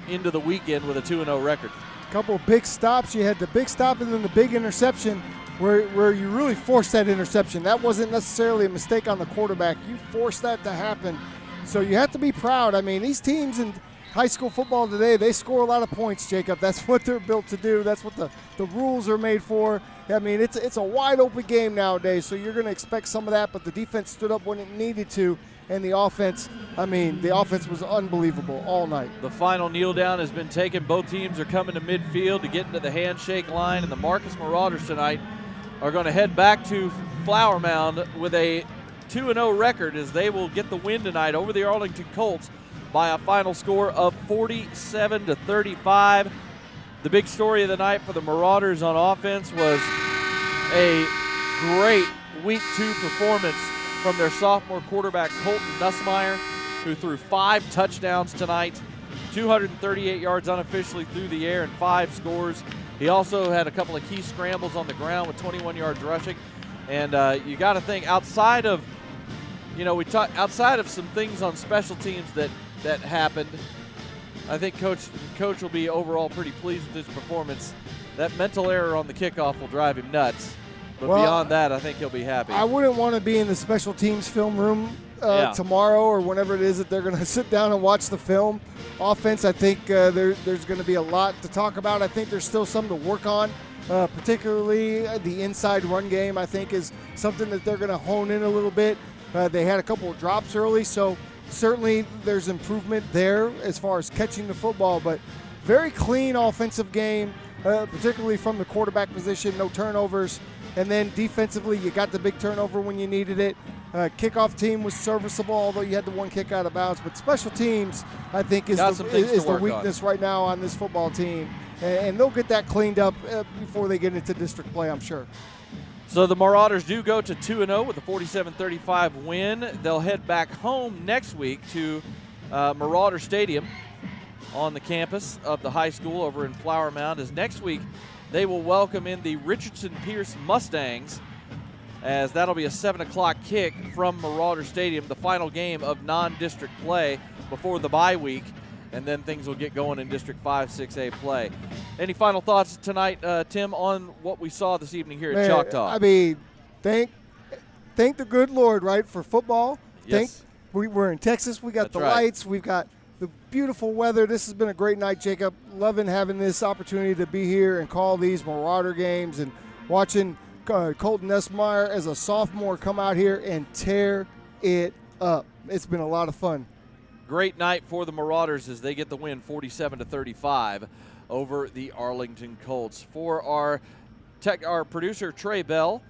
into the weekend with a 2-0 record. A couple of big stops. You had the big stop and then the big interception where you really forced that interception. That wasn't necessarily a mistake on the quarterback. You forced that to happen. So you have to be proud. I mean, these teams in high school football today, they score a lot of points, Jacob. That's what they're built to do. That's what the rules are made for. I mean, it's a wide open game nowadays, so you're going to expect some of that, but the defense stood up when it needed to, and the offense was unbelievable all night. The final kneel down has been taken. Both teams are coming to midfield to get into the handshake line, and the Marcus Marauders tonight are going to head back to Flower Mound with a 2-0 record as they will get the win tonight over the Arlington Colts by a final score of 47-35. The big story of the night for the Marauders on offense was a great Week 2 performance from their sophomore quarterback, Colton Nussmeier, who threw 5 touchdowns tonight, 238 yards unofficially through the air and 5 scores. He also had a couple of key scrambles on the ground with 21 yards rushing. And you got to think outside of, outside of some things on special teams that happened, I think Coach will be overall pretty pleased with his performance. That mental error on the kickoff will drive him nuts. But beyond that, I think he'll be happy. I wouldn't want to be in the special teams film room tomorrow or whenever it is that they're going to sit down and watch the film. Offense, I think there's going to be a lot to talk about. I think there's still something to work on, particularly the inside run game, I think, is something that they're going to hone in a little bit. They had a couple of drops early, so certainly there's improvement there as far as catching the football, but very clean offensive game, particularly from the quarterback position, no turnovers. And then defensively, you got the big turnover when you needed it. Kickoff team was serviceable, although you had the one kick out of bounds. But special teams, I think, is the weakness right now on this football team. And they'll get that cleaned up before they get into district play, I'm sure. So the Marauders do go to 2-0 with a 47-35 win. They'll head back home next week to Marauder Stadium on the campus of the high school over in Flower Mound, as next week they will welcome in the Richardson Pierce Mustangs, as that'll be a 7 o'clock kick from Marauder Stadium, the final game of non-district play before the bye week, and then things will get going in District 5, 6A play. Any final thoughts tonight, Tim, on what we saw this evening here at Choctaw? I mean, thank the good Lord, right, for football. Yes. We're in Texas. We got lights. We've got the beautiful weather. This has been a great night, Jacob. Loving having this opportunity to be here and call these Marauder games and watching Colton Nussmeier as a sophomore come out here and tear it up. It's been a lot of fun. Great night for the Marauders as they get the win 47-35 over the Arlington Colts. For our producer, Trey Bell,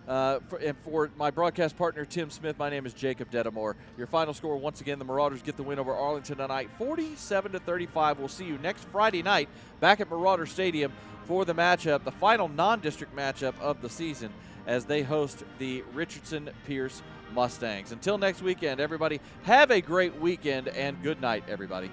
and for my broadcast partner, Tim Smith, my name is Jacob Dedamore. Your final score, once again, the Marauders get the win over Arlington tonight, 47-35. We'll see you next Friday night back at Marauder Stadium for the matchup, the final non-district matchup of the season, as they host the Richardson Pierce Mustangs. Until next weekend, everybody, have a great weekend, and good night, everybody.